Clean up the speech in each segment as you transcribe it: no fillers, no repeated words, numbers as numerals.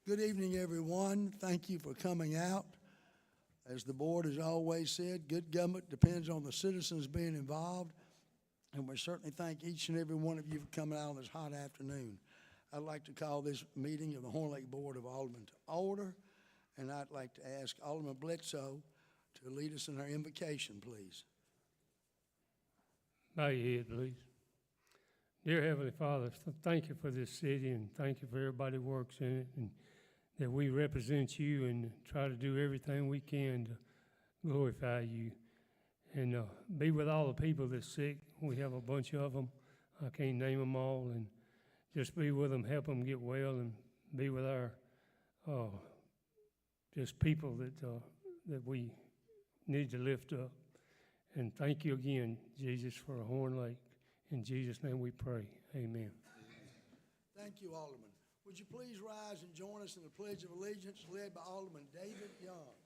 Good evening, everyone. Thank you for coming out. As the board has always said, good government depends on the citizens being involved, and we certainly thank each and every one of you for coming out on this hot afternoon. I'd like to call this meeting of the Horn Lake Board of Aldermen to order, and I'd like to ask Alderman Bledsoe to lead us in our invocation, please. Bow your head, please. Dear Heavenly Father, thank you for this city and thank you for everybody who works in it, and that we represent you and try to do everything we can to glorify you. And be with all the people that's sick. We have a bunch of them. I can't name them all. And just be with them, help them get well, and be with our just people that we need to lift up. And thank you again, Jesus, for Horn Lake. In Jesus' name we pray. Amen. Thank you, Alderman. Would you please rise and join us in the Pledge of Allegiance led by Alderman David Young?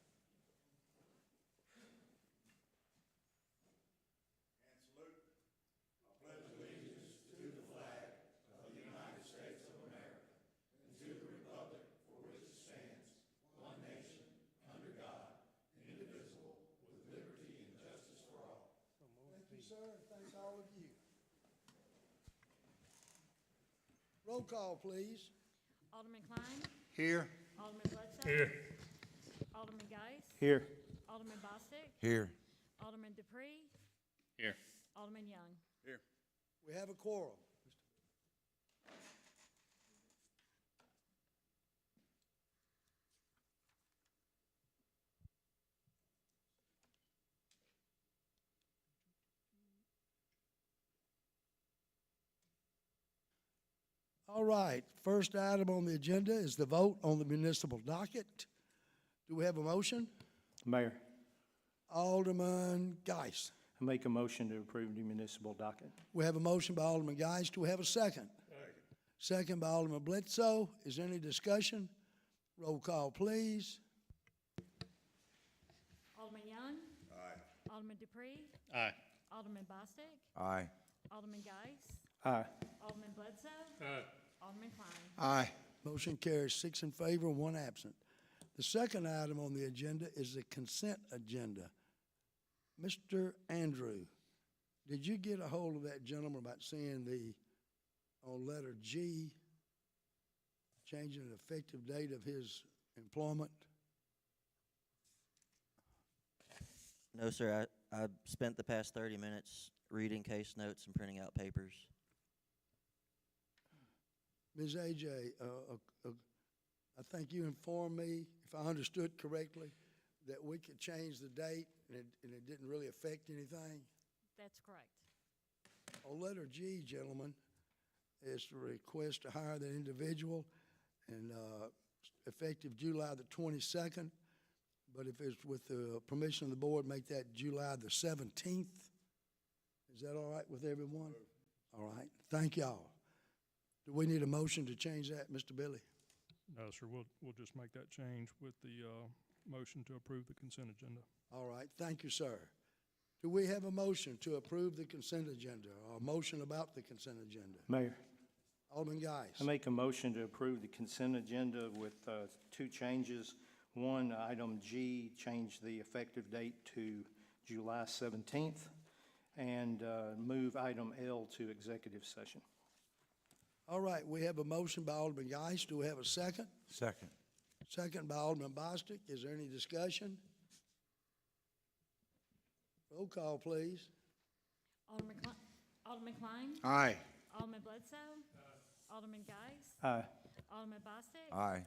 Roll call, please. Alderman Klein. Here. Alderman Bledsoe. Here. Alderman Geis. Here. Alderman Bostic. Here. Alderman Dupree. Here. Alderman Young. Here. We have a quorum. All right, first item on the agenda is the vote on the municipal docket. Do we have a motion? Mayor, Alderman Geis. I make a motion to approve the municipal docket. We have a motion by Alderman Geis. Do we have a second? Second by Alderman Bledsoe. Is there any discussion? Roll call, please. Alderman Young. Aye. Alderman Dupree. Aye. Alderman Bostic. Aye. Alderman Geis. Aye. Alderman Bledsoe. Aye. Alderman Klein. Aye. Motion carries 6 in favor, 1 absent. The second item on the agenda is the consent agenda. Mr. Andrew, did you get a hold of that gentleman about seeing on letter G, changing the effective date of his employment? No, sir. I spent the past 30 minutes reading case notes and printing out papers. Ms. AJ, I think you informed me, if I understood correctly, that we could change the date and it didn't really affect anything. That's correct. On letter G, gentlemen, is to request to hire that individual and effective July the 22nd. But if it's with the permission of the board, make that July the 17th. Is that all right with everyone? All right. Thank y'all. Do we need a motion to change that, Mr. Billy? No, sir, we'll just make that change with the motion to approve the consent agenda. All right. Thank you, sir. Do we have a motion to approve the consent agenda or a motion about the consent agenda? Mayor, Alderman Geis. I make a motion to approve the consent agenda with 2 changes. One, item G, change the effective date to July 17th, and move item L to executive session. All right, we have a motion by Alderman Geis. Do we have a second? Second. Second by Alderman Bostic. Is there any discussion? Roll call, please. Alderman Klein. Aye. Alderman Bledsoe. Alderman Geis. Aye. Alderman Bostic. Aye.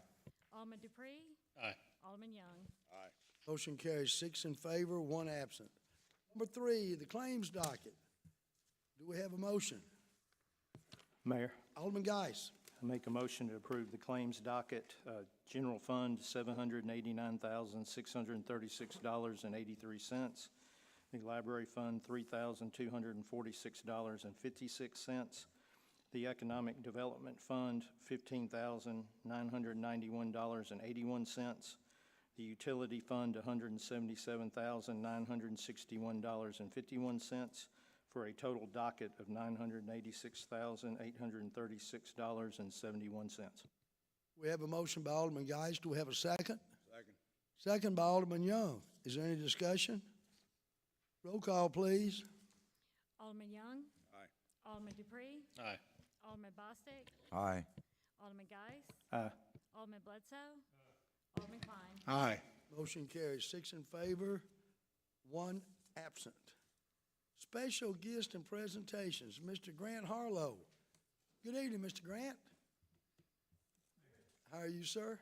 Alderman Dupree. Aye. Alderman Young. Aye. Motion carries 6 in favor, 1 absent. Number 3, the claims docket. Do we have a motion? Mayor, Alderman Geis. I make a motion to approve the claims docket. General Fund, $789,636.83. The Library Fund, $3,246.56. The Economic Development Fund, $15,991.81. The Utility Fund, $177,961.51, for a total docket of $986,836.71. We have a motion by Alderman Geist. Do we have a second? Second. Second by Alderman Young. Is there any discussion? Roll call, please. Alderman Young. Aye. Alderman Dupree. Aye. Alderman Bostick. Aye. Alderman Geist. Aye. Alderman Bledsoe. Alderman Klein. Aye. Motion carries 6 in favor, 1 absent. Special guests and presentations, Mr. Grant Harlow. Good evening, Mr. Grant. How are you, sir?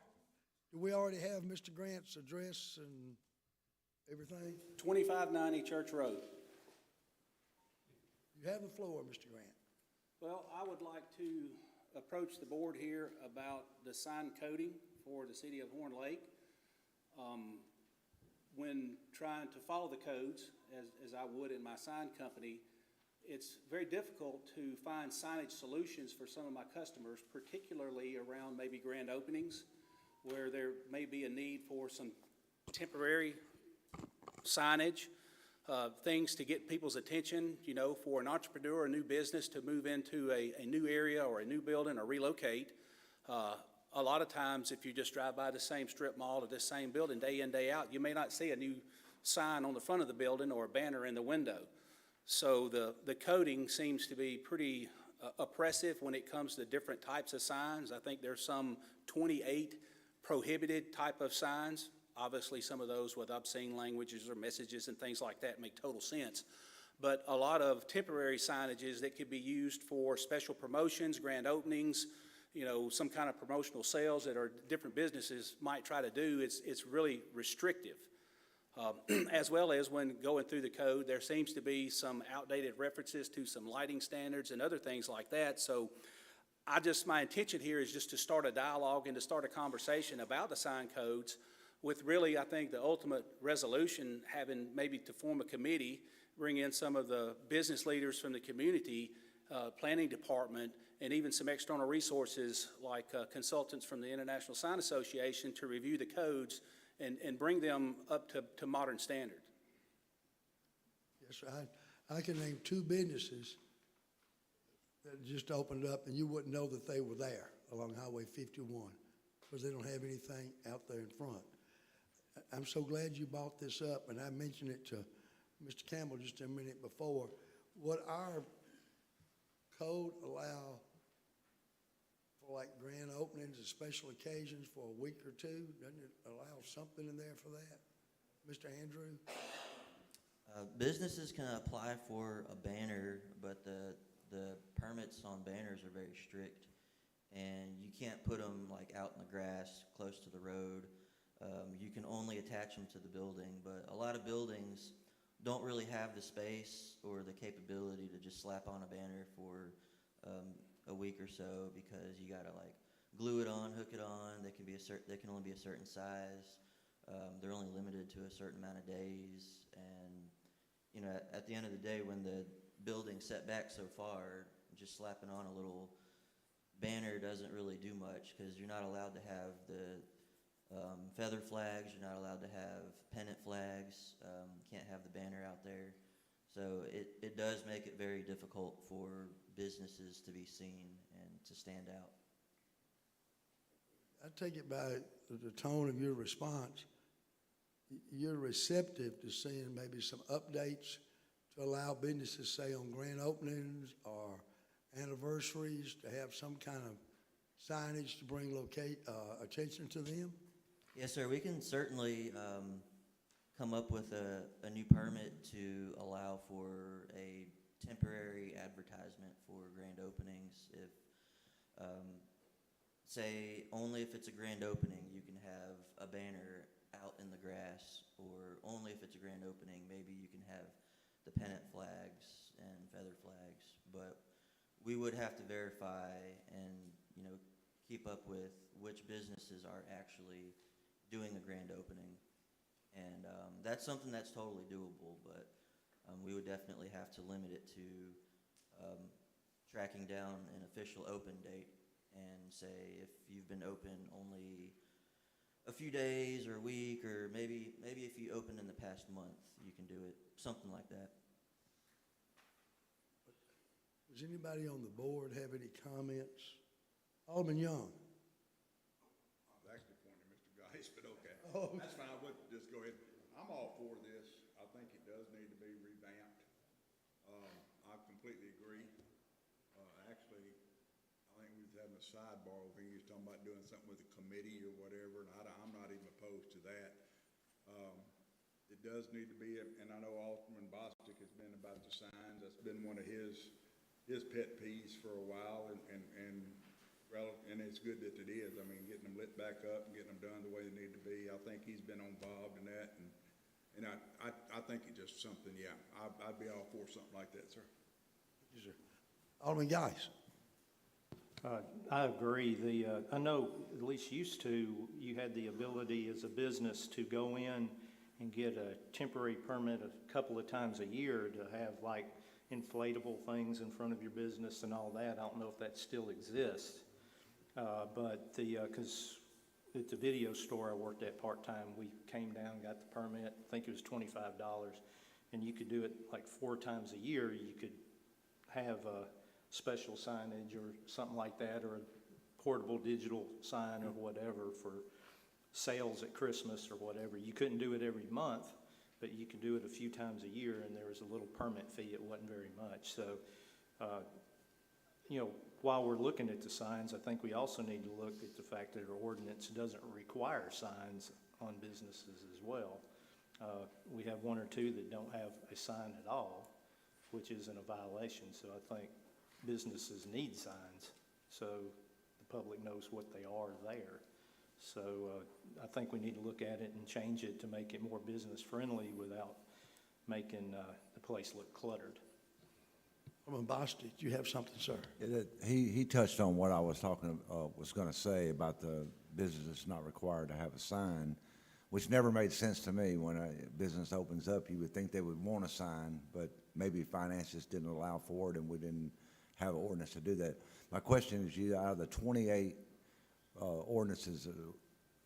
Do we already have Mr. Grant's address and everything? 2590 Church Road. You have the floor, Mr. Grant. Well, I would like to approach the board here about the sign coding for the city of Horn Lake. When trying to follow the codes, as I would in my sign company, it's very difficult to find signage solutions for some of my customers, particularly around maybe grand openings, where there may be a need for some temporary signage, things to get people's attention, you know, for an entrepreneur, a new business to move into a new area or a new building or relocate. A lot of times, if you just drive by the same strip mall or this same building day in, day out, you may not see a new sign on the front of the building or a banner in the window. So the coding seems to be pretty oppressive when it comes to different types of signs. I think there's some 28 prohibited type of signs. Obviously, some of those with obscene languages or messages and things like that make total sense. But a lot of temporary signages that could be used for special promotions, grand openings, you know, some kind of promotional sales that our different businesses might try to do, it's really restrictive. As well as when going through the code, there seems to be some outdated references to some lighting standards and other things like that. So my intention here is just to start a dialogue and to start a conversation about the sign codes with really, I think, the ultimate resolution having maybe to form a committee, bring in some of the business leaders from the community, planning department, and even some external resources like consultants from the International Sign Association to review the codes and bring them up to modern standard. Yes, sir. I can name 2 businesses that just opened up and you wouldn't know that they were there along Highway 51 because they don't have anything out there in front. I'm so glad you brought this up, and I mentioned it to Mr. Campbell just a minute before. Would our code allow for like grand openings and special occasions for a week or 2? Doesn't it allow something in there for that? Mr. Andrew? Businesses can apply for a banner, but the permits on banners are very strict, and you can't put them like out in the grass close to the road. You can only attach them to the building, but a lot of buildings don't really have the space or the capability to just slap on a banner for a week or so, because you gotta like glue it on, hook it on. They can only be a certain size. They're only limited to a certain amount of days, and you know, at the end of the day, when the building's set back so far, just slapping on a little banner doesn't really do much, because you're not allowed to have the feather flags, you're not allowed to have pennant flags, can't have the banner out there. So it does make it very difficult for businesses to be seen and to stand out. I take it by the tone of your response, you're receptive to seeing maybe some updates to allow businesses, say on grand openings or anniversaries, to have some kind of signage to bring attention to them? Yes, sir. We can certainly come up with a new permit to allow for a temporary advertisement for grand openings. If, say, only if it's a grand opening, you can have a banner out in the grass, or only if it's a grand opening, maybe you can have the pennant flags and feather flags. But we would have to verify and, you know, keep up with which businesses are actually doing a grand opening. And that's something that's totally doable, but we would definitely have to limit it to tracking down an official open date, and say if you've been open only a few days or a week, or maybe if you opened in the past month, you can do it, something like that. Does anybody on the board have any comments? Alderman Young? That's fine, we'll just go ahead. I'm all for this. I think it does need to be revamped. I completely agree. Actually, I think we was having a sidebar over here, he was talking about doing something with a committee or whatever, and I'm not even opposed to that. It does need to be, and I know Alderman Bostic has been about the signs. That's been one of his pet peeves for a while, and it's good that it is. I mean, getting them lit back up and getting them done the way they need to be. I think he's been involved in that, and I think it's just something, yeah, I'd be all for something like that, sir. Yes, sir. Alderman Geis. I agree. I know, at least used to, you had the ability as a business to go in and get a temporary permit a couple of times a year to have like inflatable things in front of your business and all that. I don't know if that still exists. But because at the video store I worked at part-time, we came down, got the permit, I think it was $25, and you could do it like 4 times a year. You could have special signage or something like that, or a portable digital sign or whatever for sales at Christmas or whatever. You couldn't do it every month, but you could do it a few times a year, and there was a little permit fee. It wasn't very much. So, while we're looking at the signs, I think we also need to look at the fact that our ordinance doesn't require signs on businesses as well. We have 1 or 2 that don't have a sign at all, which isn't a violation. So I think businesses need signs so the public knows what they are there. So I think we need to look at it and change it to make it more business friendly without making the place look cluttered. Alderman Bostic, you have something, sir? He touched on what I was was going to say about the business not required to have a sign, which never made sense to me. When a business opens up, you would think they would want a sign, but maybe finances didn't allow for it, and we didn't have an ordinance to do that. My question is, out of the 28 ordinances,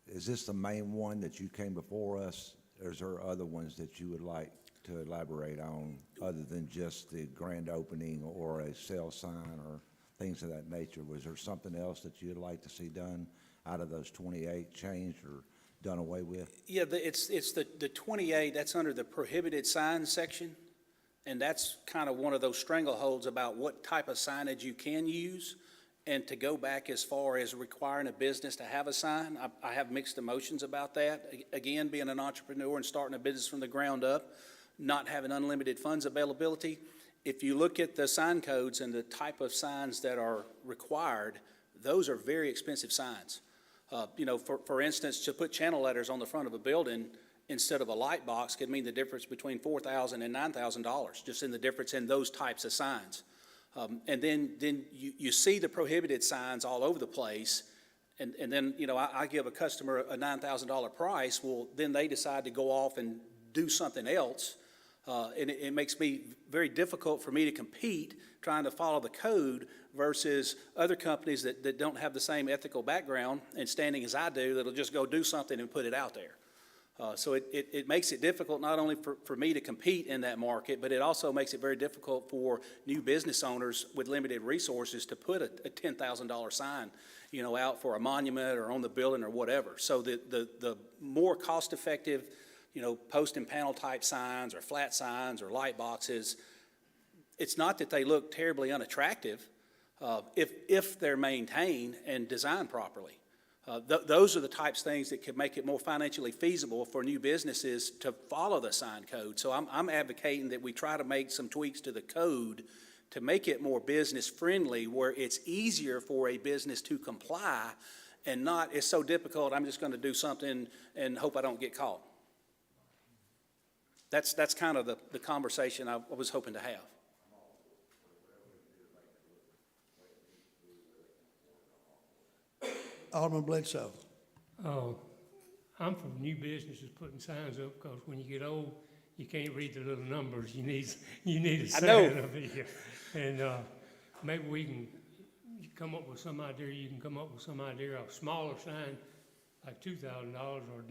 is this the main one that you came before us, or is there other ones that you would like to elaborate on other than just the grand opening or a sale sign or things of that nature? Was there something else that you'd like to see done out of those 28, changed or done away with? Yeah, it's the 28, that's under the prohibited signs section. And that's kind of one of those strangleholds about what type of signage you can use. And to go back as far as requiring a business to have a sign, I have mixed emotions about that. Again, being an entrepreneur and starting a business from the ground up, not having unlimited funds availability. If you look at the sign codes and the type of signs that are required, those are very expensive signs. For instance, to put channel letters on the front of a building instead of a light box could mean the difference between $4,000 and $9,000, just in the difference in those types of signs. And then you see the prohibited signs all over the place, and then, I give a customer a $9,000 price, well, then they decide to go off and do something else, and it makes me very difficult for me to compete trying to follow the code versus other companies that don't have the same ethical background and standing as I do, that'll just go do something and put it out there. So it makes it difficult not only for me to compete in that market, but it also makes it very difficult for new business owners with limited resources to put a $10,000 sign, out for a monument or on the building or whatever. So the more cost-effective, post and panel type signs or flat signs or light boxes, it's not that they look terribly unattractive if they're maintained and designed properly. Those are the types of things that could make it more financially feasible for new businesses to follow the sign code. So I'm advocating that we try to make some tweaks to the code to make it more business friendly, where it's easier for a business to comply and not, it's so difficult, I'm just going to do something and hope I don't get caught. That's kind of the conversation I was hoping to have. Alderman Bledsoe. I'm for new businesses putting signs up, because when you get old, you can't read the little numbers. You need a sign up here. And maybe we can come up with some idea. You can come up with some idea of a smaller sign, like $2,000 or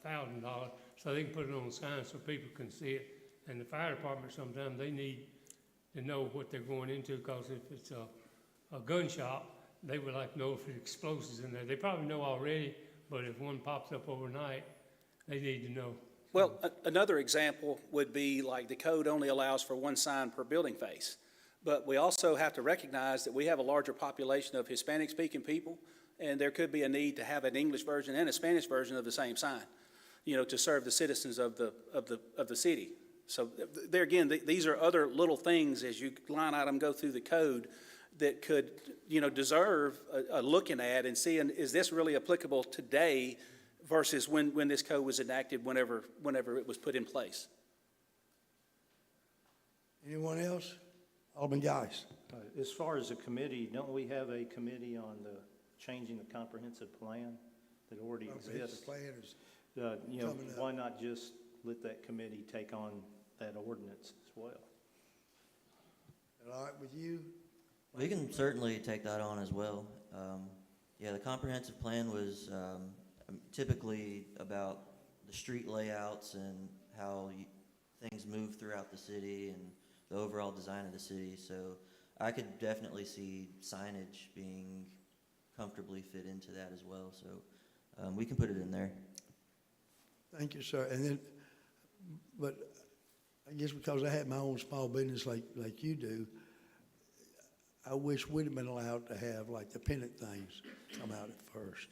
$1,000, so they can put it on a sign so people can see it. And the fire department, sometimes they need to know what they're going into, because if it's a gun shop, they would like to know if there's explosives in there. They probably know already, but if one pops up overnight, they need to know. Well, another example would be like the code only allows for one sign per building face. But we also have to recognize that we have a larger population of Hispanic-speaking people, and there could be a need to have an English version and a Spanish version of the same sign, to serve the citizens of the city. So there again, these are other little things as you line item go through the code that could, deserve a looking at and seeing, is this really applicable today versus when this code was enacted, whenever it was put in place. Anyone else? Alderman Geis. As far as a committee, don't we have a committee on the changing the comprehensive plan that already Comprehensive exists? plan is coming up. Why not just let that committee take on that ordinance as well? All right with you? We can certainly take that on as well. Yeah, the comprehensive plan was typically about the street layouts and how things move throughout the city and the overall design of the city. So I could definitely see signage being comfortably fit into that as well. So we can put it in there. Thank you, sir. And then, but I guess because I had my own small business like you do, I wish we'd have been allowed to have like the pennant things come out at first.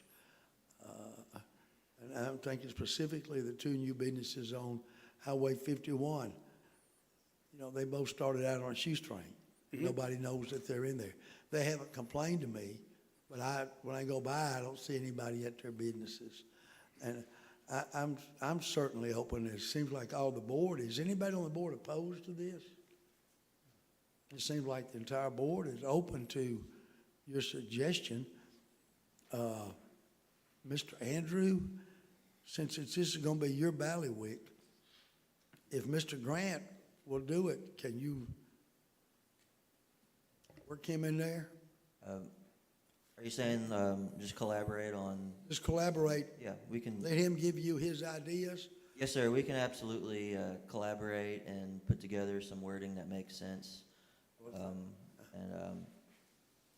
And I'm thinking specifically the two new businesses on Highway 51. They both started out on a shoestring. Mm-hmm. Nobody knows that they're in there. They haven't complained to me, but when I go by, I don't see anybody at their businesses. And I'm certainly open. It seems like all the board, is anybody on the board opposed to this? It seems like the entire board is open to your suggestion. Mr. Andrew, since this is going to be your bailiwick, if Mr. Grant will do it, can you work him in there? Are you saying just collaborate on? Just collaborate. Yeah, we can. Let him give you his ideas. Yes, sir. We can absolutely collaborate and put together some wording that makes sense.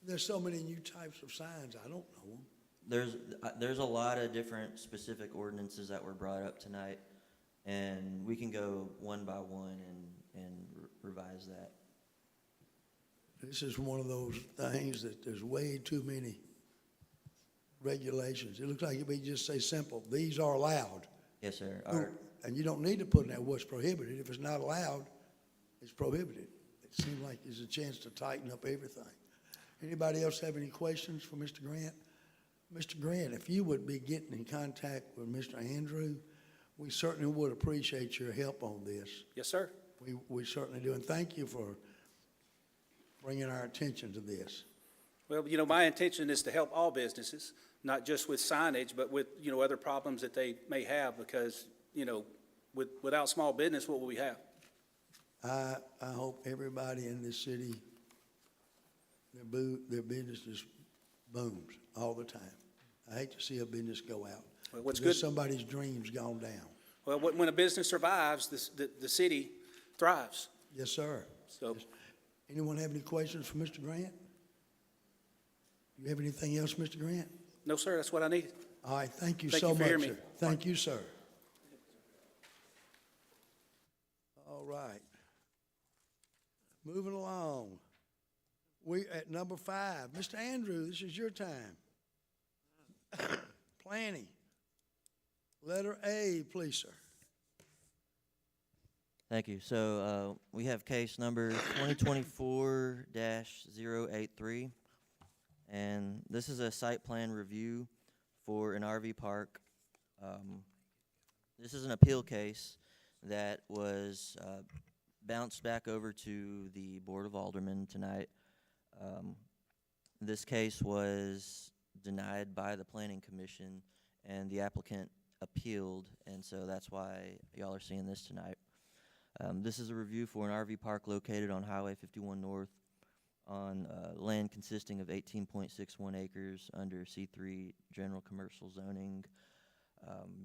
There's so many new types of signs, I don't know them. There's a lot of different specific ordinances that were brought up tonight, and we can go one by one and revise that. This is one of those things that there's way too many regulations. It looks like if we just say simple, these are allowed. Yes, sir. And you don't need to put in there what's prohibited. If it's not allowed, it's prohibited. It seems like there's a chance to tighten up everything. Anybody else have any questions for Mr. Grant? Mr. Grant, if you would be getting in contact with Mr. Andrew, we certainly would appreciate your help on this. Yes, sir. We certainly do, and thank you for bringing our attention to this. Well, my intention is to help all businesses, not just with signage, but with, other problems that they may have, because, without small business, what will we have? I hope everybody in this city, their business just booms all the time. I hate to see a business go out. Well, what's Because good? somebody's dreams gone down. Well, when a business survives, the city thrives. Yes, sir. So, Anyone have any questions for Mr. Grant? You have anything else, Mr. Grant? no, sir, that's what I needed. All right, thank you Thank so you for much, hearing me. sir. Thank you, sir. All right. Moving along. We at number 5. Mr. Andrew, this is your time. Planning. Letter A, please, sir. Thank you. So we have case number 2024-083, and this is a site plan review for an RV park. This is an appeal case that was bounced back over to the Board of Aldermen tonight. This case was denied by the Planning Commission, and the applicant appealed, and so that's why y'all are seeing this tonight. This is a review for an RV park located on Highway 51 North on land consisting of 18.61 acres under C3 general commercial zoning,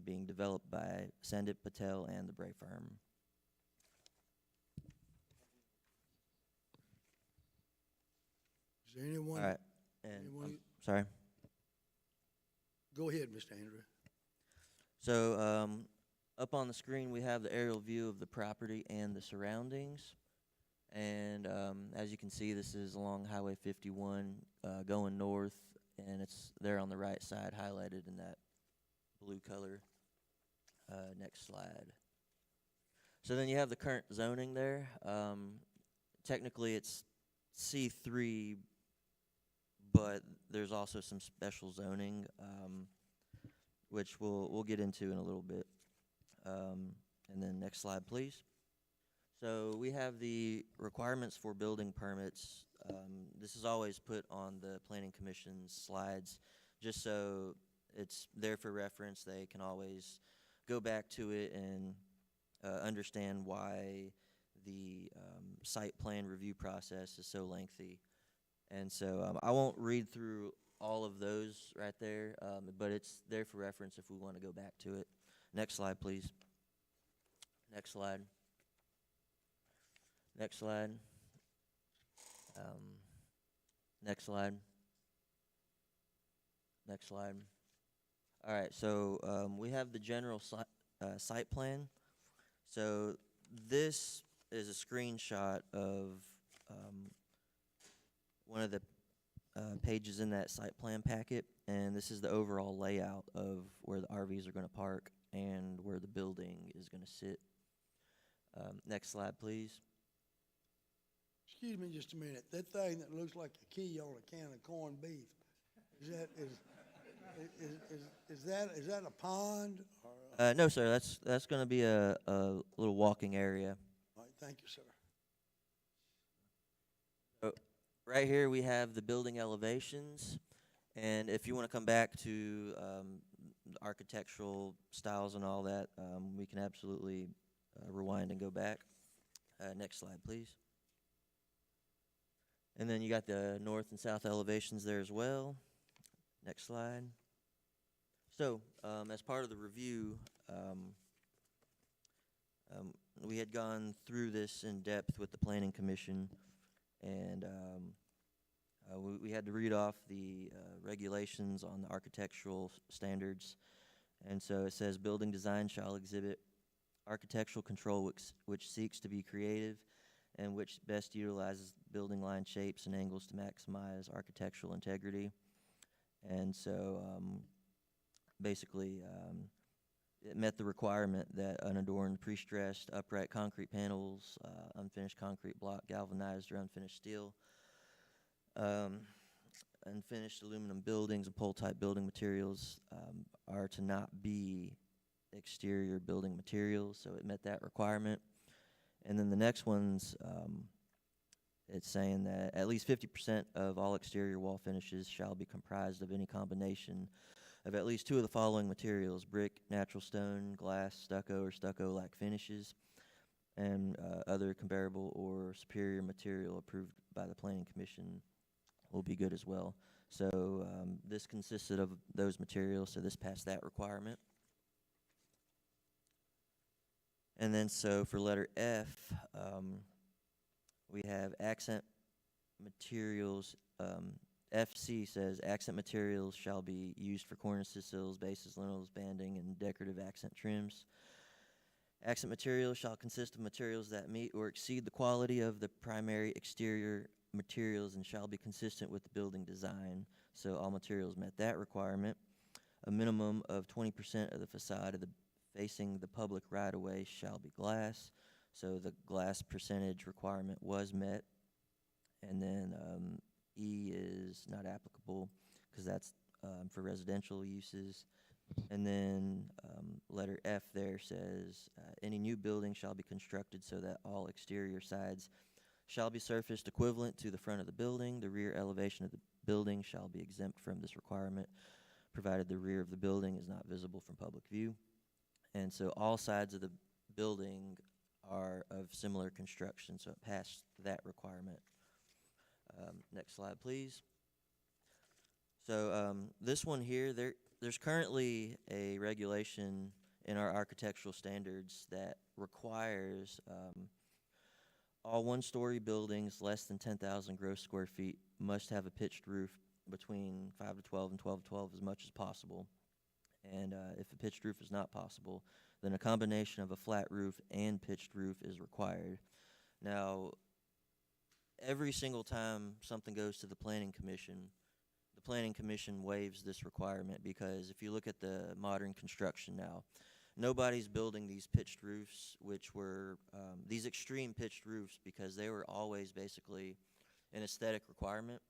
being developed by Sandip Patel and the Bray Firm. Is there anyone? All right, and anyone- sorry. Go ahead, Mr. Andrew. So Up on the screen, we have the aerial view of the property and the surroundings. And as you can see, this is along Highway 51 going north, and it's there on the right side highlighted in that blue color. Next slide. So then you have the current zoning there. Technically, it's C3, but there's also some special zoning, which we'll get into in a little bit. And then next slide, please. So we have the requirements for building permits. This is always put on the Planning Commission's slides, just so it's there for reference. They can always go back to it and understand why the site plan review process is so lengthy. And so I won't read through all of those right there, but it's there for reference if we want to go back to it. Next slide, please. Next slide. Next slide. Next slide. Next slide. All right, so we have the general site plan. So this is a screenshot of one of the pages in that site plan packet, and this is the overall layout of where the RVs are going to park and where the building is going to sit. Next slide, please. Excuse me just a minute. That thing that looks like a key on a can of corned beef, is that a pond? Or No, sir. That's going to be a little walking area. all right, thank you, sir. Right here we have the building elevations, and if you want to come back to architectural styles and all that, we can absolutely rewind and go back. Next slide, please. And then you got the north and south elevations there as well. Next slide. So, as part of the review, we had gone through this in depth with the Planning Commission, and we had to read off the regulations on the architectural standards. And so it says, building design shall exhibit architectural control which seeks to be creative and which best utilizes building line shapes and angles to maximize architectural integrity. And so basically it met the requirement that unadorned, pre-stressed, upright concrete panels, unfinished concrete block, galvanized or unfinished steel, unfinished aluminum buildings and pole-type building materials are to not be exterior building materials, so it met that requirement. And then the next one's, it's saying that at least 50% of all exterior wall finishes shall be comprised of any combination of at least two of the following materials: brick, natural stone, glass, stucco, or stucco-like finishes, and other comparable or superior material approved by the Planning Commission will be good as well. So this consisted of those materials, so this passed that requirement. And then so for letter F, we have accent materials. FC says accent materials shall be used for cornices, sills, bases, lintels, banding, and decorative accent trims. Accent materials shall consist of materials that meet or exceed the quality of the primary exterior materials and shall be consistent with the building design. So all materials met that requirement. A minimum of 20% of the facade of the facing the public right-of-way shall be glass. So the glass percentage requirement was met. And then E is not applicable because that's for residential uses. And then letter F there says, any new building shall be constructed so that all exterior sides shall be surfaced equivalent to the front of the building. The rear elevation of the building shall be exempt from this requirement, provided the rear of the building is not visible from public view. And so all sides of the building are of similar construction, so it passed that requirement. Next slide, please. So this one here, there's currently a regulation in our architectural standards that requires all one-story buildings less than 10,000 gross square feet must have a pitched roof between 5 to 12 and 12 to 12 as much as possible. And if a pitched roof is not possible, then a combination of a flat roof and pitched roof is required. Now, every single time something goes to the Planning Commission waives this requirement, because if you look at the modern construction now, nobody's building these pitched roofs, which were these extreme pitched roofs, because they were always basically an aesthetic requirement.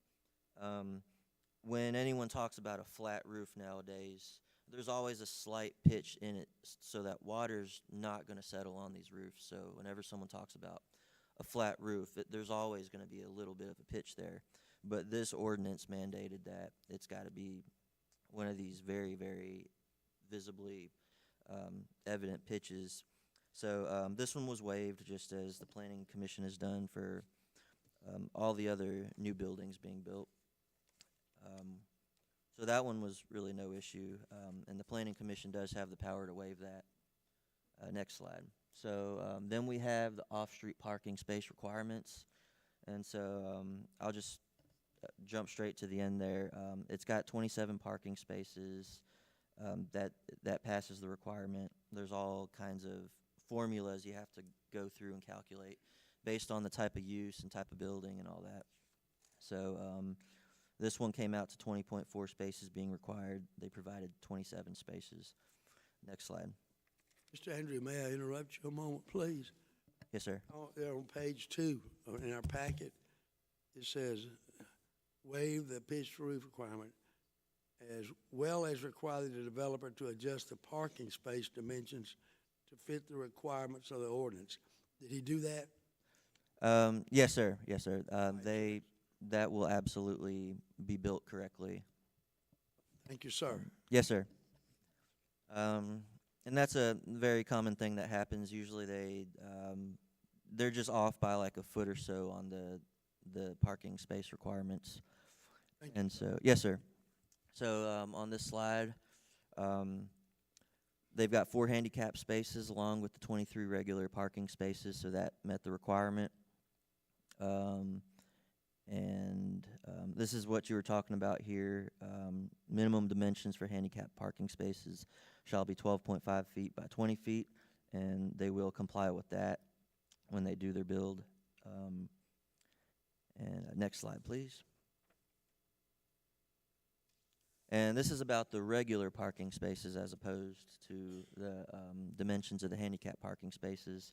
When anyone talks about a flat roof nowadays, there's always a slight pitch in it so that water's not going to settle on these roofs. So whenever someone talks about a flat roof, there's always going to be a little bit of a pitch there. But this ordinance mandated that it's got to be one of these very, very visibly evident pitches. So this one was waived, just as the Planning Commission has done for all the other new buildings being built. So that one was really no issue, and the Planning Commission does have the power to waive that. Next slide. So then we have the off-street parking space requirements, and so I'll just jump straight to the end there. It's got 27 parking spaces. That passes the requirement. There's all kinds of formulas you have to go through and calculate based on the type of use and type of building and all that. So this one came out to 20.4 spaces being required. They provided 27 spaces. Next slide. Mr. Andrew, may I interrupt you a moment, please? Yes, sir. There on page 2 in our packet, it says, waive the pitched roof requirement as well as require the developer to adjust the parking space dimensions to fit the requirements of the ordinance. Did he do that? Yes, sir. Yes, sir. That will absolutely be built correctly. Thank you, sir. Yes, sir. And that's a very common thing that happens. Usually they're just off by like a foot or so on the parking space requirements. Thank you. And so, yes, sir. So on this slide, they've got 4 handicap spaces along with the 23 regular parking spaces, so that met the requirement. This is what you were talking about here. Minimum dimensions for handicap parking spaces shall be 12.5 feet by 20 feet, and they will comply with that when they do their build. Next slide, please. And this is about the regular parking spaces as opposed to the dimensions of the handicap parking spaces.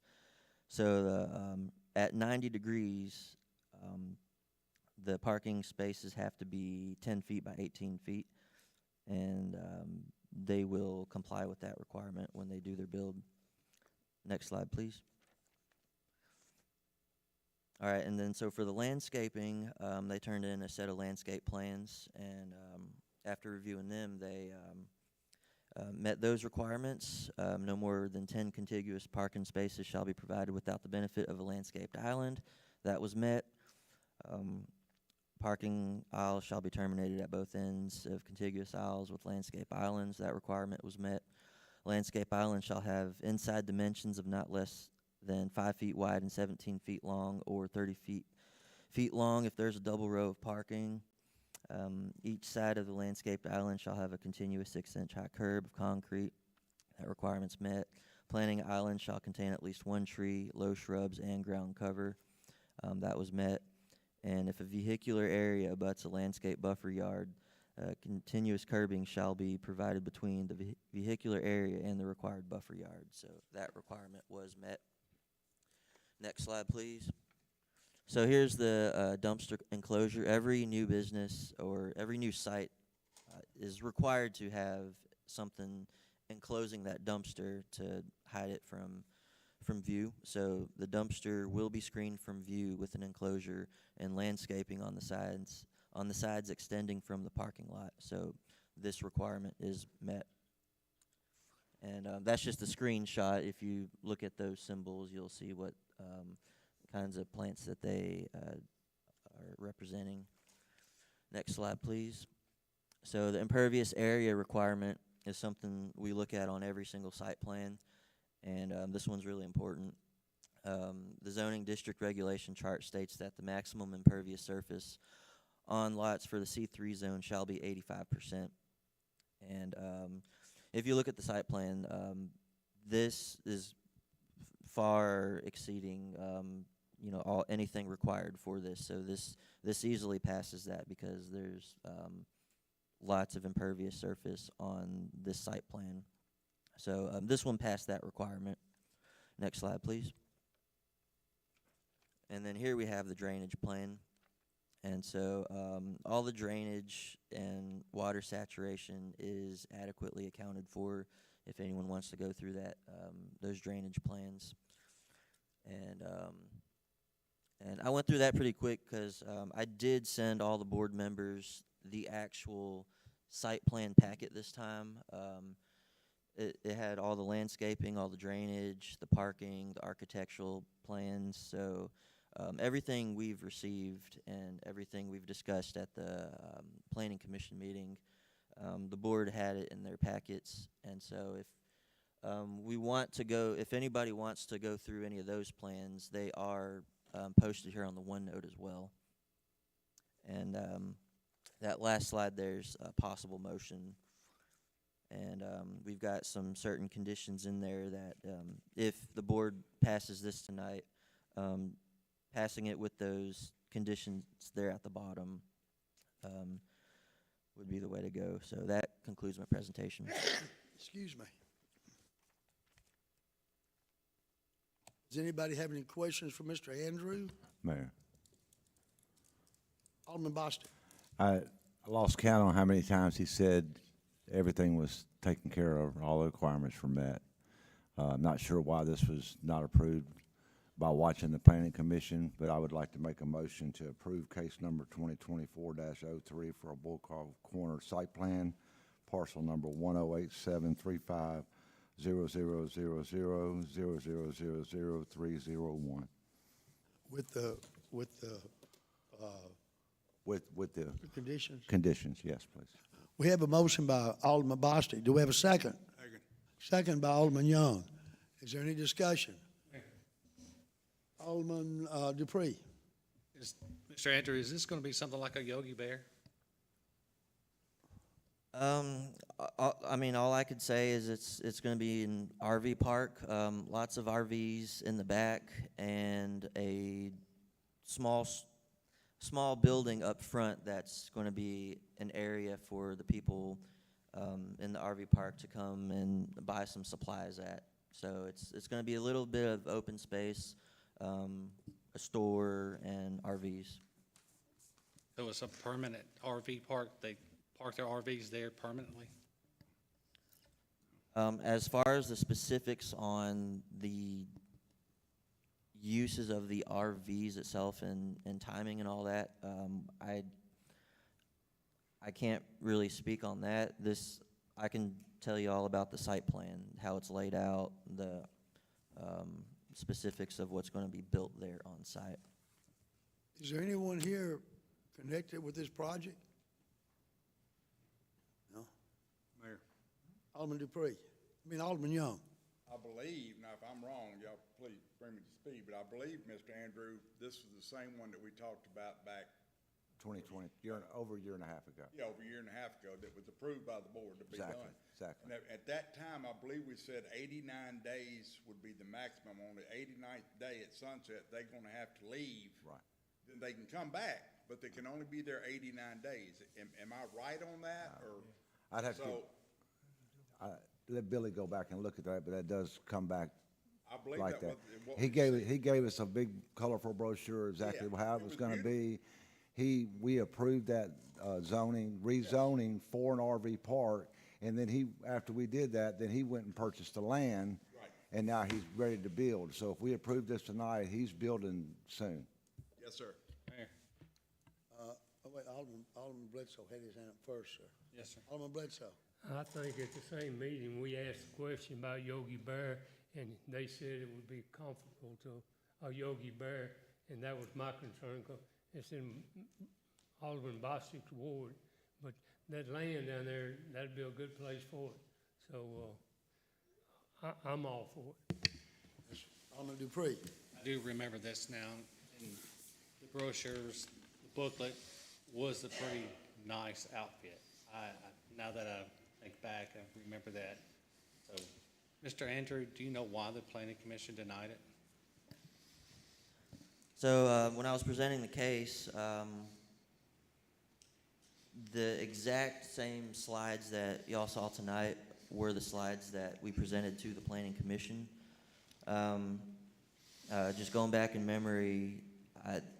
So at 90 degrees, the parking spaces have to be 10 feet by 18 feet, and they will comply with that requirement when they do their build. Next slide, please. All right, and then so for the landscaping, they turned in a set of landscape plans, and after reviewing them, they met those requirements. No more than 10 contiguous parking spaces shall be provided without the benefit of a landscaped island. That was met. Parking aisles shall be terminated at both ends of contiguous aisles with landscape islands. That requirement was met. Landscape islands shall have inside dimensions of not less than 5 feet wide and 17 feet long, or 30 feet long if there's a double row of parking. Each side of the landscaped island shall have a continuous 6-inch high curb of concrete. That requirement's met. Planting island shall contain at least 1 tree, low shrubs, and ground cover. That was met. And if a vehicular area abuts a landscape buffer yard, continuous curbing shall be provided between the vehicular area and the required buffer yard. So that requirement was met. Next slide, please. So here's the dumpster enclosure. Every new business or every new site is required to have something enclosing that dumpster to hide it from view. So the dumpster will be screened from view with an enclosure and landscaping on the sides extending from the parking lot. So this requirement is met. And that's just a screenshot. If you look at those symbols, you'll see what kinds of plants that they are representing. Next slide, please. So the impervious area requirement is something we look at on every single site plan, and this one's really important. The zoning district regulation chart states that the maximum impervious surface on lots for the C3 zone shall be 85%. And if you look at the site plan, this is far exceeding, you know, anything required for this. So this easily passes that because there's lots of impervious surface on this site plan. So this one passed that requirement. Next slide, please. And then here we have the drainage plan. And so all the drainage and water saturation is adequately accounted for if anyone wants to go through that, those drainage plans. And I went through that pretty quick because I did send all the board members the actual site plan packet this time. It had all the landscaping, all the drainage, the parking, the architectural plans. So everything we've received and everything we've discussed at the Planning Commission meeting, the board had it in their packets. And so if anybody wants to go through any of those plans, they are posted here on the OneNote as well. And that last slide, there's a possible motion. And we've got some certain conditions in there that if the board passes this tonight, passing it with those conditions there at the bottom would be the way to go. So that concludes my presentation. Excuse me. Does anybody have any questions for Mr. Andrew? Mayor, Alderman Bostic. I lost count on how many times he said everything was taken care of, all the requirements were met. I'm not sure why this was not approved by watching the Planning Commission, but I would like to make a motion to approve case number 2024-03 for a Bull Cove Corner site plan, parcel number 1087350000000000301. With the With the conditions. conditions, yes, please. We have a motion by Alderman Bostic. Do we have a second? Second. Second by Alderman Young. Is there any discussion? Alderman Dupree. Mr. Andrew, is this going to be something like a Yogi Bear? I mean, all I could say is it's going to be an RV park, lots of RVs in the back, and a small building up front that's going to be an area for the people in the RV park to come and buy some supplies at. So it's going to be a little bit of open space, a store, and RVs. So it's a permanent RV park? They park their RVs there permanently? As far as the specifics on the uses of the RVs itself and timing and all that, I can't really speak on that. I can tell you all about the site plan, how it's laid out, the specifics of what's going to be built there on site. Is there anyone here connected with this project? No? Mayor, Alderman Dupree. Alderman Young. I believe, now if I'm wrong, y'all please bring me to speed, but I believe, Mr. Andrew, this was the same one that we talked about back, 2020, over a year and a half ago. over a year and a half ago, that was approved by the board to be Exactly, done. exactly. And at that time, I believe we said 89 days would be the maximum. On the 89th day at sunset, they're gonna have to leave. Right. Then they can come back, but they can only be there 89 days. Am I right on that, or? I'd have to, So, let Billy go back and look at that, but that does come back I believe like that that. was what He we gave, said. he gave us a big colorful brochure, exactly Yeah, how it it was was gonna be. We approved that rezoning for an RV park, and then after we did that, then he went and purchased the land. Right. And now he's ready to build. So if we approve this tonight, he's building soon. Yes, sir. Mayor? Wait, Alderman Bledsoe had his hand up first, sir. Yes, sir. Alderman Bledsoe. I think at the same meeting, we asked a question about Yogi Bear, and they said it would be comfortable to a Yogi Bear, and that was my concern, 'cause it's in Alderman Bostic's ward, but that land down there, that'd be a good place for it. So, I'm all for it. Alderman Dupree. I do remember this now. And the brochures, the booklet was a pretty nice outfit. Now that I think back, I remember that. So Mr. Andrew, do you know why the planning commission denied it? So when I was presenting the case, the exact same slides that y'all saw tonight were the slides that we presented to the planning commission. Just going back in memory,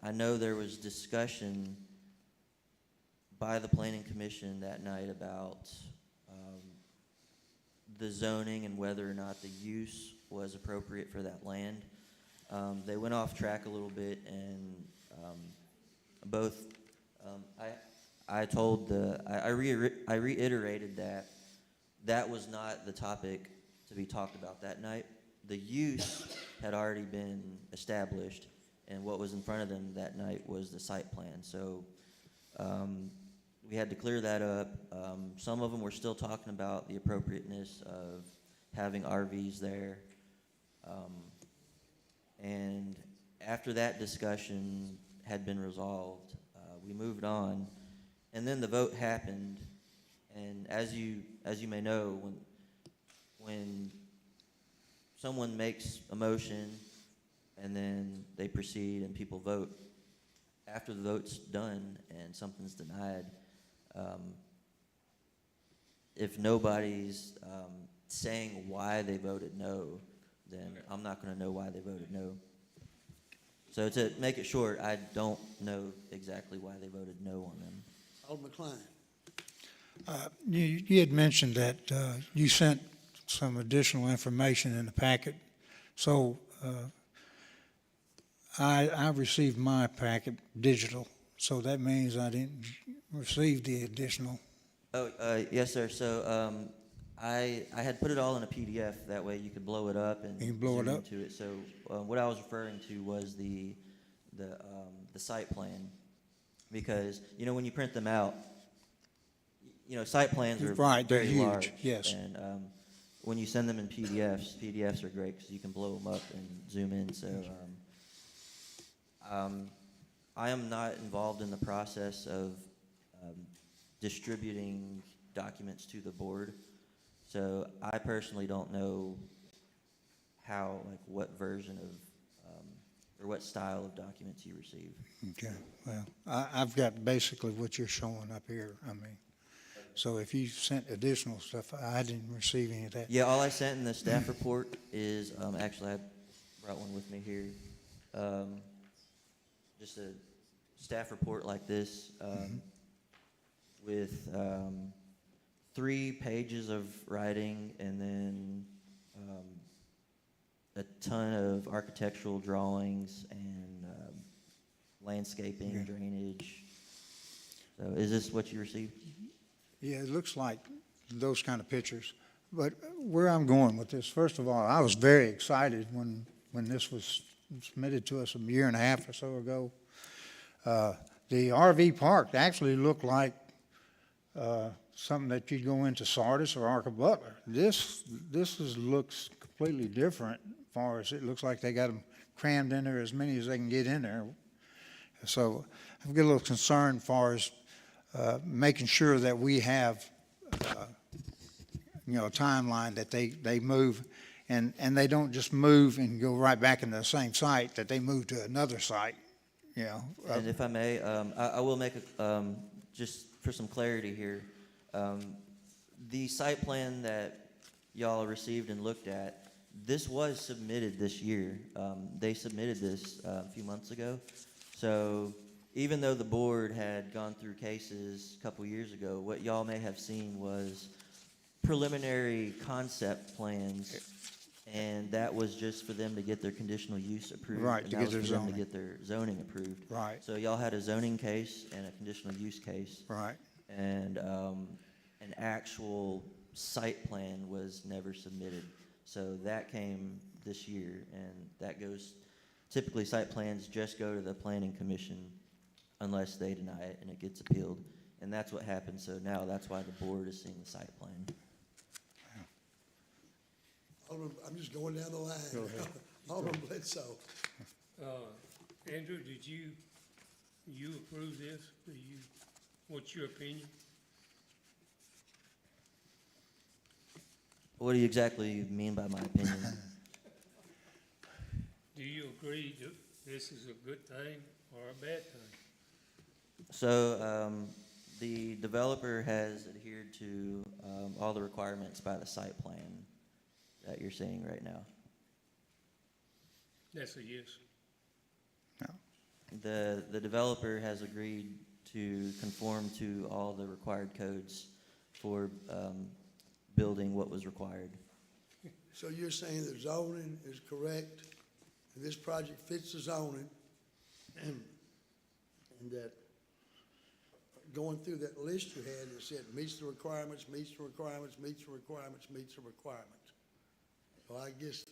I know there was discussion by the planning commission that night about the zoning and whether or not the use was appropriate for that land. They went off track a little bit, and I reiterated that that was not the topic to be talked about that night. The use had already been established, and what was in front of them that night was the site plan. So we had to clear that up. Some of them were still talking about the appropriateness of having RVs there. And after that discussion had been resolved, we moved on. And then the vote happened. And as you may know, when someone makes a motion and then they proceed and people vote, after the vote's done and something's denied, if nobody's saying why they voted no, then I'm not going to know why they voted no. So to make it short, I don't know exactly why they voted no on them. Alderman Klein. You had mentioned that you sent some additional information in the packet. So I received my packet digital, so that means I didn't receive the additional. Oh, yes, sir. So I had put it all in a PDF. That way you could blow it up and You can blow it zoom up? into it. So what I was referring to was the site plan, because when you print them out, site plans are Right, they're very huge, large. yes. And when you send them in PDFs are great because you can blow them up and zoom in. So I am not involved in the process of distributing documents to the board. So I personally don't know what version of or what style of documents you receive. Okay, well, I've got basically what you're showing up here. I mean, so if you sent additional stuff, I didn't receive any of that. Yeah, all I sent in the staff report is, actually I brought one with me here. Just a staff report like this, with 3 pages of writing and then a ton of architectural drawings and landscaping, Yeah. drainage. So is this what you received? Yeah, it looks like those kind of pictures. But where I'm going with this, first of all, I was very excited when this was submitted to us a year and a half or so ago. The RV park actually looked like something that you'd go into Sardis or Arca Butler. This looks completely different as far as it looks like they got them crammed in there as many as they can get in there. So I get a little concerned as far as making sure that we have a timeline that they move and they don't just move and go right back into the same site, that they move to another site, And if I may, I will make just for some clarity here, the site plan that y'all received and looked at, this was submitted this year. They submitted this a few months ago. So even though the board had gone through cases a couple years ago, what y'all may have seen was preliminary concept plans, and that was just for them to get their conditional use approved. Right, and to that get was their for them to zoning. get their zoning approved. Right. So y'all had a zoning case and a conditional use case. Right. And an actual site plan was never submitted. So that came this year, and that goes, typically site plans just go to the planning commission unless they deny it and it gets appealed. And that's what happened. So now that's why the board is seeing the site plan. I'm just going down the line. Alderman Bledsoe. Andrew, did you approve this? What's your opinion? What do you exactly mean by my opinion? Do you agree that this is a good thing or a bad thing? So, the developer has adhered to, all the requirements by the site plan that you're seeing right now. That's a yes. The developer has agreed to conform to all the required codes for, building what was required. So you're saying the zoning is correct, and this project fits the zoning, and that going through that list you had, it said meets the requirements, meets the requirements, meets the requirements, meets the requirements. So I guess,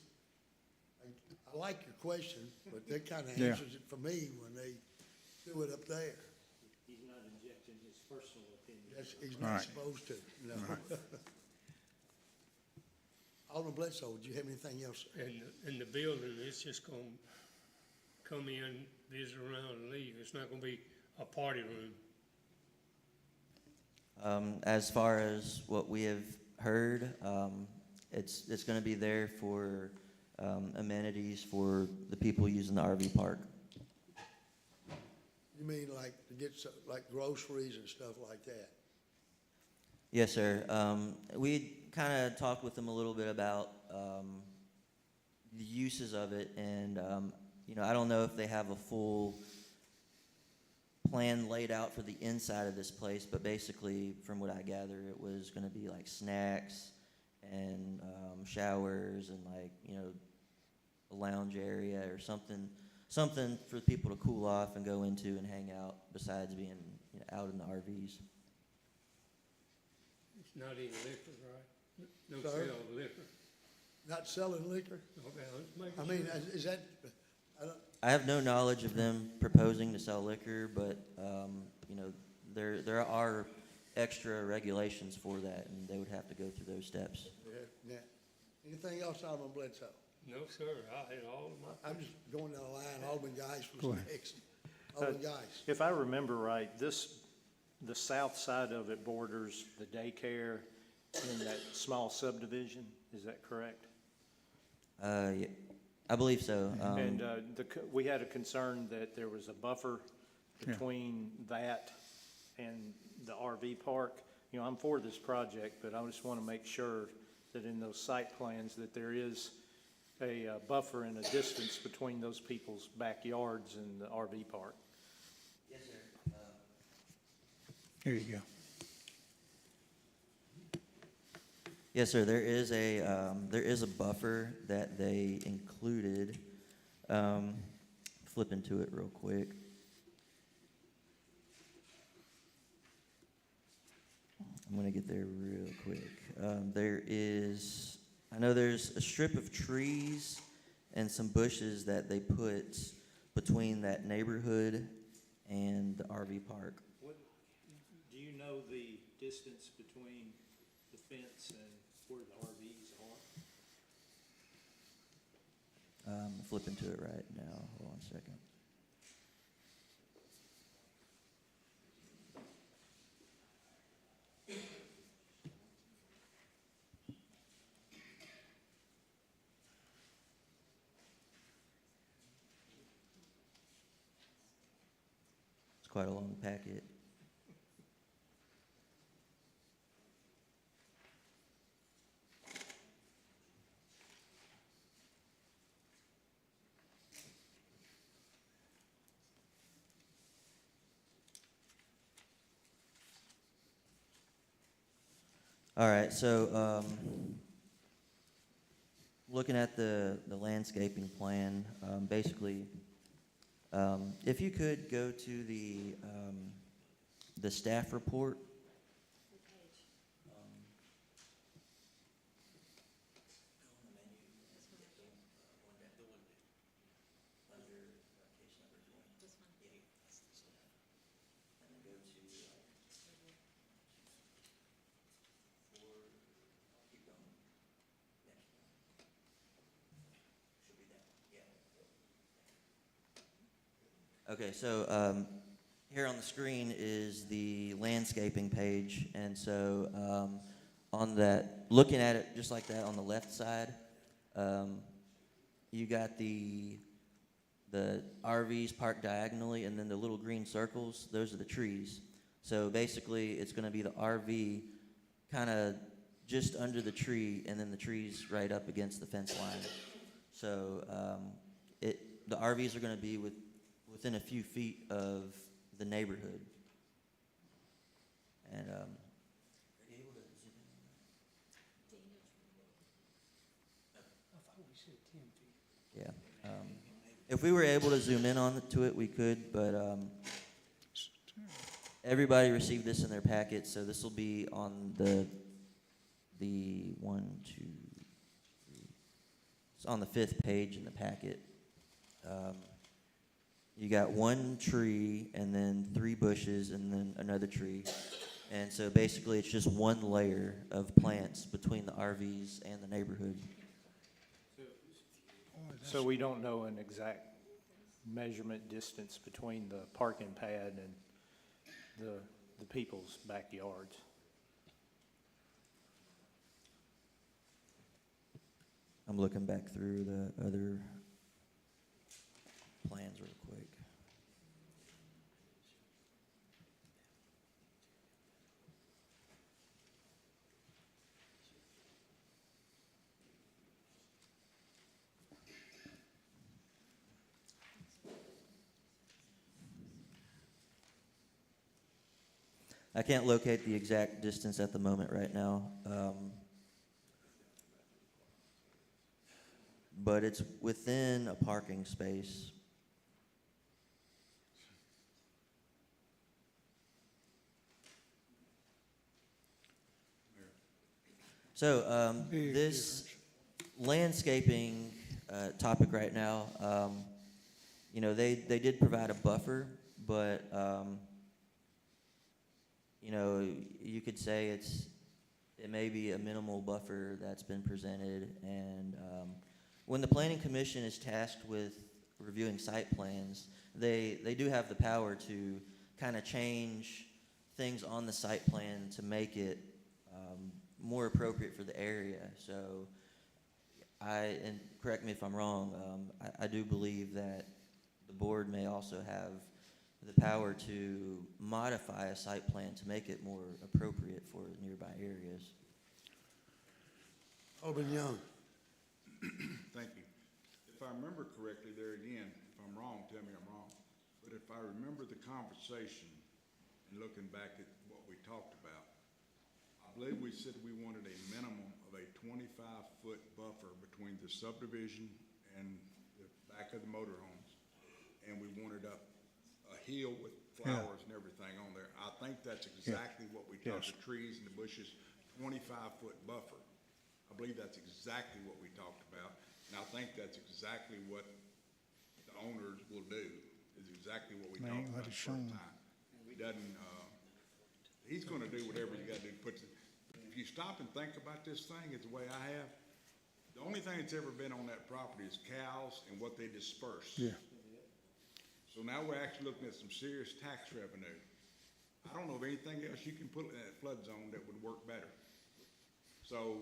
I like your question, but that kind of Yeah. answers it for me when they threw it up there. He's not injecting his personal opinion. He's Right. not supposed to, no. Alderman Bledsoe, do you have anything else, sir? And the building, it's just gonna come in, visit around and leave. It's not gonna be a party room. As far as what we have heard, it's gonna be there for, amenities for the people using the RV park. You mean like to get like groceries and stuff like that? Yes, sir. We kind of talked with them a little bit about, the uses of it, and, I don't know if they have a full plan laid out for the inside of this place, but basically, from what I gather, it was gonna be like snacks and, showers and like, a lounge area or something for people to cool off and go into and hang out besides being, out in the RVs. It's not any liquor, right? No Sir? sale of liquor. Not selling liquor? Okay, let's make I sure. mean, is that, I don't, I have no knowledge of them proposing to sell liquor, but, there are extra regulations for that, and they would have to go through those steps. yeah. Anything else, Alderman Bledsoe? No, sir, I had all of my. I'm just going down the line, Alderman Geis Go was ahead. next. Alderman Geis. If I remember right, the south side of it borders the daycare in that small subdivision, is that correct? Yeah, I believe so. And we had a concern that there was a buffer between that and the RV park. I'm for this project, but I just want to make sure that in those site plans that there is a buffer and a distance between those people's backyards and the RV park. Yes, sir. Here you go. Yes, sir. There is a buffer that they included. Flip into it real quick. I'm gonna get there real quick. I know there's a strip of trees and some bushes that they put between that neighborhood and the RV park. Do you know the distance between the fence and where the RVs are? Flip into it right now. Hold on a second. It's quite a long packet. All right, so, looking at the landscaping plan, basically, if you could go to the staff report. Okay, so here on the screen is the landscaping page, and so on that, looking at it just like that on the left side, you got the RVs parked diagonally, and then the little green circles, those are the trees. So basically, it's gonna be the RV kind of just under the tree, and then the trees right up against the fence line. So, the RVs are gonna be within a few feet of the neighborhood. And, yeah, if we were able to zoom in on to it, we could, but, everybody received this in their packet, so this will be on the 1, 2, 3. It's on the 5th page in the packet. You got one tree, and then 3 bushes, and then another tree. And so basically, it's just one layer of plants between the RVs and the neighborhood. So we don't know an exact measurement distance between the parking pad and the people's backyards. I'm looking back through the other plans real quick. I can't locate the exact distance at the moment right now. But it's within a parking space. So, this landscaping topic right now, you know, they did provide a buffer, but, you know, you could say it may be a minimal buffer that's been presented, and when the Planning Commission is tasked with reviewing site plans, they do have the power to kind of change things on the site plan to make it more appropriate for the area. So and correct me if I'm wrong, I do believe that the board may also have the power to modify a site plan to make it more appropriate for nearby areas. Alderman Young. Thank you. If I remember correctly there again, if I'm wrong, tell me I'm wrong, but if I remember the conversation and looking back at what we talked about, I believe we said we wanted a minimum of a 25-foot buffer between the subdivision and the back of the motorhomes, and we wanted a hill with flowers and everything on there. I think that's exactly what we talked, the trees and the bushes, 25-foot buffer. I believe that's exactly what we talked about, and I think that's exactly what the owners will do, is exactly what we talked about the first time. He doesn't, he's gonna do whatever he's gotta do to put if you stop and think about this thing, it's the way I have, the only thing that's ever been on that property is cows and what they disperse. Yeah. So now we're actually looking at some serious tax revenue. I don't know of anything else you can put in that flood zone that would work better. So,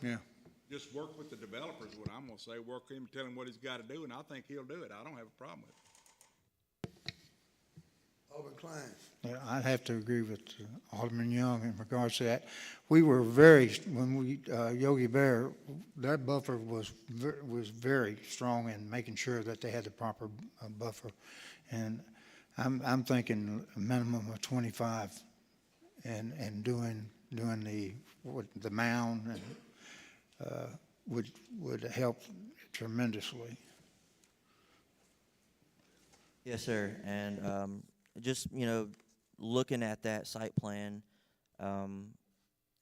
Yeah. just work with the developers, what I'm gonna say, work with him, tell him what he's gotta do, and I think he'll do it. I don't have a problem with it. Alderman Klein. Yeah, I'd have to agree with Alderman Young in regards to that. We were when we, Yogi Bear, that buffer was very strong in making sure that they had the proper buffer. And I'm thinking a minimum of 25 and doing the mound and would help tremendously. Yes, sir. And just, you know, looking at that site plan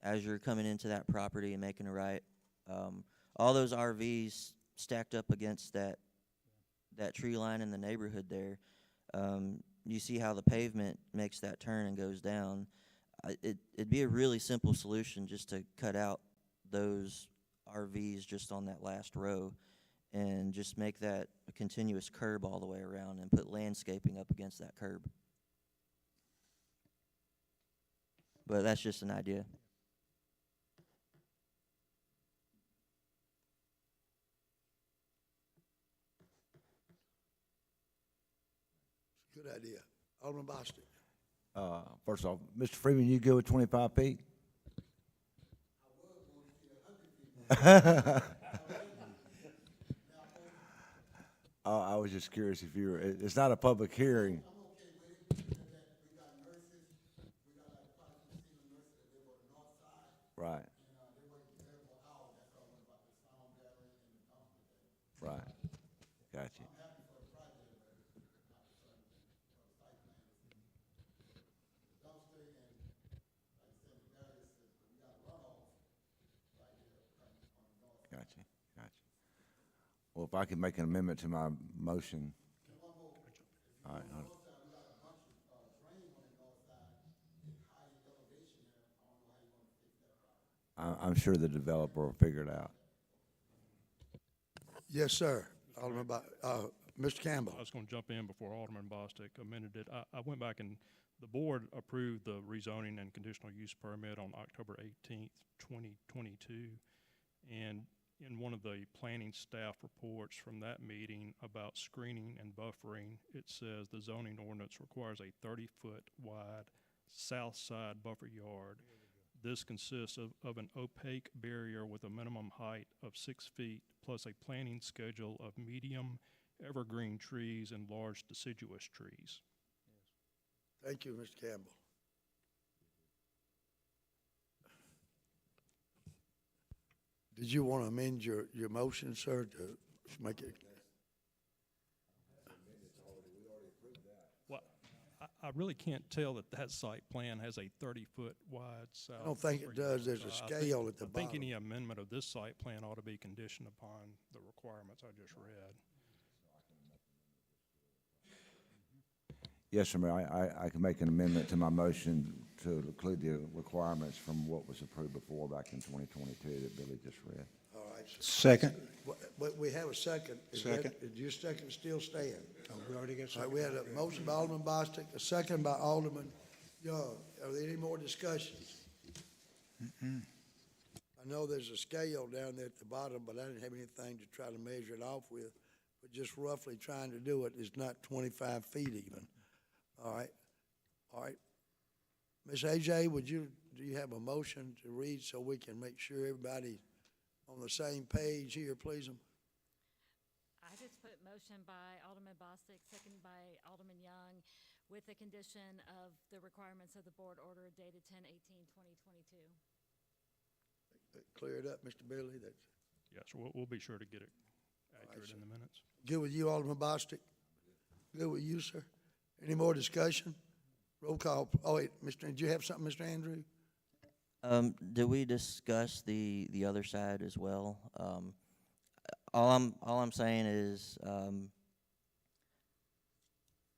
as you're coming into that property and making a right, all those RVs stacked up against that tree line in the neighborhood there, you see how the pavement makes that turn and goes down. It'd be a really simple solution just to cut out those RVs just on that last row and just make that a continuous curb all the way around and put landscaping up against that curb. But that's just an idea. Alderman Bostic. First off, Mr. Freeman, you good with 25 feet? I was just curious if you were, it's not a public hearing. Right. Right. Gotcha. Gotcha, gotcha. Well, if I could make an amendment to my motion. All right, hold on. I'm sure the developer will figure it out. Yes, sir. Alderman Mr. Campbell. I was going to jump in before Alderman Bostic amended it. I went back and the board approved the rezoning and conditional use permit on October 18th, 2022. And in one of the planning staff reports from that meeting about screening and buffering, it says the zoning ordinance requires a 30-foot wide south side buffer yard. This consists of an opaque barrier with a minimum height of 6 feet, plus a planting schedule of medium evergreen trees and large deciduous trees. Thank you, Mr. Campbell. Did you want to amend your motion, sir, to make it? Well, I really can't tell that that site plan has a 30-foot wide south. I don't think it does. There's a scale at the I think bottom. any amendment of this site plan ought to be conditioned upon the requirements I just read. Yes, sir, Mayor, I can make an amendment to my motion to include the requirements from what was approved before back in 2022 that Billy just read. All right, sir. Second. But we have a second. Second. Is your second still stand? Oh, we already got All right, we had a motion by Alderman Bostic, a second by Alderman Young. Are there any more discussions? I know there's a scale down there at the bottom, but I didn't have anything to try to measure it off with. But just roughly trying to do it is not 25 feet even. All right, all right. Ms. AJ, do you have a motion to read so we can make sure everybody on the same page here, please? I just put motion by Alderman Bostic, second by Alderman Young, with the condition of the requirements of the board order dated 10/18/2022. Clear it up, Mr. Billy. That's Yes, we'll be sure to get it accurate in the minutes. good with you, Alderman Bostic? Good with you, sir? Any more discussion? Roll call. Oh, wait, did you have something, Mr. Andrew? Did we discuss the other side as well? All I'm saying is,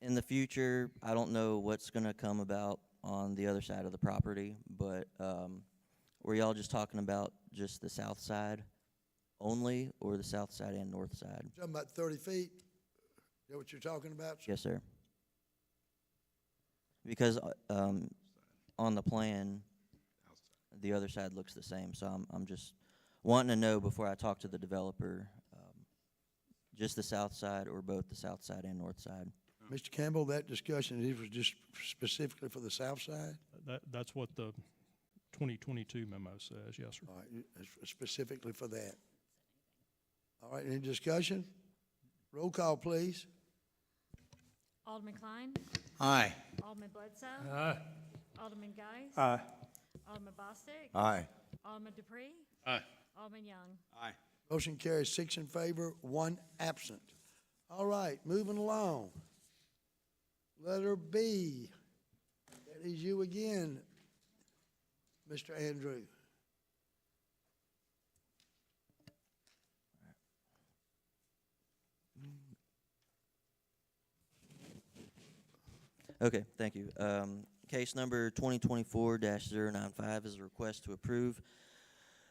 in the future, I don't know what's gonna come about on the other side of the property, but, were y'all just talking about just the south side only, or the south side and north side? Talking about 30 feet? Is that what you're talking about, sir? Yes, sir. Because, on the plan, the other side looks the same, so I'm just wanting to know before I talk to the developer, just the south side or both the south side and north side. Mr. Campbell, that discussion, it was just specifically for the south side? That's what the 2022 memo says, yes, sir. All right, it's specifically for that. All right, any discussion? Roll call, please. Alderman Klein, Aye. Alderman Bledsoe, Aye. Alderman Geis, Aye. Alderman Bostic, Aye. Alderman Dupree, Aye. Alderman Young. Aye. Motion carries 6 in favor, 1 absent. All right, moving along. Letter B. That is you again, Mr. Andrew. Okay, thank you. Case number 2024-095 is a request to approve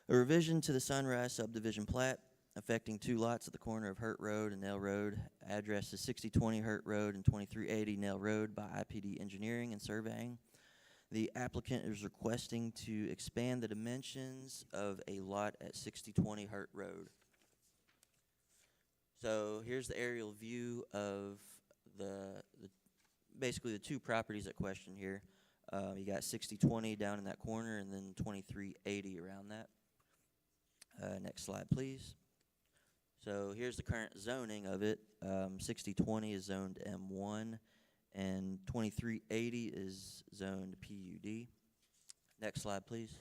a revision to the Sunrise subdivision plat affecting 2 lots at the corner of Hurt Road and Nail Road. Address is 6020 Hurt Road and 2380 Nail Road by IPD Engineering and Surveying. The applicant is requesting to expand the dimensions of a lot at 6020 Hurt Road. So here's the aerial view of basically the two properties at question here. You got 6020 down in that corner, and then 2380 around that. Next slide, please. So here's the current zoning of it. 6020 is zoned M1, and 2380 is zoned PUD. Next slide, please.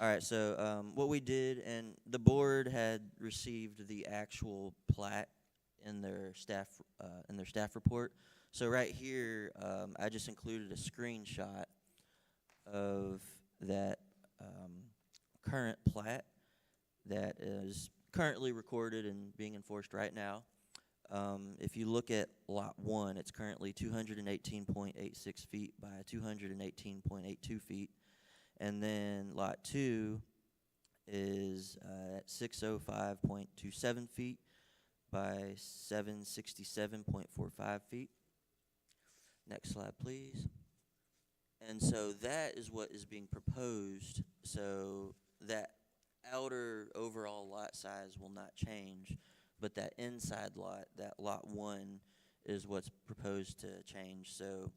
All right, so what we did, and the board had received the actual plat in their staff report. So right here, I just included a screenshot of that current plat that is currently recorded and being enforced right now. If you look at Lot 1, it's currently 218.86 feet by 218.82 feet. And then Lot 2 is at 605.27 feet by 767.45 feet. Next slide, please. And so that is what is being proposed. So that outer overall lot size will not change, but that inside lot, that Lot 1, is what's proposed to change. So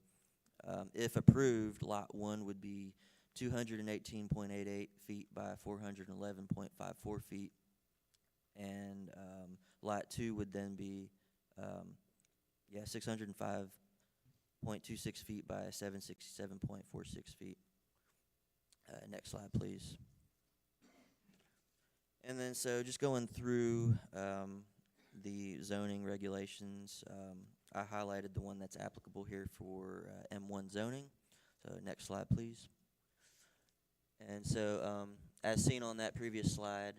if approved, Lot 1 would be 218.88 feet by 411.54 feet, and Lot 2 would then be 605.26 feet by 767.46 feet. Next slide, please. And then so just going through the zoning regulations, I highlighted the one that's applicable here for M1 zoning. So next slide, please. And so as seen on that previous slide,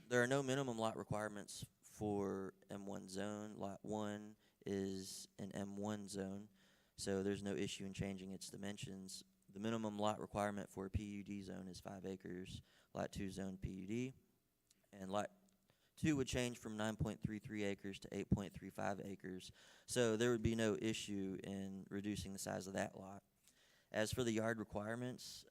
there are no minimum lot requirements for M1 zone. Lot 1 is an M1 zone, so there's no issue in changing its dimensions. The minimum lot requirement for a PUD zone is 5 acres. Lot 2 zone PUD, and Lot 2 would change from 9.33 acres to 8.35 acres. So there would be no issue in reducing the size of that lot. As for the yard requirements,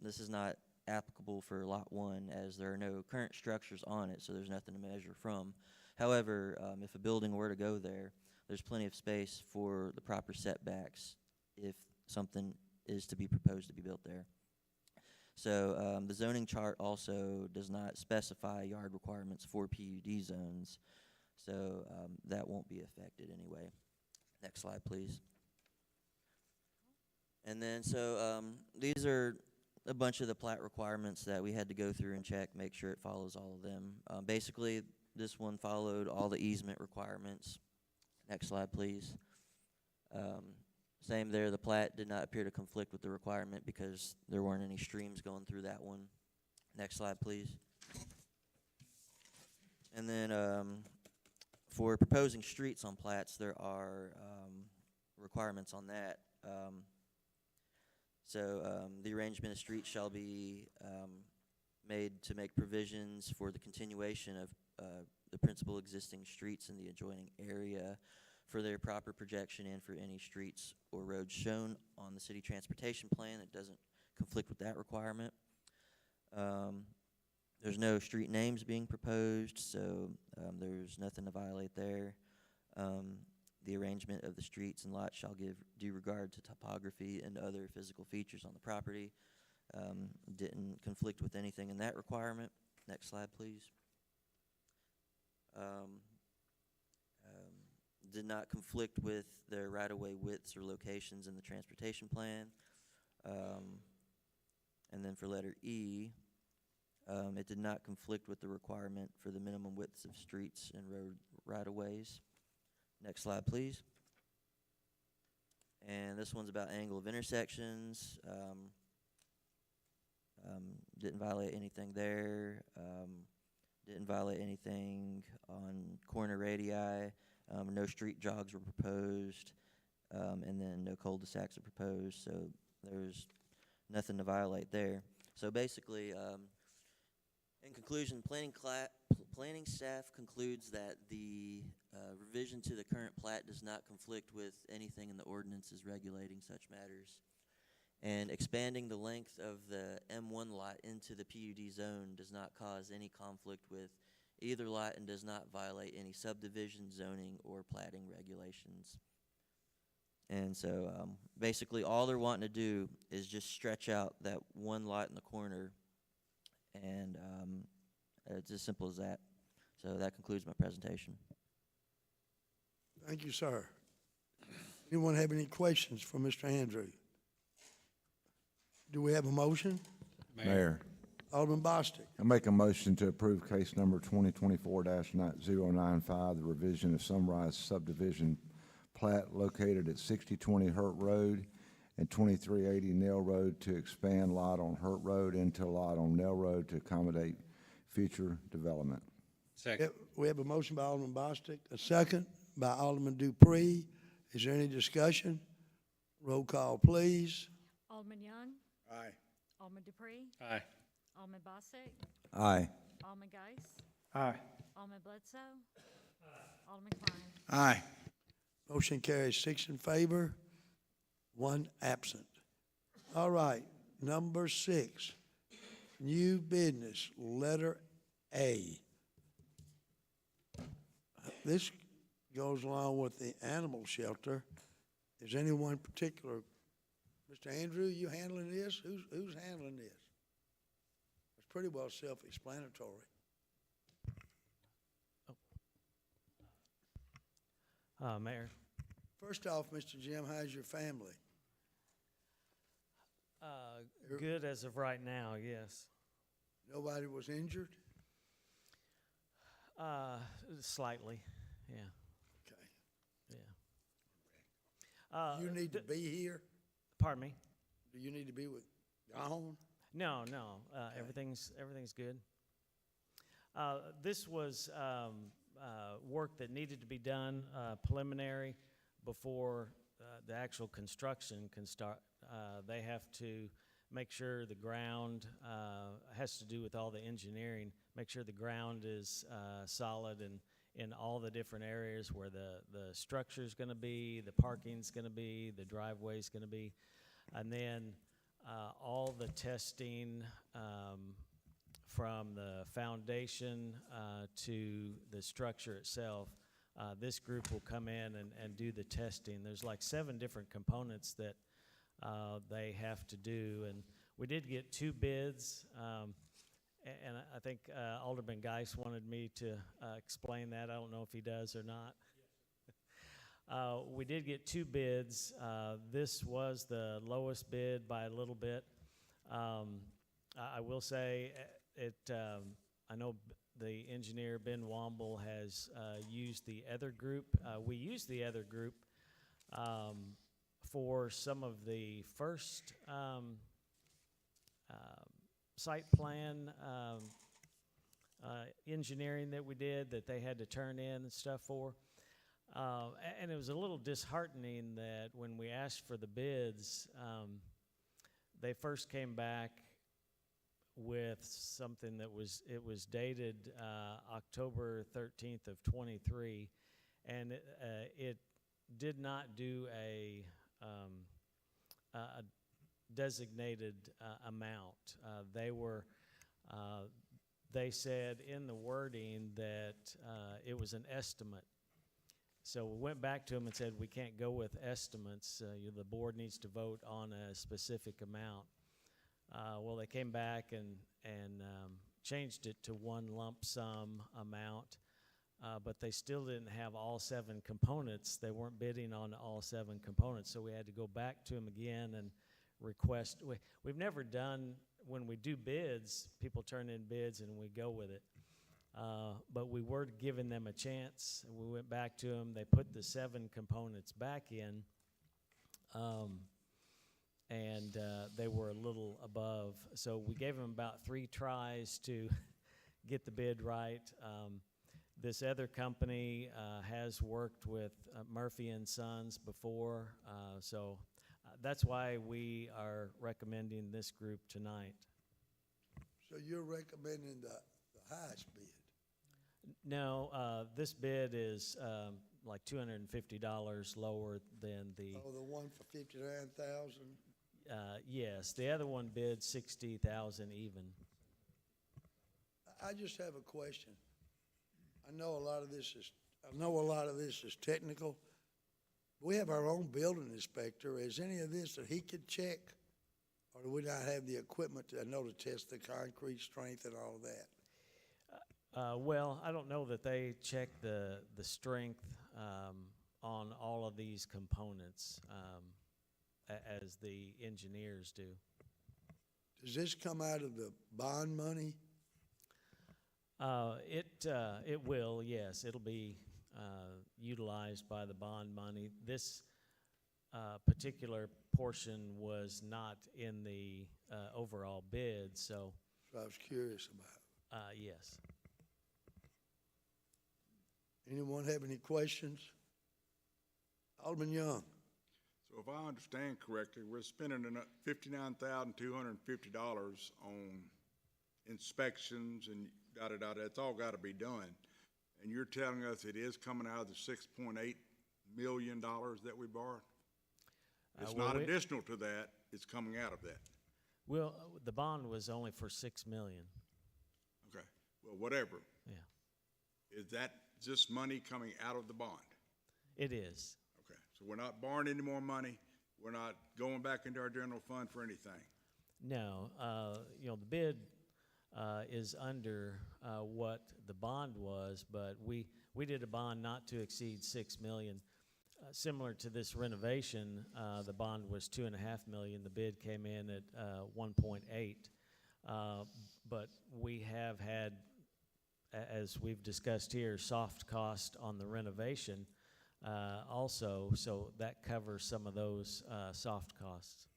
this is not applicable for Lot 1 as there are no current structures on it, so there's nothing to measure from. However, if a building were to go there, there's plenty of space for the proper setbacks if something is to be proposed to be built there. So the zoning chart also does not specify yard requirements for PUD zones, so that won't be affected anyway. Next slide, please. And then so these are a bunch of the plat requirements that we had to go through and check, make sure it follows all of them. Basically, this one followed all the easement requirements. Next slide, please. Same there, the plat did not appear to conflict with the requirement because there weren't any streams going through that one. Next slide, please. And then for proposing streets on plats, there are requirements on that. The arrangement of streets shall be made to make provisions for the continuation of the principal existing streets in the adjoining area for their proper projection and for any streets or roads shown on the city transportation plan that doesn't conflict with that requirement. There's no street names being proposed, so there's nothing to violate there. The arrangement of the streets and lots shall give due regard to topography and other physical features on the property. Didn't conflict with anything in that requirement. Next slide, please. Did not conflict with their right-of-way widths or locations in the transportation plan. And then for letter E, it did not conflict with the requirement for the minimum widths of streets and road right-of-ways. Next slide, please. And this one's about angle of intersections. Didn't violate anything there. Didn't violate anything on corner radii. No street jogs were proposed, and then no cul-de-sacs are proposed, so there's nothing to violate there. So basically, in conclusion, planning staff concludes that the revision to the current plat does not conflict with anything in the ordinances regulating such matters. And expanding the length of the M1 lot into the PUD zone does not cause any conflict with either lot and does not violate any subdivision, zoning, or plating regulations. And so basically all they're wanting to do is just stretch out that one lot in the corner, and it's as simple as that. So that concludes my presentation. Thank you, sir. Anyone have any questions for Mr. Andrew? Do we have a motion? Mayor, Alderman Bostic. I make a motion to approve case number 2024-095, the revision of Sunrise subdivision plat located at 6020 Hurt Road and 2380 Nell Road to expand lot on Hurt Road into lot on Nell Road to accommodate future development. Second. We have a motion by Alderman Bostic, a second by Alderman Dupree. Is there any discussion? Roll call, please. Alderman Young, Aye. Alderman Dupree, Aye. Alderman Bostic, Aye. Alderman Geis, Aye. Alderman Bledsoe, Alderman Klein. Aye. Motion carries 6 in favor, 1 absent. All right, number 6, new business, letter A. This goes along with the animal shelter. Is anyone particular, Mr. Andrew, you handling this? Who's handling this? It's pretty well self-explanatory. Mayor, First off, Mr. Jim, how's your family? good as of right now, yes. Nobody was injured? Slightly, yeah, Okay. yeah. You need to be here? Pardon me? Do you need to be with Gone? No, no, everything's good. This was work that needed to be done, preliminary, before the actual construction can start. They have to make sure the ground, has to do with all the engineering, make sure the ground is solid and in all the different areas where the structure's gonna be, the parking's gonna be, the driveway's gonna be. And then all the testing from the foundation to the structure itself, this group will come in and do the testing. There's like 7 different components that they have to do. And we did get 2 bids, and I think Alderman Geis wanted me to explain that. I don't know if he does or not. We did get 2 bids. This was the lowest bid by a little bit. I will say I know the engineer, Ben Womble, has used the other group. We used the other group for some of the first site plan engineering that we did, that they had to turn in and stuff for. And it was a little disheartening that when we asked for the bids, they first came back with something that was dated October 13th of 23, and it did not do a designated amount. They said in the wording that it was an estimate. So we went back to them and said, we can't go with estimates. The board needs to vote on a specific amount. Well, they came back and changed it to one lump sum amount, but they still didn't have all 7 components. They weren't bidding on all 7 components, so we had to go back to them again and request. We've never done, when we do bids, people turn in bids and we go with it. But we were giving them a chance. We went back to them. They put the 7 components back in, and they were a little above. So we gave them about 3 tries to get the bid right. This other company has worked with Murphy and Sons before, so that's why we are recommending this group tonight. So you're recommending the highest bid? No, this bid is like $250 lower than the. Oh, the one for 59,000? Yes, the other one bid 60,000 even. I just have a question. I know a lot of this is technical. We have our own building inspector. Is any of this that he could check? Or do we not have the equipment to test the concrete strength and all of that? Well, I don't know that they check the strength on all of these components as the engineers do. Does this come out of the bond money? It will, yes. It'll be utilized by the bond money. This particular portion was not in the overall bid, so So I was curious about. yes. Anyone have any questions? Alderman Young. So if I understand correctly, we're spending $59,250 on inspections and da-da-da, that's all gotta be done. And you're telling us it is coming out of the $6.8 million that we borrowed? It's well, not we- additional to that, it's coming out of that. Well, the bond was only for $6 million. Okay, well, whatever. Yeah, Is that just money coming out of the bond? it is. Okay, so we're not borrowing any more money, we're not going back into our general fund for anything? No, the bid is under what the bond was, but we did a bond not to exceed $6 million. Similar to this renovation, the bond was $2.5 million. The bid came in at 1.8. But we have had, as we've discussed here, soft cost on the renovation also, so that covers some of those soft costs.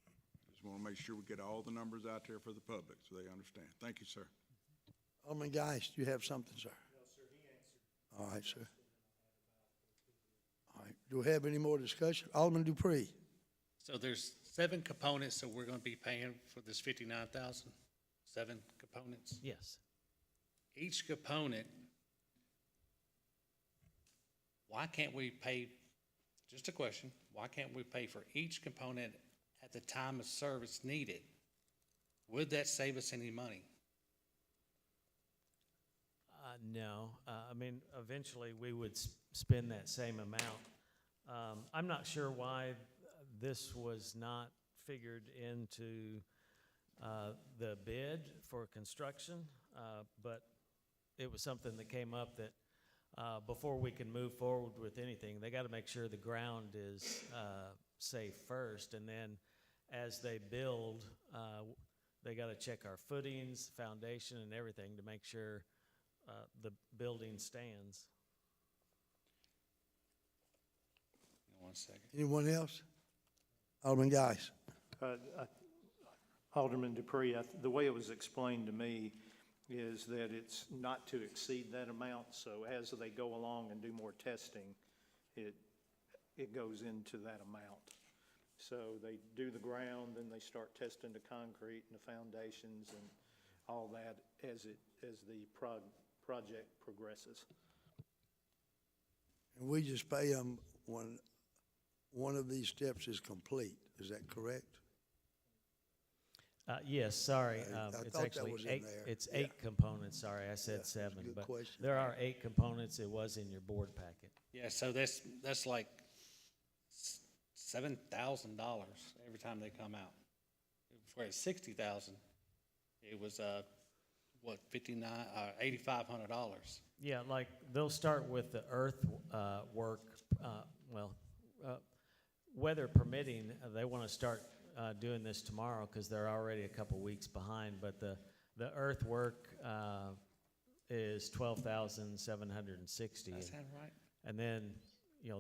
Just want to make sure we get all the numbers out there for the public so they understand. Thank you, sir. Alderman Geist, do you have something, sir? No, sir, he answered. All right, sir. All right, do we have any more discussion? Alderman Dupree. So there's 7 components, so we're gonna be paying for this 59,000, 7 components? Yes. Each component, why can't we pay, just a question, why can't we pay for each component at the time of service needed? Would that save us any money? No, I mean, eventually we would spend that same amount. I'm not sure why this was not figured into the bid for construction, but it was something that came up that before we can move forward with anything, they got to make sure the ground is safe first, and then as they build, they got to check our footings, foundation, and everything to make sure the building stands. One second. Anyone else? Alderman Geist. Alderman Dupree, the way it was explained to me is that it's not to exceed that amount, so as they go along and do more testing, it goes into that amount. So they do the ground, then they start testing the concrete and the foundations and all that as the project progresses. And we just pay them when one of these steps is complete. Is that correct? Yes, sorry, I it's thought that actually was in 8, there. it's Yeah. 8 components, sorry, I said that's a 7, good but question. there are 8 components, it was in your board packet. Yeah, so that's like $7,000 every time they come out. For $60,000, it was $8,500. Yeah, like, they'll start with the earth work, weather permitting, they want to start doing this tomorrow because they're already a couple weeks behind, but the earthwork is $12,760. That sound right? And then,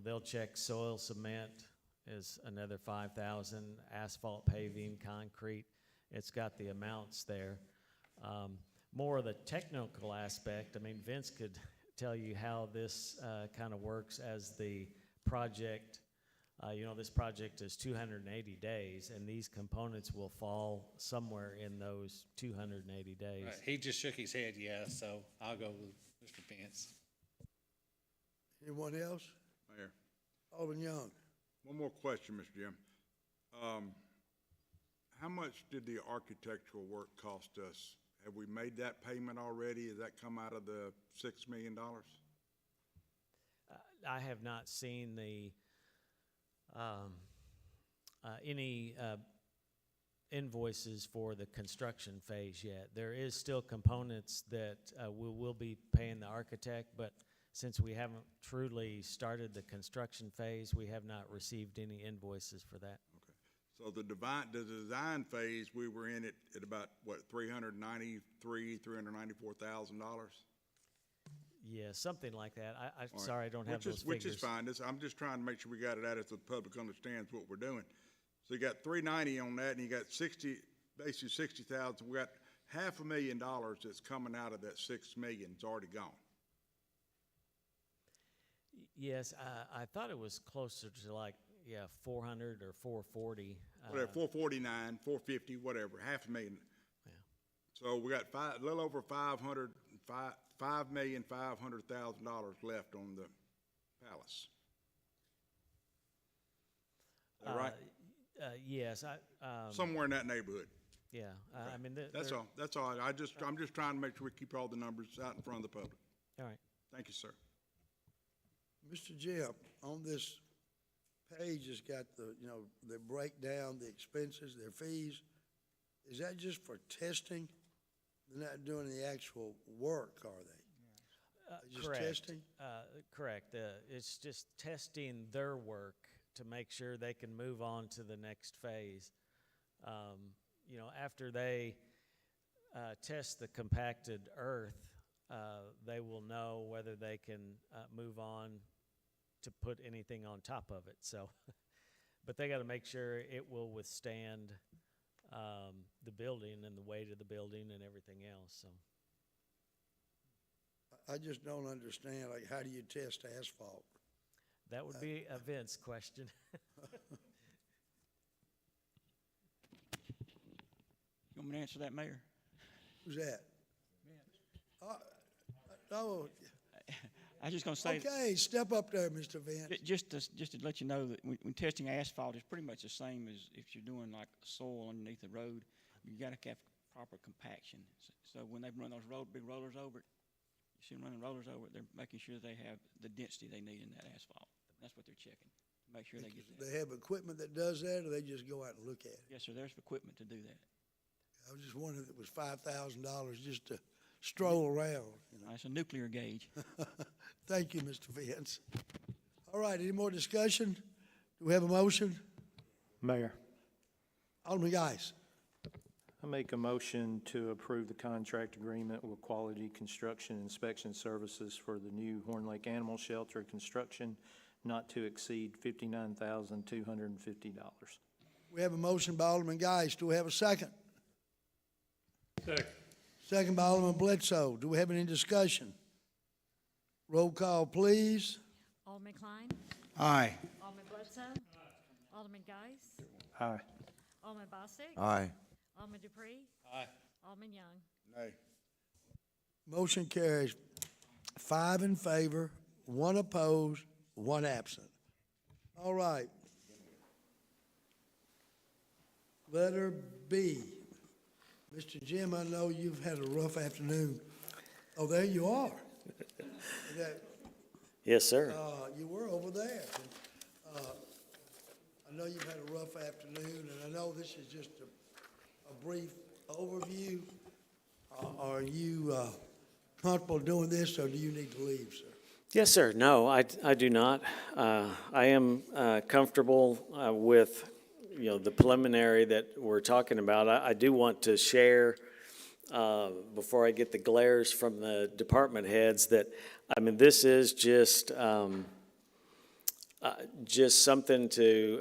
they'll check soil cement is another $5,000, asphalt paving, concrete. It's got the amounts there. More of the technical aspect, I mean, Vince could tell you how this kind of works as the project. This project is 280 days, and these components will fall somewhere in those 280 days. Right. He just shook his head, yeah, so I'll go with Mr. Pence. Anyone else? Mayor, Alderman Young. one more question, Mr. Jim. How much did the architectural work cost us? Have we made that payment already? Has that come out of the $6 million? I have not seen the, any invoices for the construction phase yet. There is still components that we will be paying the architect, but since we haven't truly started the construction phase, we have not received any invoices for that. So the design phase, we were in it at about, what, $394,000? Yeah, something like that. All right. Sorry, I don't have those Which is figures. fine. I'm just trying to make sure we got it out so the public understands what we're doing. So you got 390 on that, and you got basically 60,000. We got $500,000 that's coming out of that 6 million. It's already gone. Yes, I thought it was closer to like, 400 or 440. Whatever, 449, 450, whatever, $500,000. Yeah. So we got a little over $5,500,000 left on the palace. Is that right? Yes, Somewhere in that neighborhood. yeah, I mean, That's all. That's all. I'm just trying to make sure we keep all the numbers out in front of the public. all right. Thank you, sir. Mr. Jim, on this page, it's got the, they break down the expenses, their fees. Is that just for testing? They're not doing the actual work, are they? They're just Correct. testing? Correct. It's just testing their work to make sure they can move on to the next phase. After they test the compacted earth, they will know whether they can move on to put anything on top of it. So, but they got to make sure it will withstand the building and the weight of the building and everything else. So. I just don't understand, like, how do you test asphalt? That would be a Vince question. You want me to answer that, Mayor? Who's that? Oh, I was just gonna say, okay, step up there, Mr. Vince. just to let you know that when testing asphalt, it's pretty much the same as if you're doing like soil underneath the road. You gotta have proper compaction. So when they run those big rollers over it, you see them running rollers over it, they're making sure they have the density they need in that asphalt. That's what they're checking, to make sure they get that. They have equipment that does that, or they just go out and look at it? Yes, sir, there's equipment to do that. I was just wondering if it was $5,000 just to stroll around. It's a nuclear gauge. Thank you, Mr. Vince. All right, any more discussion? Do we have a motion? Mayor, Alderman Geis. I make a motion to approve the contract agreement with Quality Construction Inspection Services for the new Horn Lake Animal Shelter construction, not to exceed $59,250. We have a motion by Alderman Geis. Do we have a second? Second. Second by Alderman Bledsoe. Do we have any discussion? Roll call, please. Alderman Klein? Aye. Alderman Bledsoe? Alderman Geis? Aye. Alderman Bostic? Aye. Alderman Dupree? Aye. Alderman Young? Nay. Motion carries 5 in favor, 1 opposed, 1 absent. All right. Letter B. Mr. Jim, I know you've had a rough afternoon. Oh, there you are. Yes, sir. You were over there. I know you've had a rough afternoon, and I know this is just a brief overview. Are you comfortable doing this, or do you need to leave, sir? Yes, sir. No, I do not. I am comfortable with, the preliminary that we're talking about. I do want to share, before I get the glares from the department heads, that, this is just something to,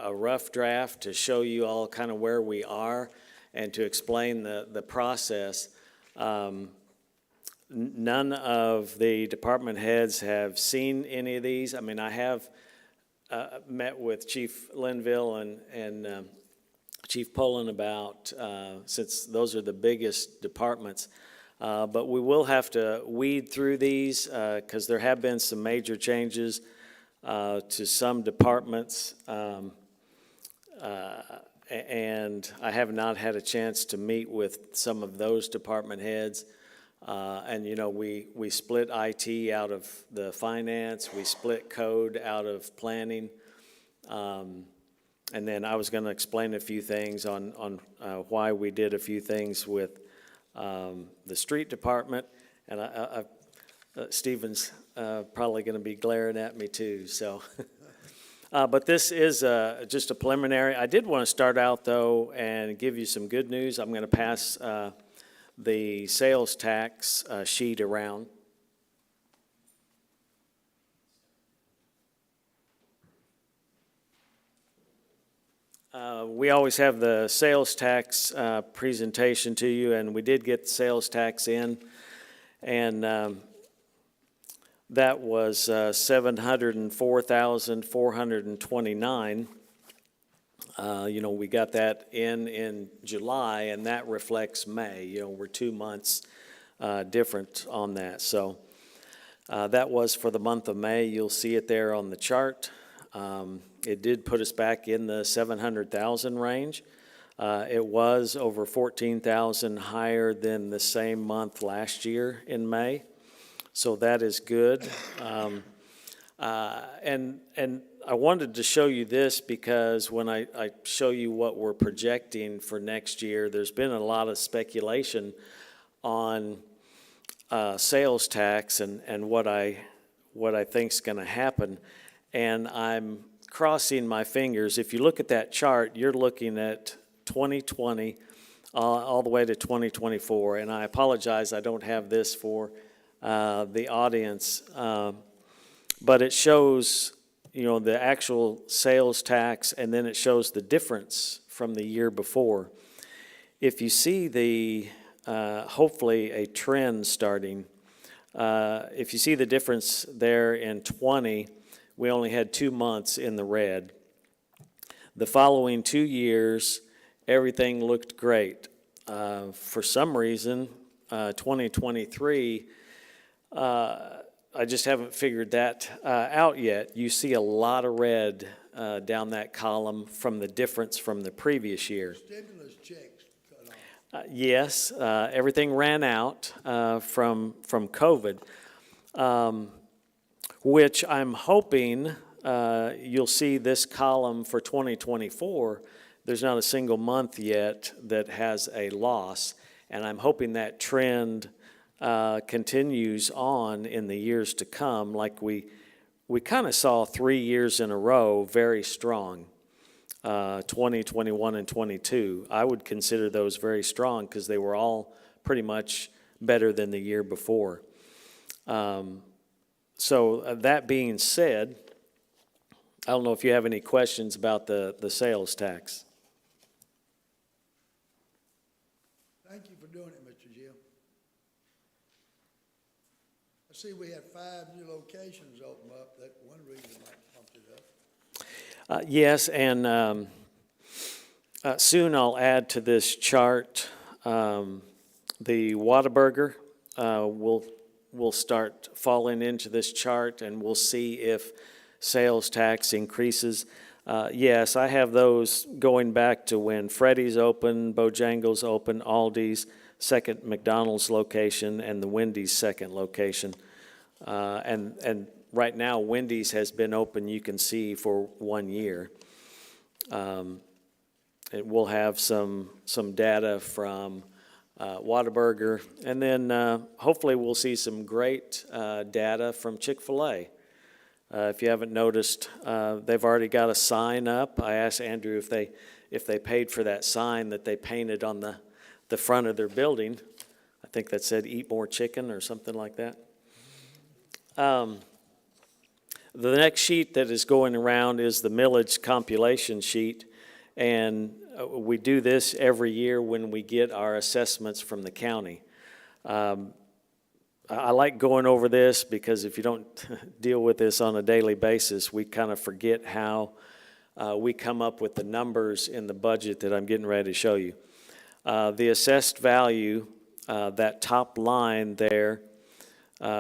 a rough draft to show you all kind of where we are and to explain the process. None of the department heads have seen any of these. I have met with Chief Linville and Chief Poland about, since those are the biggest departments, but we will have to weed through these because there have been some major changes to some departments, and I have not had a chance to meet with some of those department heads. And, you know, we split IT out of the finance, we split code out of planning. And then I was going to explain a few things on why we did a few things with the street department. And Stephen's probably going to be glaring at me too, so. But this is just a preliminary. I did want to start out, though, and give you some good news. I'm going to pass the sales tax sheet around. We always have the sales tax presentation to you, and we did get the sales tax in, and that was $704,429. You know, we got that in July, and that reflects May. You know, we're 2 months different on that. So that was for the month of May. You'll see it there on the chart. It did put us back in the 700,000 range. It was over 14,000 higher than the same month last year in May. So that is good. And I wanted to show you this because when I show you what we're projecting for next year, there's been a lot of speculation on sales tax and what I think's going to happen. And I'm crossing my fingers. If you look at that chart, you're looking at 2020 all the way to 2024. And I apologize, I don't have this for the audience, but it shows, you know, the actual sales tax, and then it shows the difference from the year before. If you see the, hopefully a trend starting, if you see the difference there in 20, we only had 2 months in the red. The following 2 years, everything looked great. For some reason, 2023, I just haven't figured that out yet. You see a lot of red down that column from the difference from the previous year. Stimulus checks cut off. Yes, everything ran out from COVID, which I'm hoping you'll see this column for 2024. There's not a single month yet that has a loss, and I'm hoping that trend continues on in the years to come, like we kind of saw 3 years in a row very strong, 20, 21, and 22. I would consider those very strong because they were all pretty much better than the year before. So that being said, I don't know if you have any questions about the sales tax. Thank you for doing it, Mr. Gill. I see we had 5 new locations open up. That's one reason I pumped it up. Yes, and soon I'll add to this chart the Whataburger. We'll start falling into this chart, and we'll see if sales tax increases. Yes, I have those going back to when Freddy's opened, Bojangles opened, Aldi's second McDonald's location, and the Wendy's second location. And right now, Wendy's has been open, you can see, for 1 year. We'll have some data from Whataburger, and then hopefully we'll see some great data from Chick-fil-A. If you haven't noticed, they've already got a sign up. I asked Andrew if they paid for that sign that they painted on the front of their building. I think that said "Eat More Chicken" or something like that. The next sheet that is going around is the millage compilation sheet, and we do this every year when we get our assessments from the county. I like going over this because if you don't deal with this on a daily basis, we kind of forget how we come up with the numbers in the budget that I'm getting ready to show you. The assessed value, that top line there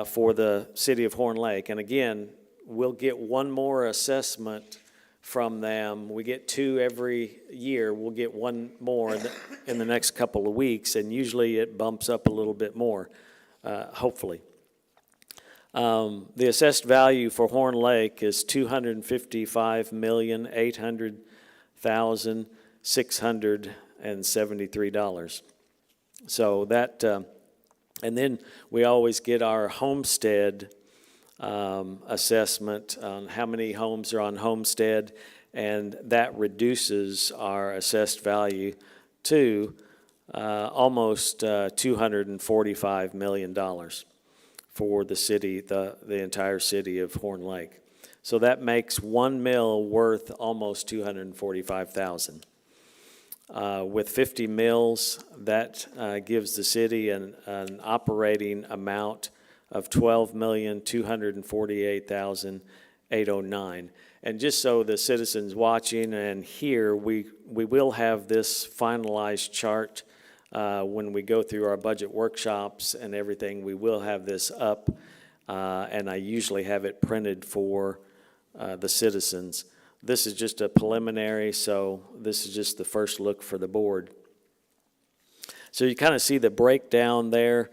for the city of Horn Lake, and again, we'll get one more assessment from them. We get 2 every year. We'll get one more in the next couple of weeks, and usually it bumps up a little bit more. hopefully. The assessed value for Horn Lake is $255,800,673. So that, and then we always get our homestead assessment on how many homes are on homestead, and that reduces our assessed value to almost $245 million for the city, the entire city of Horn Lake. So that makes 1 mil worth almost $245,000. With 50 mills, that gives the city an operating amount of $12,248,809. And just so the citizens watching and here, we will have this finalized chart when we go through our budget workshops and everything. We will have this up, and I usually have it printed for the citizens. This is just a preliminary, so this is just the first look for the board. So you kind of see the breakdown there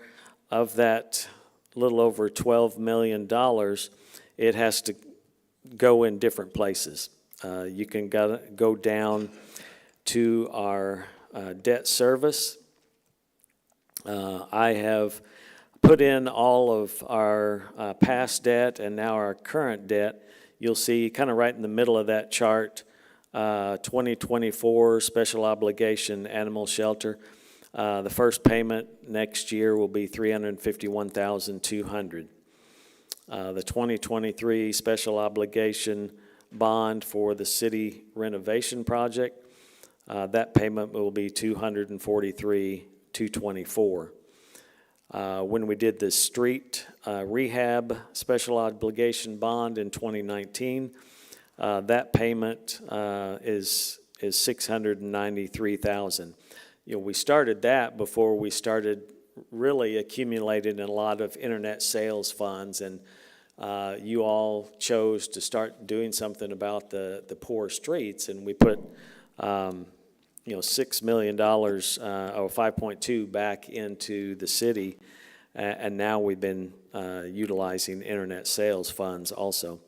of that little over $12 million. It has to go in different places. You can go down to our debt service. I have put in all of our past debt and now our current debt. You'll see kind of right in the middle of that chart, 2024 special obligation animal shelter. The first payment next year will be $351,200. The 2023 special obligation bond for the city renovation project, that payment will be $243,224. When we did the street rehab special obligation bond in 2019, that payment is $693,000. You know, we started that before we started really accumulating a lot of internet sales funds, and you all chose to start doing something about the poor streets, and we put $6 million or 5.2 back into the city, and now we've been utilizing internet sales funds also.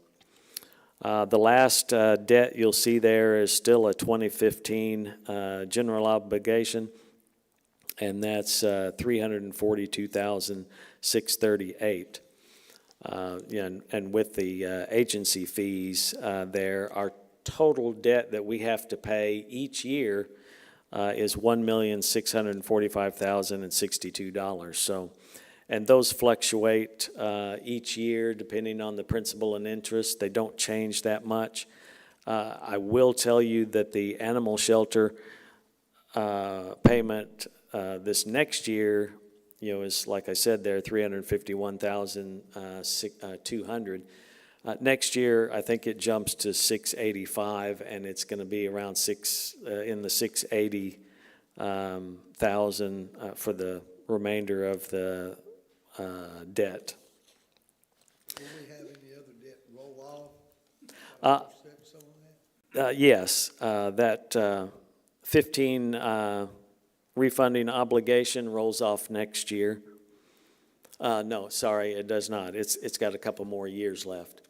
The last debt you'll see there is still a 2015 general obligation, and that's $342,638. And with the agency fees there, our total debt that we have to pay each year is $1,645,062. So, and those fluctuate each year depending on the principal and interest. They don't change that much. I will tell you that the animal shelter payment this next year, is like I said there, $351,200. Next year, I think it jumps to $685, and it's going to be around in the $680,000 for the remainder of the debt. Will we have any other debt roll off? Yes, that 15 refunding obligation rolls off next year. No, sorry, it does not. It's got a couple more years left.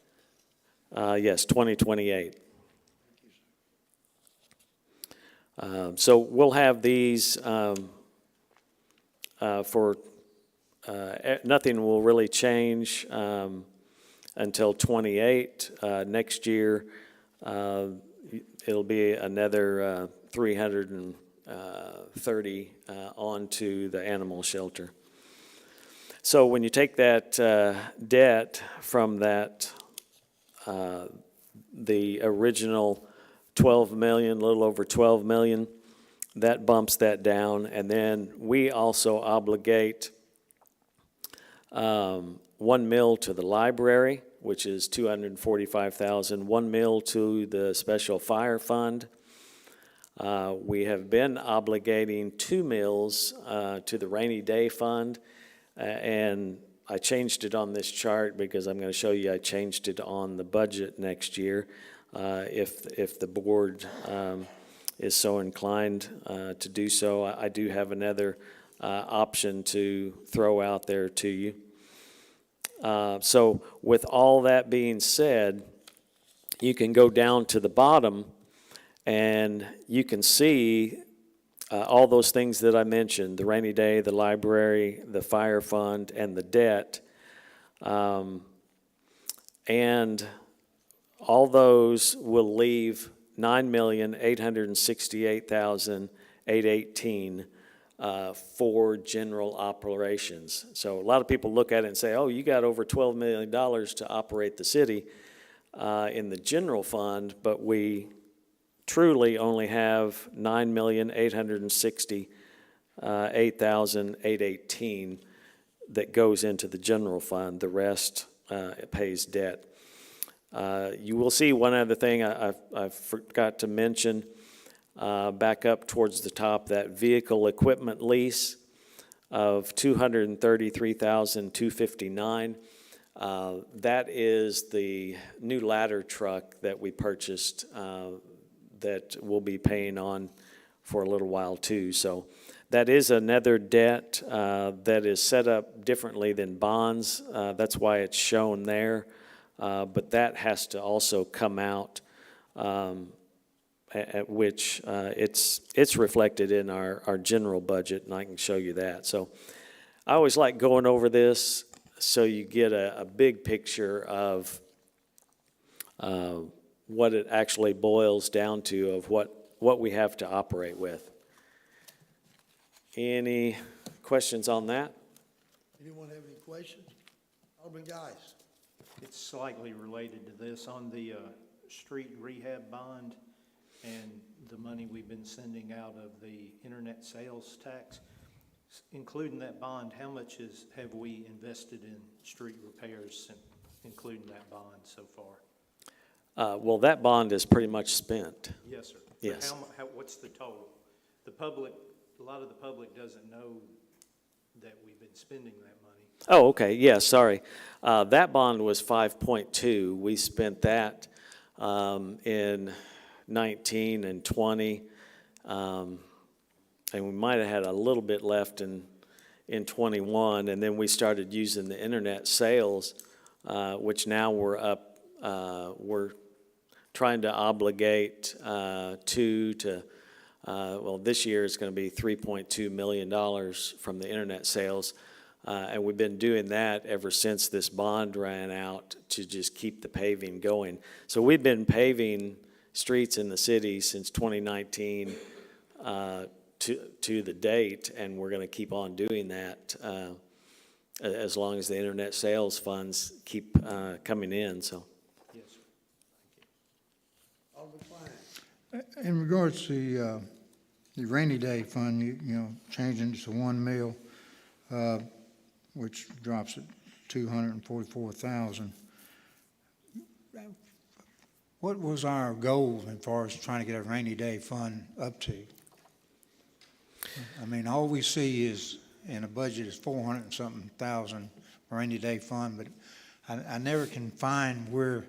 Yes, 2028. So we'll have these for nothing will really change until 28. Next year, it'll be another 330 onto the animal shelter. So when you take that debt from that, the original 12 million, a little over 12 million, that bumps that down. And then we also obligate 1 mil to the library, which is $245,000, 1 mil to the special fire fund. We have been obligating 2 mils to the rainy day fund, and I changed it on this chart because I'm going to show you I changed it on the budget next year. If the board is so inclined to do so, I do have another option to throw out there to you. So with all that being said, you can go down to the bottom and you can see all those things that I mentioned, the rainy day, the library, the fire fund, and the debt. And all those will leave $9,868,818 for general operations. So a lot of people look at it and say, oh, you got over $12 million to operate the city in the general fund, but we truly only have $9,868,818 that goes into the general fund. The rest pays debt. You will see one other thing I forgot to mention. Back up towards the top, that vehicle equipment lease of $233,259. That is the new ladder truck that we purchased that we'll be paying on for a little while too. So that is another debt that is set up differently than bonds. That's why it's shown there. But that has to also come out, at which it's reflected in our general budget, and I can show you that. So I always like going over this so you get a big picture of what it actually boils down to, of what we have to operate with. Any questions on that? Anyone have any questions? Alderman Geis. It's slightly related to this. On the street rehab bond and the money we've been sending out of the internet sales tax, including that bond, how much have we invested in street repairs, including that bond so far? Well, that bond is pretty much spent. Yes, sir. Yes. What's the total? The public, a lot of the public doesn't know that we've been spending that money. Oh, okay, yeah, sorry. That bond was 5.2. We spent that in 19 and 20. And we might have had a little bit left in 21, and then we started using the internet sales, which now we're up, we're trying to obligate well, this year is going to be $3.2 million from the internet sales. And we've been doing that ever since this bond ran out to just keep the paving going. So we've been paving streets in the city since 2019 to the date, and we're going to keep on doing that as long as the internet sales funds keep coming in. So. Yes, sir. Alderman Klein. In regards to the rainy day fund, you know, changing it to 1 mil, which drops it 244,000. What was our goal as far as trying to get a rainy day fund up to? I mean, all we see is in a budget is 400 and something thousand rainy day fund, but I never can find where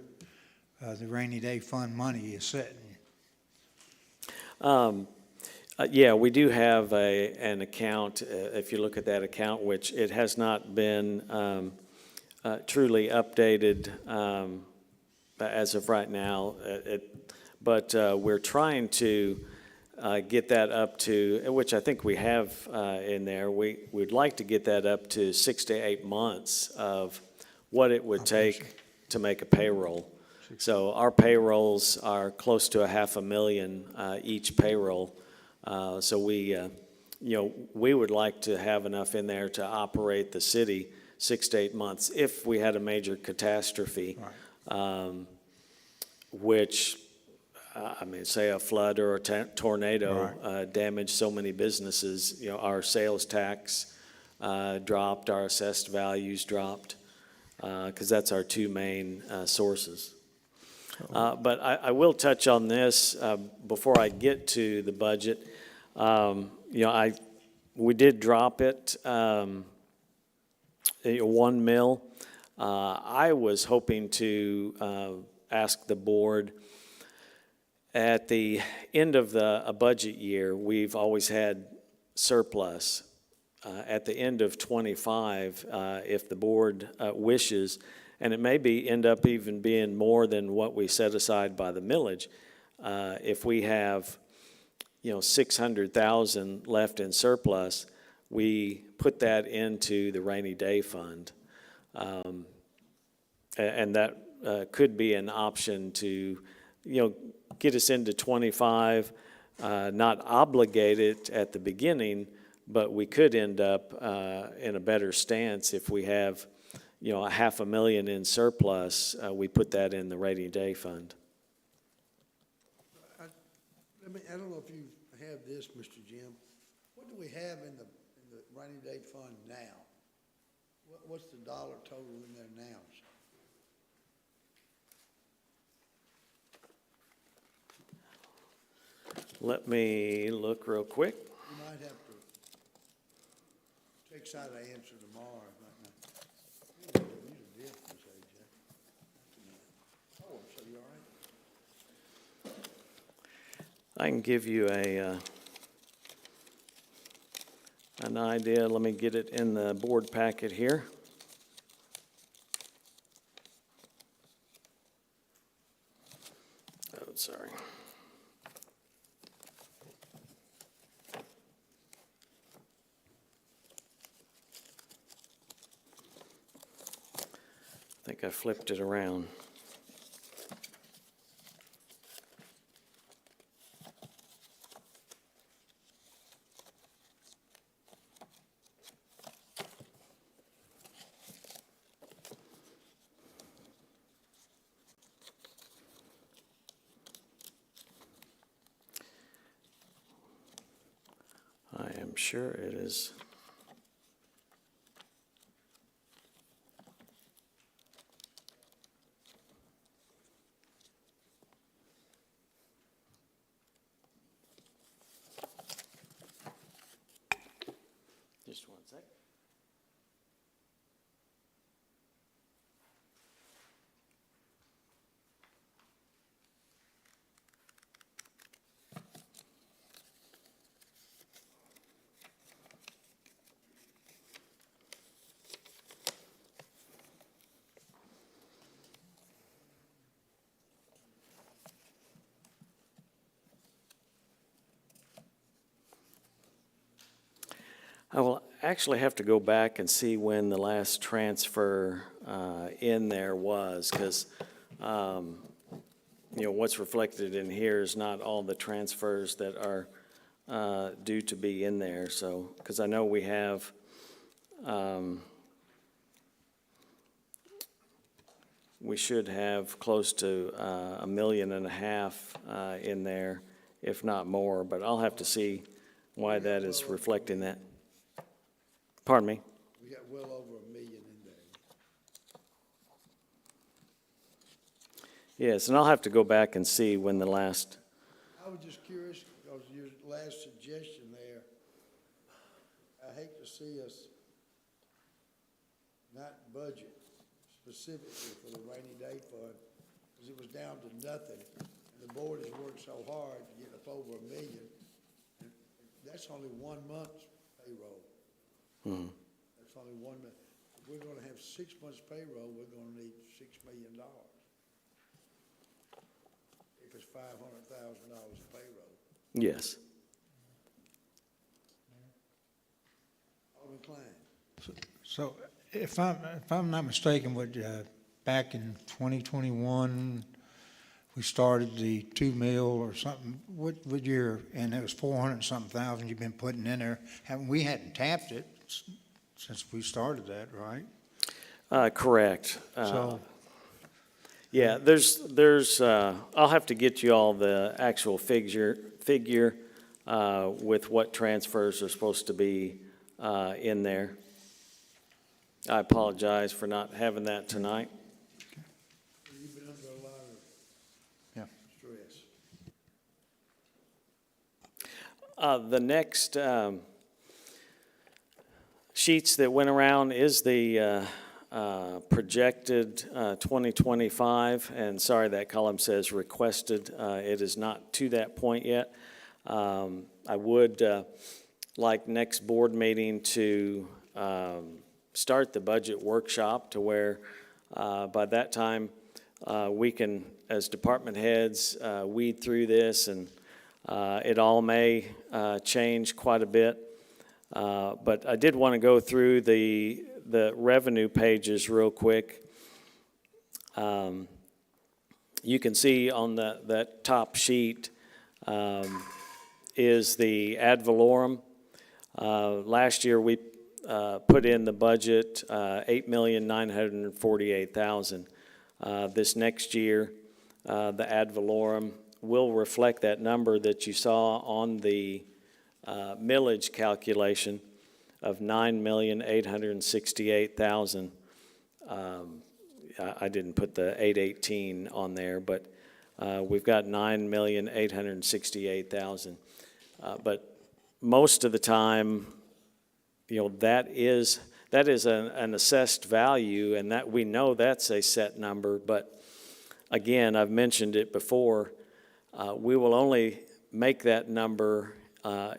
the rainy day fund money is sitting. Yeah, we do have an account, if you look at that account, which it has not been truly updated as of right now. But we're trying to get that up to, which I think we have in there, we'd like to get that up to 6 to 8 months of what it would take to make a payroll. So our payrolls are close to $500,000 each payroll. So we would like to have enough in there to operate the city 6 to 8 months if we had a major catastrophe, which, say a flood or a tornado damaged so many businesses. You know, our sales tax dropped, our assessed values dropped, because that's our two main sources. But I will touch on this before I get to the budget. We did drop it 1 mil. I was hoping to ask the board at the end of a budget year. We've always had surplus at the end of '25, if the board wishes, and it may end up even being more than what we set aside by the millage. If we have, 600,000 left in surplus, we put that into the rainy day fund. And that could be an option to, get us into '25, not obligate it at the beginning, but we could end up in a better stance if we have, $500,000 in surplus. We put that in the rainy day fund. I don't know if you have this, Mr. Jim. What do we have in the rainy day fund now? What's the dollar total in there now? Let me look real quick. You might have to take side of the answer tomorrow. These are different, AJ. Oh, so you all right? I can give you an idea. Let me get it in the board packet here. Oh, sorry. I think I flipped it around. I am sure it is. Just one sec. I will actually have to go back and see when the last transfer in there was, because, what's reflected in here is not all the transfers that are due to be in there. So, because I know we have, we should have close to $1.5 million in there, if not more, but I'll have to see why that is reflecting that. Pardon me? We got well over $1 million in there. Yes, and I'll have to go back and see when the last, I was just curious, because your last suggestion there, I hate to see us not budget specifically for the rainy day fund, because it was down to nothing, and the board has worked so hard to get up over $1 million. And that's only 1 month's payroll. That's only 1 month. If we're gonna have 6 months payroll, we're gonna need $6 million. If it's $500,000 payroll. yes. Alderman Klein. So if I'm not mistaken, back in 2021, we started the 2 mil or something, what year, and it was 400-something thousand you've been putting in there. We hadn't tapped it since we started that, right? Correct. So, Yeah, I'll have to get you all the actual figure with what transfers are supposed to be in there. I apologize for not having that tonight. You've been under a lot of stress. The next sheets that went around is the projected 2025, and sorry, that column says requested. It is not to that point yet. I would like next board meeting to start the budget workshop to where by that time we can, as department heads, weed through this, and it all may change quite a bit. But I did want to go through the revenue pages real quick. You can see on that top sheet is the ad valorem. Last year we put in the budget $8,948,000. This next year, the ad valorem will reflect that number that you saw on the millage calculation of $9,868,000. I didn't put the 818 on there, but we've got $9,868,000. But most of the time, you know, that is an assessed value, and that we know that's a set number. But again, I've mentioned it before, we will only make that number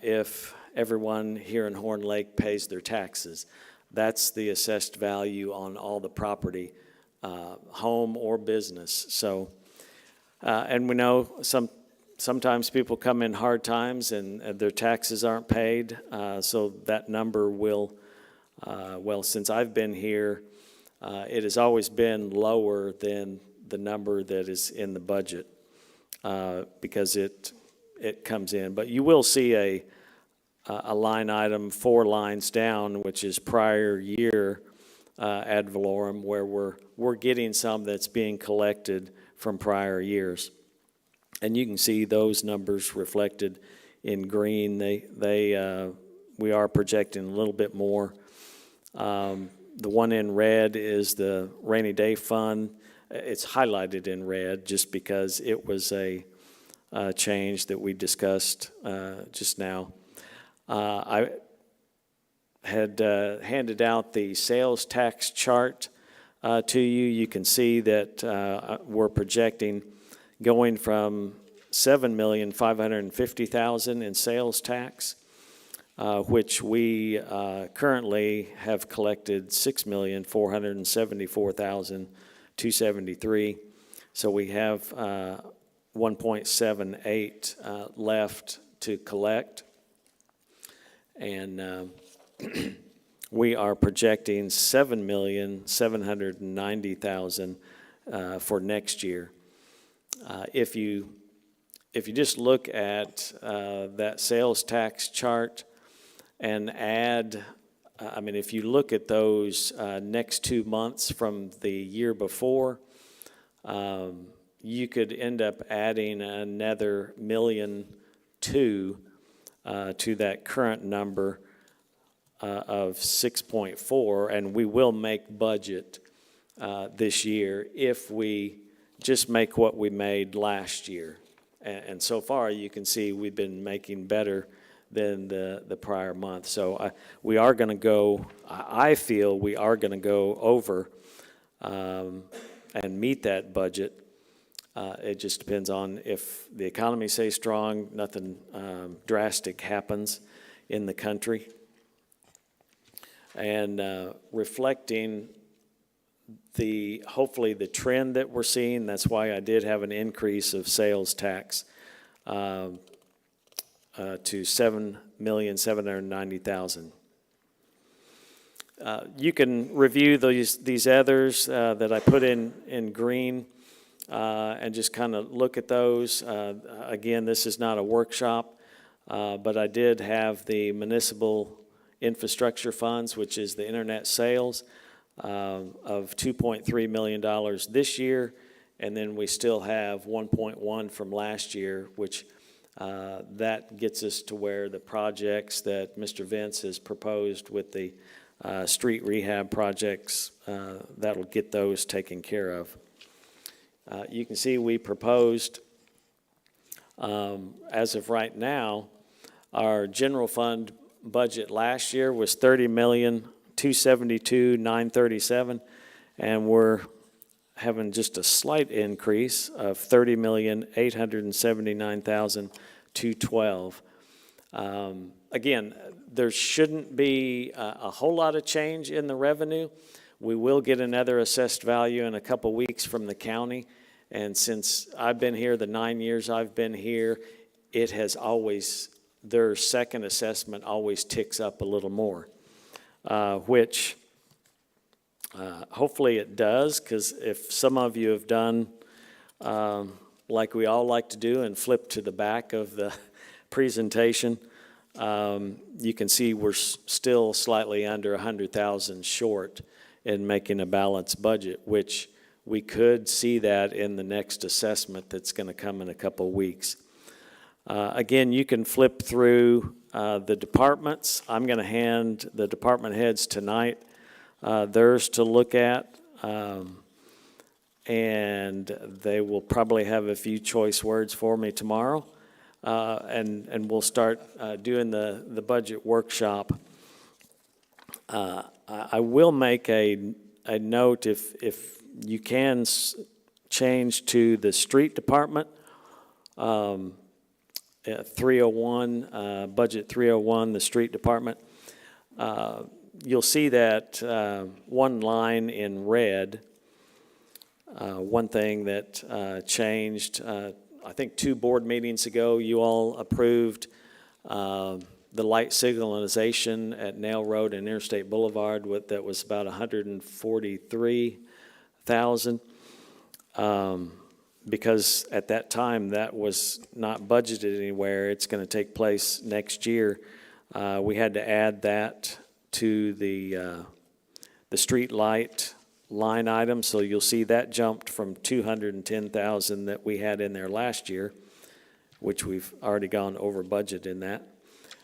if everyone here in Horn Lake pays their taxes. That's the assessed value on all the property, home or business. So, and we know sometimes people come in hard times and their taxes aren't paid, so that number will, well, since I've been here, it has always been lower than the number that is in the budget because it comes in. But you will see a line item 4 lines down, which is prior year ad valorem, where we're getting some that's being collected from prior years. And you can see those numbers reflected in green. We are projecting a little bit more. The one in red is the rainy day fund. It's highlighted in red just because it was a change that we discussed just now. I had handed out the sales tax chart to you. You can see that we're projecting going from $7,550,000 in sales tax, which we currently have collected $6,474,273. So we have 1.78 left to collect, and we are projecting $7,790,000 for next year. If you just look at that sales tax chart and add, I mean, if you look at those next 2 months from the year before, you could end up adding another $1.2 million to that current number of 6.4, and we will make budget this year if we just make what we made last year. And so far, you can see we've been making better than the prior month. So we are going to go, I feel we are going to go over and meet that budget. It just depends on if the economy stays strong, nothing drastic happens in the country. And reflecting hopefully the trend that we're seeing, that's why I did have an increase of sales tax to $7,790,000. You can review these others that I put in green and just kind of look at those. Again, this is not a workshop, but I did have the municipal infrastructure funds, which is the internet sales, of $2.3 million this year, and then we still have 1.1 from last year, which that gets us to where the projects that Mr. Vince has proposed with the street rehab projects, that'll get those taken care of. You can see we proposed, as of right now, our general fund budget last year was $30,272,937, and we're having just a slight increase of $30,879,212. Again, there shouldn't be a whole lot of change in the revenue. We will get another assessed value in a couple weeks from the county. And since I've been here, the 9 years I've been here, it has always, their second assessment always ticks up a little more, which hopefully it does, because if some of you have done like we all like to do and flip to the back of the presentation, you can see we're still slightly under 100,000 short in making a balanced budget, which we could see that in the next assessment that's going to come in a couple weeks. Again, you can flip through the departments. I'm going to hand the department heads tonight theirs to look at, and they will probably have a few choice words for me tomorrow, and we'll start doing the budget workshop. I will make a note, if you can change to the street department, 301, budget 301, the street department. You'll see that one line in red. One thing that changed, I think 2 board meetings ago, you all approved the light signalization at Nail Road and Interstate Boulevard that was about $143,000. Because at that time, that was not budgeted anywhere. It's going to take place next year. We had to add that to the street light line item. So you'll see that jumped from $210,000 that we had in there last year, which we've already gone over budget in that,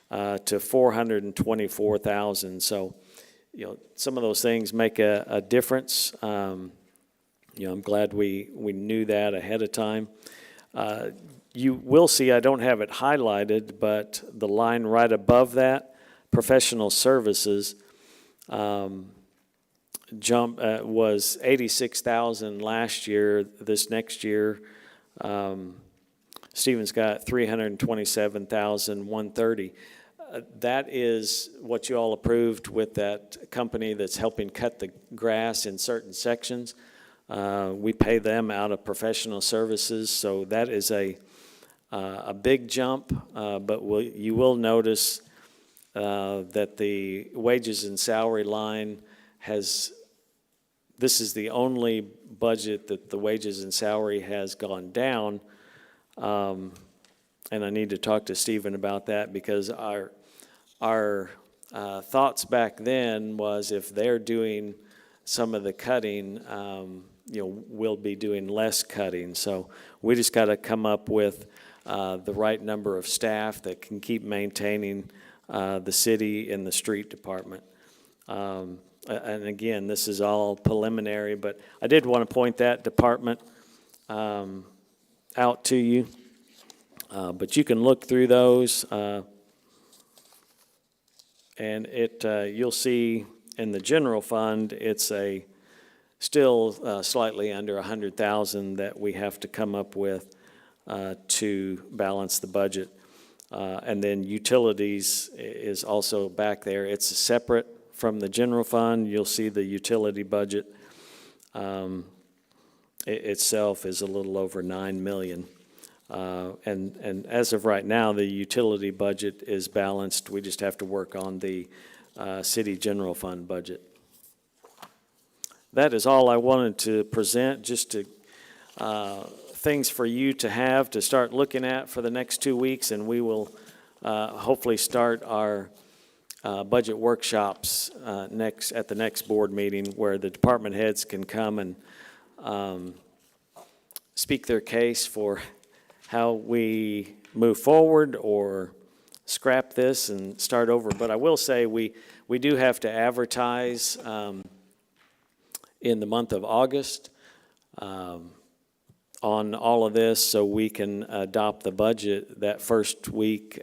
to $424,000. So, some of those things make a difference. I'm glad we knew that ahead of time. You will see, I don't have it highlighted, but the line right above that, professional services, was $86,000 last year. This next year, Stephen's got $327,130. That is what you all approved with that company that's helping cut the grass in certain sections. We pay them out of professional services, so that is a big jump, but you will notice that the wages and salary line this is the only budget that the wages and salary has gone down, and I need to talk to Stephen about that, because our thoughts back then was if they're doing some of the cutting, we'll be doing less cutting. So we just got to come up with the right number of staff that can keep maintaining the city and the street department. And again, this is all preliminary, but I did want to point that department out to you. But you can look through those, and you'll see in the general fund, it's still slightly under $100,000 that we have to come up with to balance the budget. And then utilities is also back there. It's separate from the general fund. You'll see the utility budget itself is a little over $9 million. And as of right now, the utility budget is balanced. We just have to work on the city general fund budget. That is all I wanted to present, just things for you to have to start looking at for the next 2 weeks, and we will hopefully start our budget workshops at the next board meeting, where the department heads can come and speak their case for how we move forward or scrap this and start over. But I will say we do have to advertise in the month of August on all of this, so we can adopt the budget that first week,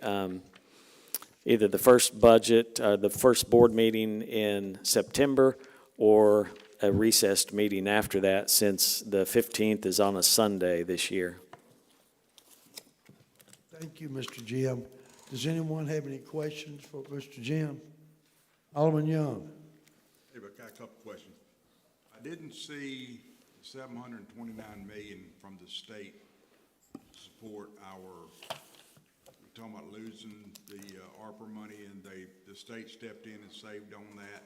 either the first budget, the first board meeting in September, or a recessed meeting after that, since the 15th is on a Sunday this year. Thank you, Mr. Jim. Does anyone have any questions for Mr. Jim? Alderman Young? Hey, but I got a couple questions. I didn't see $729 million from the state to support we're talking about losing the ARPA money, and the state stepped in and saved on that.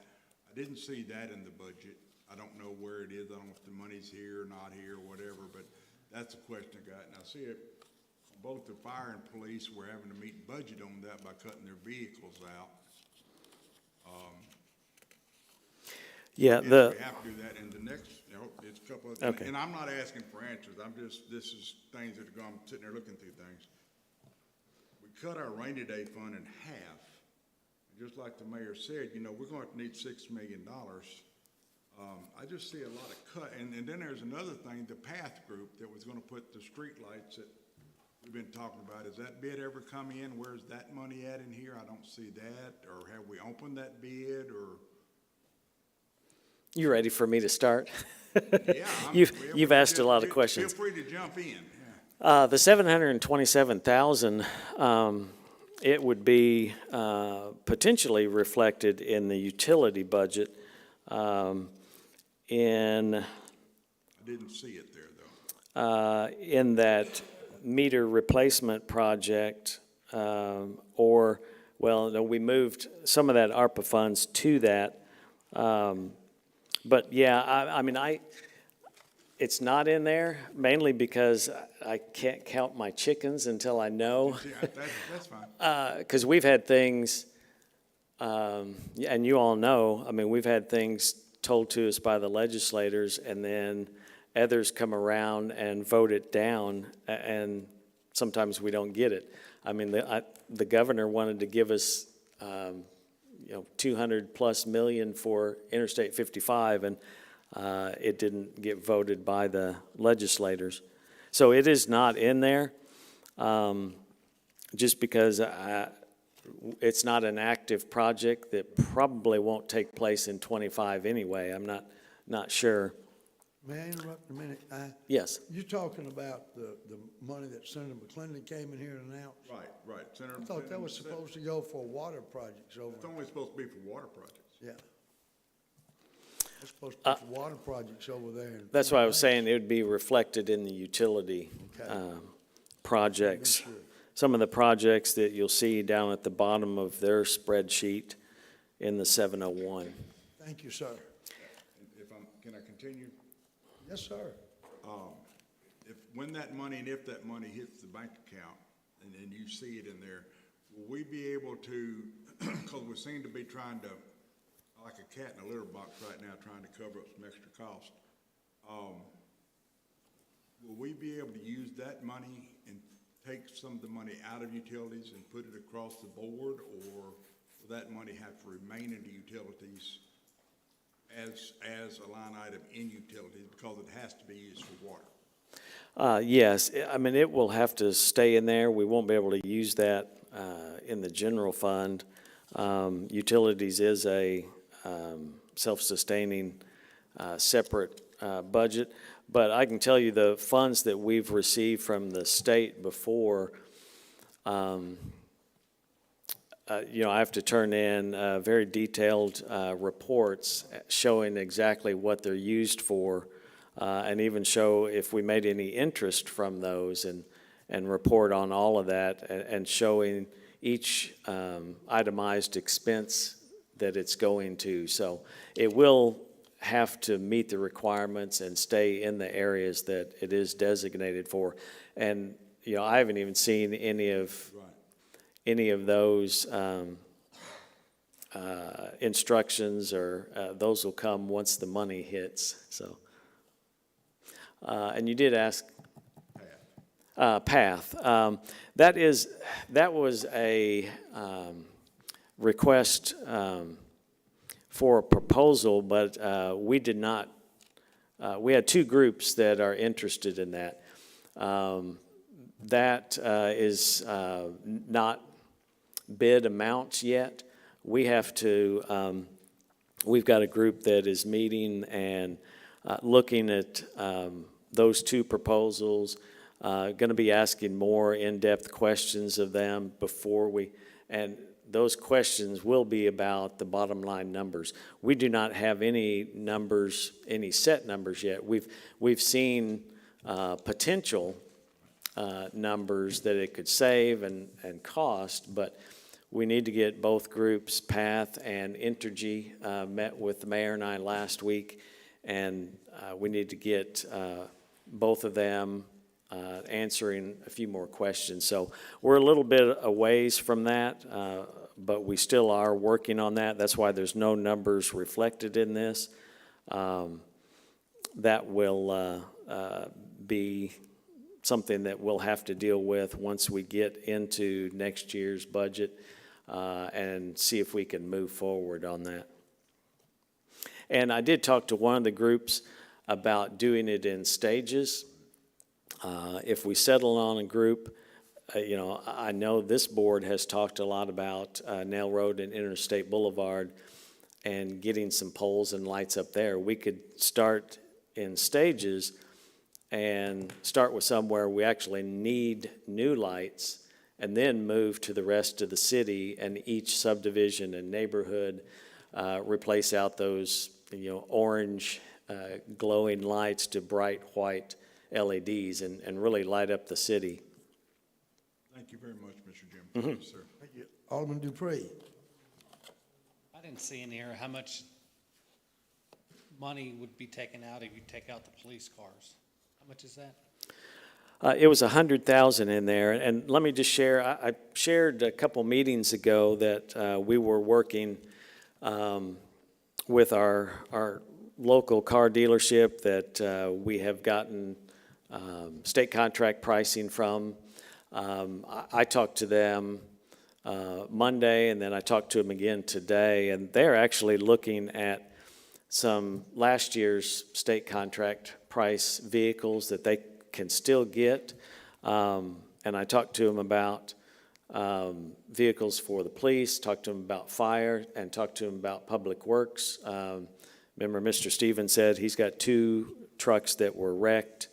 I didn't see that in the budget. I don't know where it is. I don't know if the money's here or not here or whatever, but that's a question I got. And I see it, both the fire and police were having to meet budget on that by cutting their vehicles out. Yeah, If the, we have to do that, and the next, it's a couple of, Okay. and I'm not asking for answers, this is things that I'm sitting there looking through things. We cut our rainy day fund in half, and just like the mayor said, we're going to need $6 million. I just see a lot of cut, and then there's another thing, the PATH group that was gonna put the street lights that we've been talking about, has that bid ever come in? Where's that money at in here? I don't see that, or have we opened that bid, or? you ready for me to start? Yeah. You've asked a lot of questions. Feel free to jump in, yeah. The 727,000, it would be potentially reflected in the utility budget. I didn't see it there, though. In that meter replacement project, or, well, no, we moved some of that ARPA funds to that. But yeah, I mean, it's not in there mainly because I can't count my chickens until I know. Yeah, that's fine. Because we've had things, and you all know, I mean, we've had things told to us by the legislators, and then others come around and vote it down, and sometimes we don't get it. I mean, the governor wanted to give us, 200+ million for Interstate 55, and it didn't get voted by the legislators. So it is not in there, just because it's not an active project that probably won't take place in 25 anyway. I'm not sure. May I interrupt a minute? Yes. You're talking about the money that Senator McClendon came in here and announced? Right. Senator. I thought that was supposed to go for water projects over. It's only supposed to be for water projects. Yeah. It's supposed to be for water projects over there. That's why I was saying it would be reflected in the utility projects. Sure. Some of the projects that you'll see down at the bottom of their spreadsheet in the 701. Thank you, sir. Can I continue? Yes, sir. When that money and if that money hits the bank account and you see it in there, will we be able to, because we seem to be trying to, like a cat in a litter box right now, trying to cover up some extra cost, will we be able to use that money and take some of the money out of utilities and put it across the board, or will that money have to remain in the utilities as a line item in utilities because it has to be used for water? Yes, I mean, it will have to stay in there. We won't be able to use that in the general fund. Utilities is a self-sustaining separate budget. But I can tell you the funds that we've received from the state before, I have to turn in very detailed reports showing exactly what they're used for, and even show if we made any interest from those, and report on all of that, and showing each itemized expense that it's going to. So it will have to meet the requirements and stay in the areas that it is designated for. And, I haven't even seen any of those instructions, or those will come once the money hits, so. And you did ask, PATH. That was a request for a proposal, but we did not, we had two groups that are interested in that. That is not bid amounts yet. We have to, we've got a group that is meeting and looking at those two proposals. going to be asking more in-depth questions of them before and those questions will be about the bottom line numbers. We do not have any numbers, any set numbers yet. We've seen potential numbers that it could save and cost, but we need to get both groups, PATH and Entergy, met with the mayor and I last week, and we need to get both of them answering a few more questions. So we're a little bit a ways from that, but we still are working on that. That's why there's no numbers reflected in this. That will be something that we'll have to deal with once we get into next year's budget and see if we can move forward on that. And I did talk to one of the groups about doing it in stages. If we settle on a group, I know this board has talked a lot about Nail Road and Interstate Boulevard and getting some poles and lights up there. We could start in stages and start with somewhere we actually need new lights and then move to the rest of the city and each subdivision and neighborhood replace out those orange glowing lights to bright white LEDs and really light up the city. Thank you very much, Mr. Jim. Mm-hmm. Thank you, sir. Thank you. Alderman Dupree. I didn't see in here how much money would be taken out if you take out the police cars. How much is that? It was 100,000 in there, and let me just share. I shared a couple meetings ago that we were working with our local car dealership that we have gotten state contract pricing from. I talked to them Monday, and then I talked to them again today, and they're actually looking at some last year's state contract price vehicles that they can still get. And I talked to them about vehicles for the police, talked to them about fire, and talked to them about public works. Remember, Mr. Stevens said he's got 2 trucks that were wrecked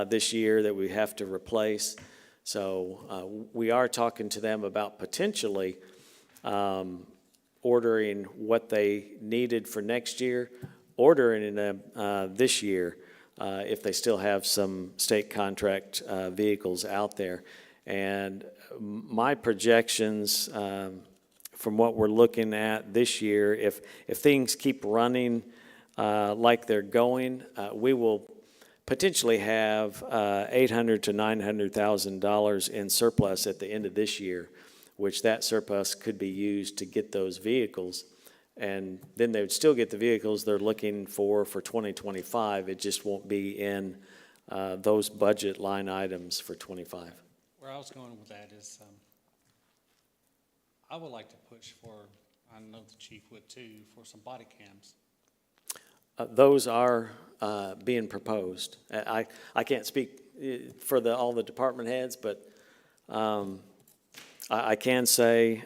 this year that we have to replace. So we are talking to them about potentially ordering what they needed for next year, ordering them this year if they still have some state contract vehicles out there. And my projections from what we're looking at this year, if things keep running like they're going, we will potentially have $800,000 to $900,000 in surplus at the end of this year, which that surplus could be used to get those vehicles. And then they would still get the vehicles they're looking for 2025. It just won't be in those budget line items for 25. Where I was going with that is, I would like to push for, I know the chief would too, for some body cams. Those are being proposed. I can't speak for all the department heads, but I can say,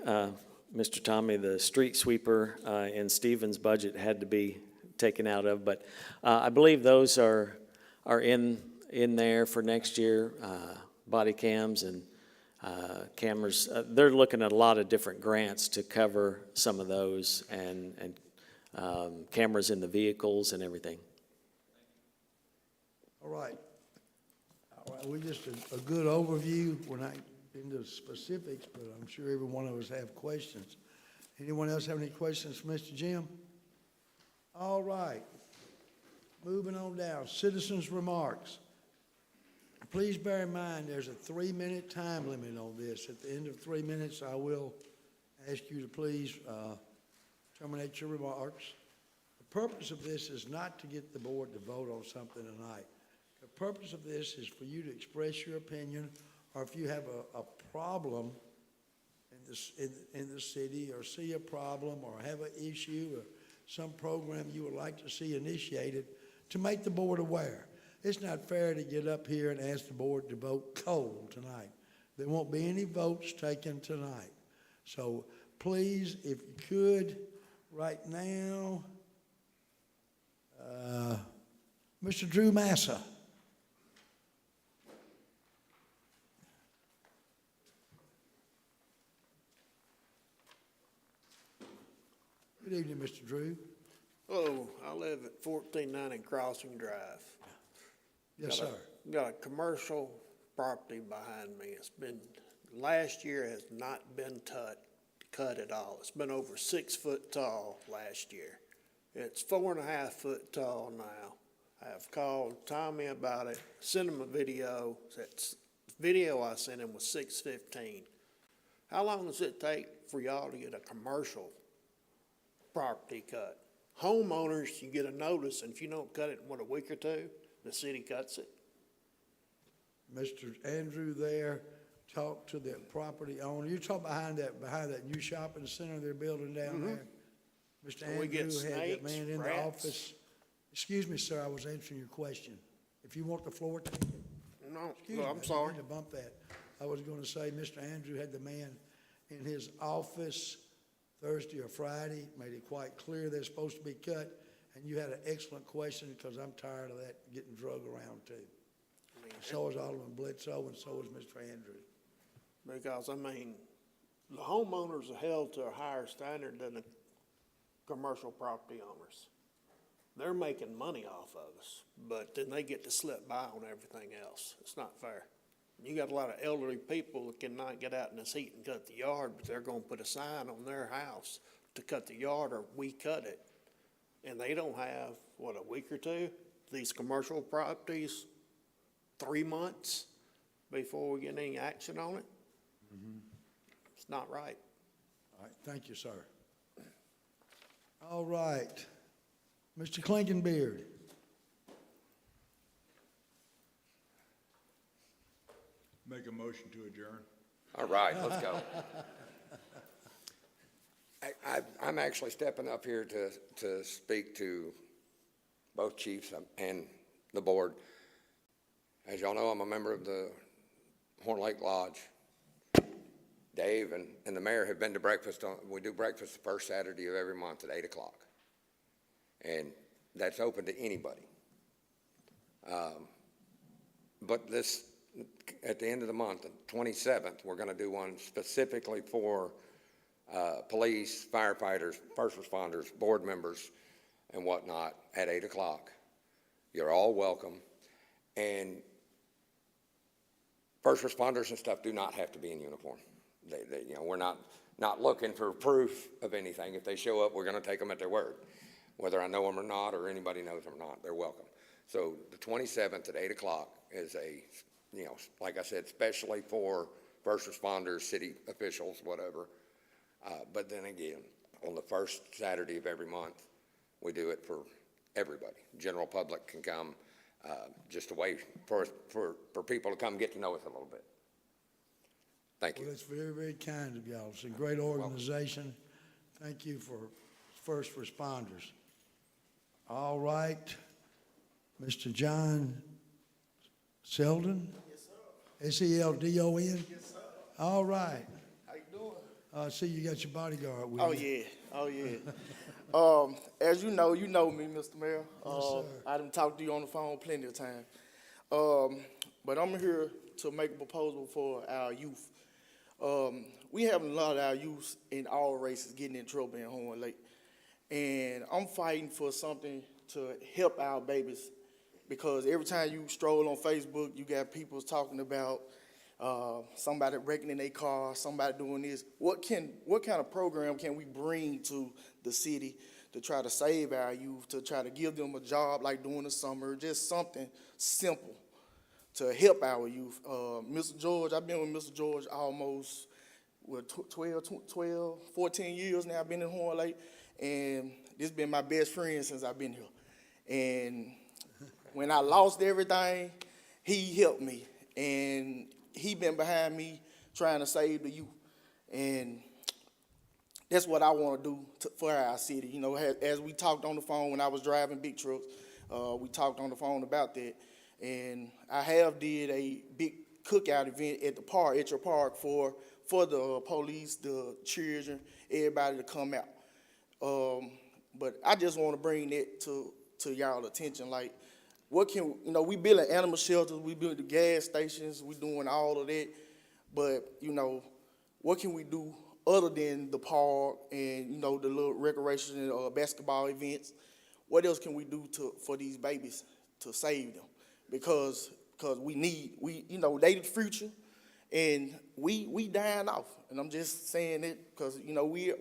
Mr. Tommy, the street sweeper in Stevens' budget had to be taken out of, but I believe those are in there for next year, body cams and cameras. They're looking at a lot of different grants to cover some of those and cameras in the vehicles and everything. All right. We just a good overview. We're not into specifics, but I'm sure every one of us have questions. Anyone else have any questions for Mr. Jim? All right. Moving on down, citizens' remarks. Please bear in mind there's a 3-minute time limit on this. At the end of 3 minutes, I will ask you to please terminate your remarks. The purpose of this is not to get the board to vote on something tonight. The purpose of this is for you to express your opinion, or if you have a problem in the city, or see a problem, or have an issue, or some program you would like to see initiated, to make the board aware. It's not fair to get up here and ask the board to vote cold tonight. There won't be any votes taken tonight. So please, if you could, right now, Mr. Drew Massa. Good evening, Mr. Drew. Hello, I live at 1490 Crossing Drive. Yes, Got a- sir. Got a commercial property behind me. It's been, last year has not been cut at all. It's been over 6 foot tall last year. It's 4.5 foot tall now. I have called Tommy about it, sent him a video. That video I sent him was 6:15. How long does it take for y'all to get a commercial property cut? Homeowners, you get a notice, and if you don't cut it in, a week or two, the city cuts it. Mr. Andrew there talked to the property owner. You're talking behind that new shopping center they're building down there? Mr. So we get Andrew had that snakes, man in the rats. office. Excuse me, sir, I was answering your question. If you want the floor, take it. No, Excuse no, me, I'm sorry. I didn't bump that. I was gonna say, Mr. Andrew had the man in his office Thursday or Friday, made it quite clear they're supposed to be cut, and you had an excellent question, because I'm tired of that getting drug around too. So is Alderman Bledsoe, and so is Mr. Andrew. Because, I mean, the homeowners are held to a higher standard than the commercial property owners. They're making money off of us, but then they get to slip by on everything else. It's not fair. You got a lot of elderly people that cannot get out in this heat and cut the yard, but they're gonna put a sign on their house to cut the yard, or we cut it. And they don't have, what, a week or two? These commercial properties, 3 months before we get any action on it? It's not right. All right, thank you, sir. All right, Mr. Clinkenbeard. Make a motion to adjourn. All right, let's go. I'm actually stepping up here to speak to both chiefs and the board. As y'all know, I'm a member of the Horn Lake Lodge. Dave and the mayor have been to breakfast we do breakfast the first Saturday of every month at 8 o'clock. And that's open to anybody. But at the end of the month, the 27th, we're gonna do one specifically for police, firefighters, first responders, board members, and whatnot at 8 o'clock. You're all welcome. And first responders and stuff do not have to be in uniform. We're not looking for proof of anything. If they show up, we're gonna take them at their word. Whether I know them or not, or anybody knows them or not, they're welcome. So the 27th at 8 o'clock is like I said, especially for first responders, city officials, whatever. But then again, on the first Saturday of every month, we do it for everybody. General public can come, just a way for people to come get to know us a little bit. Thank you. Well, that's very, very kind of y'all. It's a great organization. Thank you for first responders. All right, Mr. John Seldon? Yes, sir. S-E-L-D-O-N? Yes, sir. All right. How you doing? I see you got your bodyguard with Oh, you. yeah. Oh, yeah. As you know me, Mr. Mayor. Yes, sir. I done talked to you on the phone plenty of times. But I'm here to make a proposal for our youth. We have a lot of our youth in all races getting in trouble in Horn Lake. And I'm fighting for something to help our babies, because every time you stroll on Facebook, you got people talking about somebody wrecking in their car, somebody doing this. What kind of program can we bring to the city to try to save our youth, to try to give them a job like during the summer, just something simple to help our youth? Mr. George, I've been with Mr. George almost 14 years now. I've been in Horn Lake, and this has been my best friend since I've been here. And when I lost everything, he helped me, and he been behind me trying to save the youth. And that's what I want to do for our city. You know, as we talked on the phone when I was driving big trucks, we talked on the phone about that. And I have did a big cookout event at the park, at your park, for the police, the children, everybody to come out. But I just want to bring that to y'all attention. Like, we building animal shelters, we building the gas stations, we doing all of that. But, what can we do other than the park and, you know, the little recreation basketball events? What else can we do for these babies to save them? Because you know, they the future, and we dying off. And I'm just saying it because, you know, we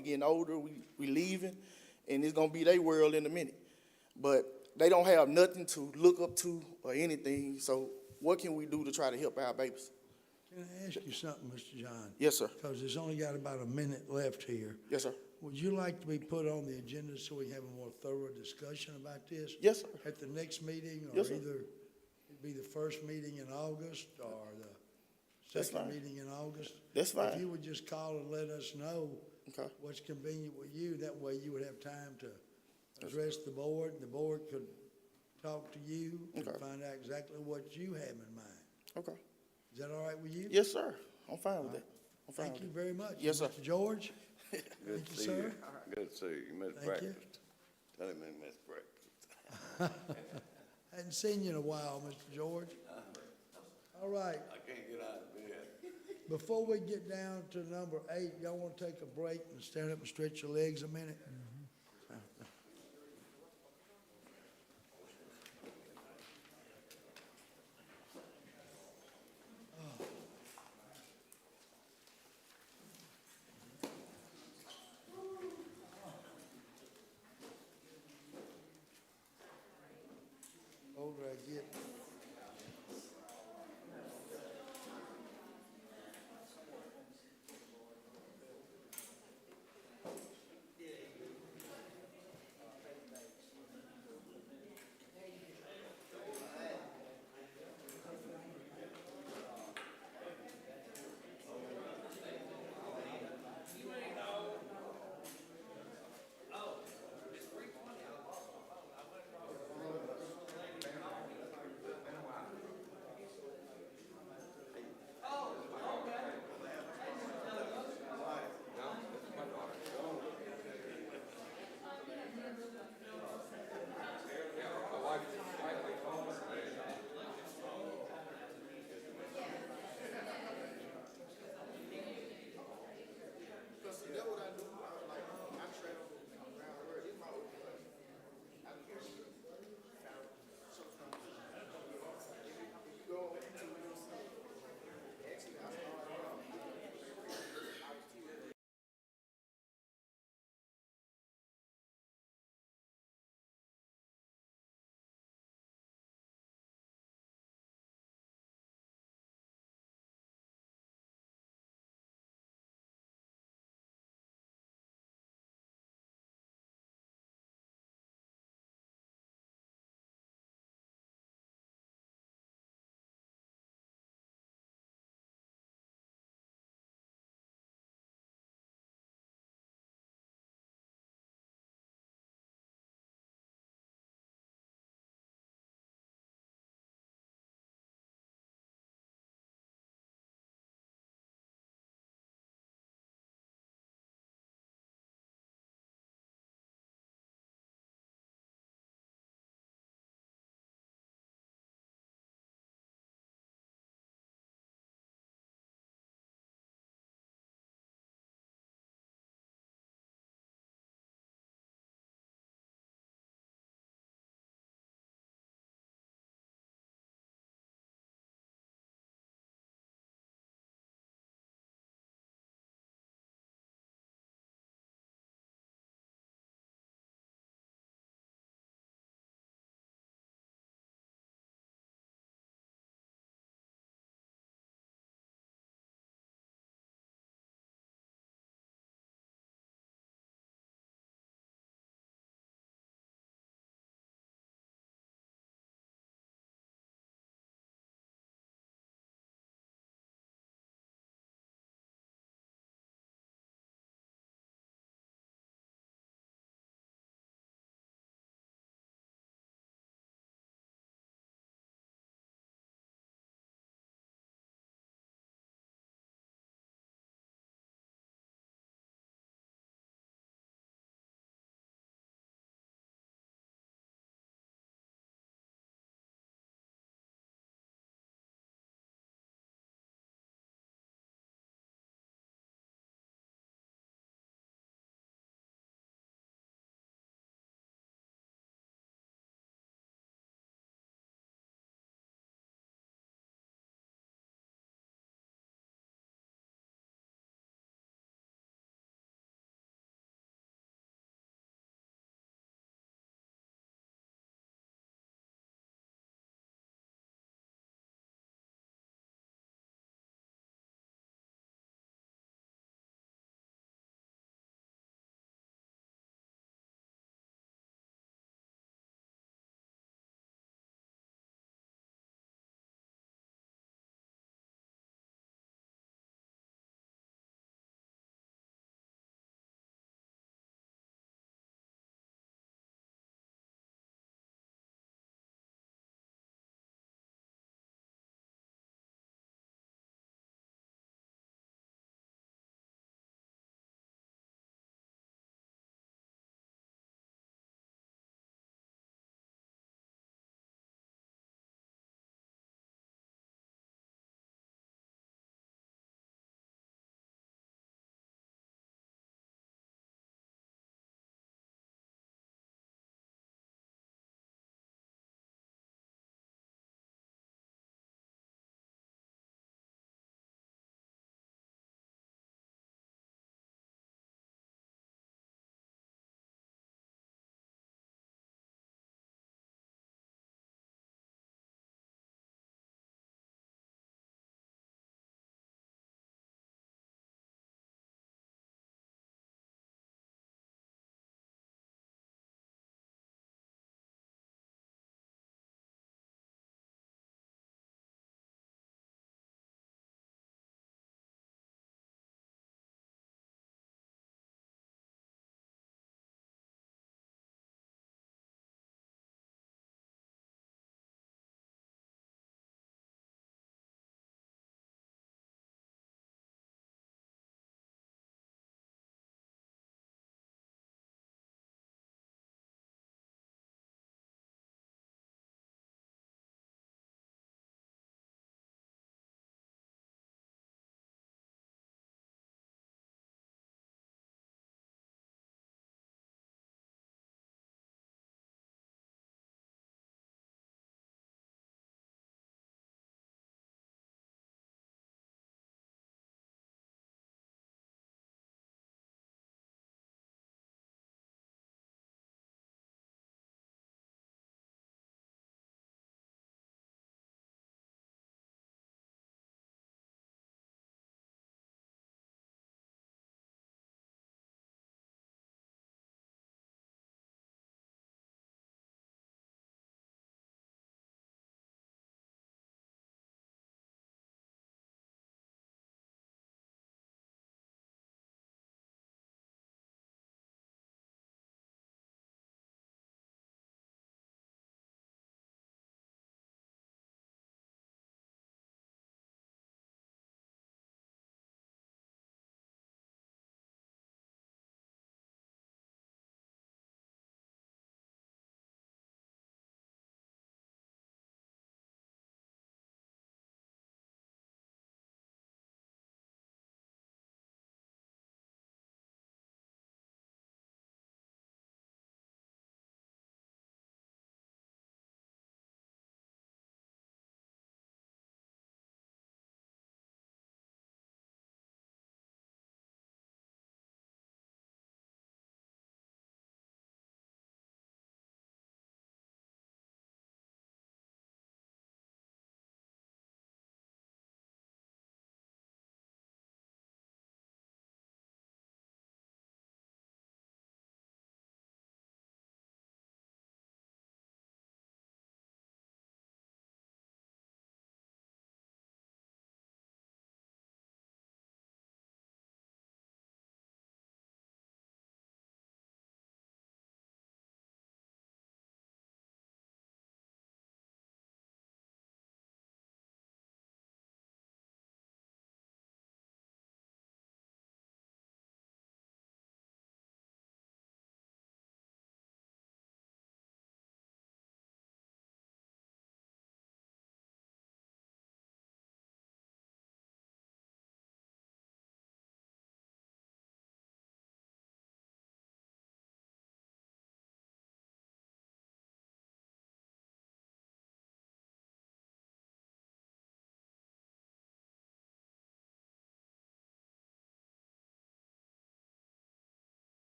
getting older, we leaving, and it's gonna be their world in a minute. But they don't have nothing to look up to or anything, so what can we do to try to help our babies? Can I ask you something, Mr. John? Yes, sir. Because there's only got about a minute left here. Yes, sir. Would you like to be put on the agenda so we have a more thorough discussion about this? Yes, sir. At the next meeting, or Yes, sir. either it'd be the first meeting in August or the That's second fine. meeting in August? That's fine. If you would just call and let us know Okay. what's convenient with you, that way you would have time to address the board, and the board could talk to you and Okay. find out exactly what you have in mind. Okay. Is that all right with you? Yes, sir. I'm fine with that. I'm fine Thank with you it. very much. Yes, sir. Mr. George? Good Thank to you, see sir. you. Good to see you. You missed Thank you. breakfast. Tell him he missed breakfast. Hadn't seen you in a while, Mr. George. All right. I can't get out of bed. Before we get down to number 8, y'all want to take a break and stand up and stretch your legs a minute? Older I get,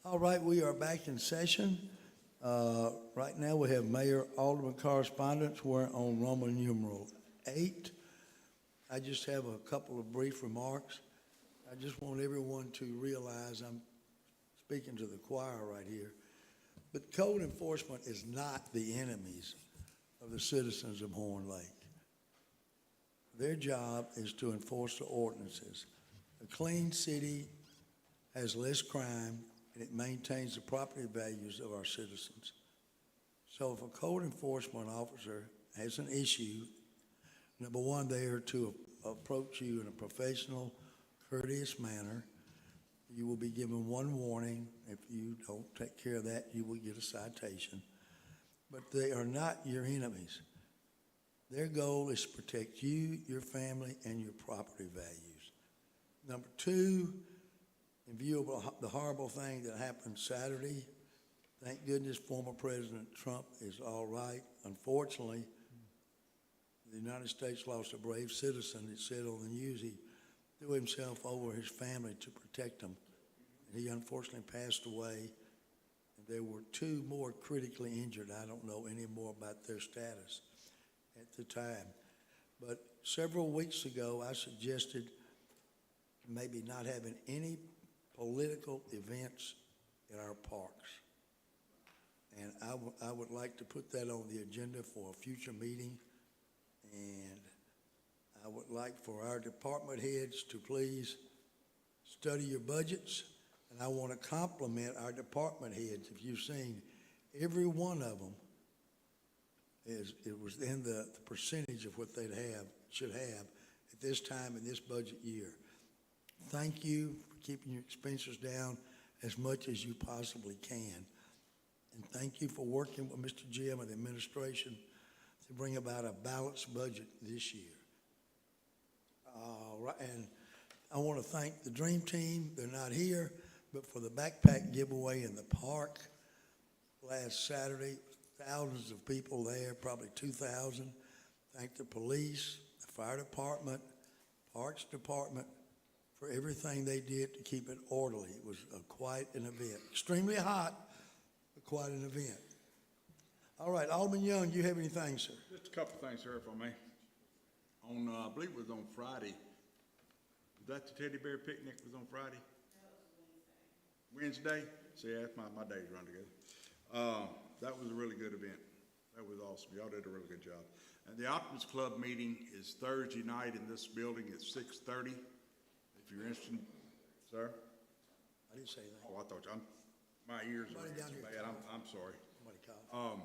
All right, we are back in session. Right now, we have Mayor Alderman correspondence. We're on Roman numeral 8. I just have a couple of brief remarks. I just want everyone to realize I'm speaking to the choir right here. But code enforcement is not the enemies of the citizens of Horn Lake. Their job is to enforce the ordinances. A clean city has less crime, and it maintains the property values of our citizens. So if a code enforcement officer has an issue, number one, they are to approach you in a professional, courteous manner. You will be given one warning. If you don't take care of that, you will get a citation. But they are not your enemies. Their goal is to protect you, your family, and your property values. Number two, in view of the horrible thing that happened Saturday, thank goodness former President Trump is all right. Unfortunately, the United States lost a brave citizen. It said on the news he threw himself over his family to protect them. He unfortunately passed away. There were 2 more critically injured. I don't know any more about their status at the time. But several weeks ago, I suggested maybe not having any political events in our parks. And I would like to put that on the agenda for a future meeting. And I would like for our department heads to please study your budgets. And I want to compliment our department heads. If you've seen, every one of them it was in the percentage of what they'd should have at this time in this budget year. Thank you for keeping your expenses down as much as you possibly can. And thank you for working with Mr. Jim and the administration to bring about a balanced budget this year. And I want to thank the Dream Team. They're not here, but for the backpack giveaway in the park last Saturday, thousands of people there, probably 2,000. Thank the police, the fire department, parks department, for everything they did to keep it orderly. It was quite an event. Extremely hot, but quite an event. All right, Alderman Young, you have anything, sir? Just a couple of things, sir, if I may. On, I believe it was on Friday. Was that the teddy bear picnic was on Friday? Wednesday? See, that's my days run together. That was a really good event. That was awesome. Y'all did a really good job. And the Optimist Club meeting is Thursday night in this building at 6:30. If you're interested, sir? I didn't say that. Oh, I thought my ears are Somebody down here bad. I'm sorry. Somebody called.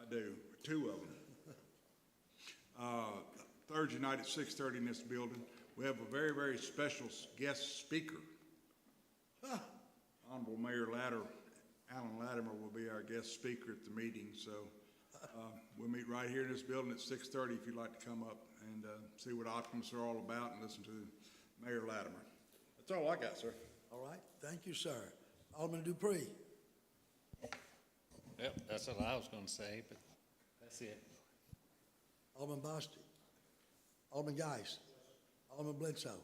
I do, 2 of them. Thursday night at 6:30 in this building. We have a very, very special guest speaker. Honorable Mayor Alan Latimer will be our guest speaker at the meeting. So we'll meet right here in this building at 6:30 if you'd like to come up and see what optimists are all about and listen to Mayor Latimer. That's all I got, sir. All right, thank you, sir. Alderman Dupree. Yep, that's what I was gonna say, but that's it. Alderman Bostic. Alderman Geis. Alderman Bledsoe.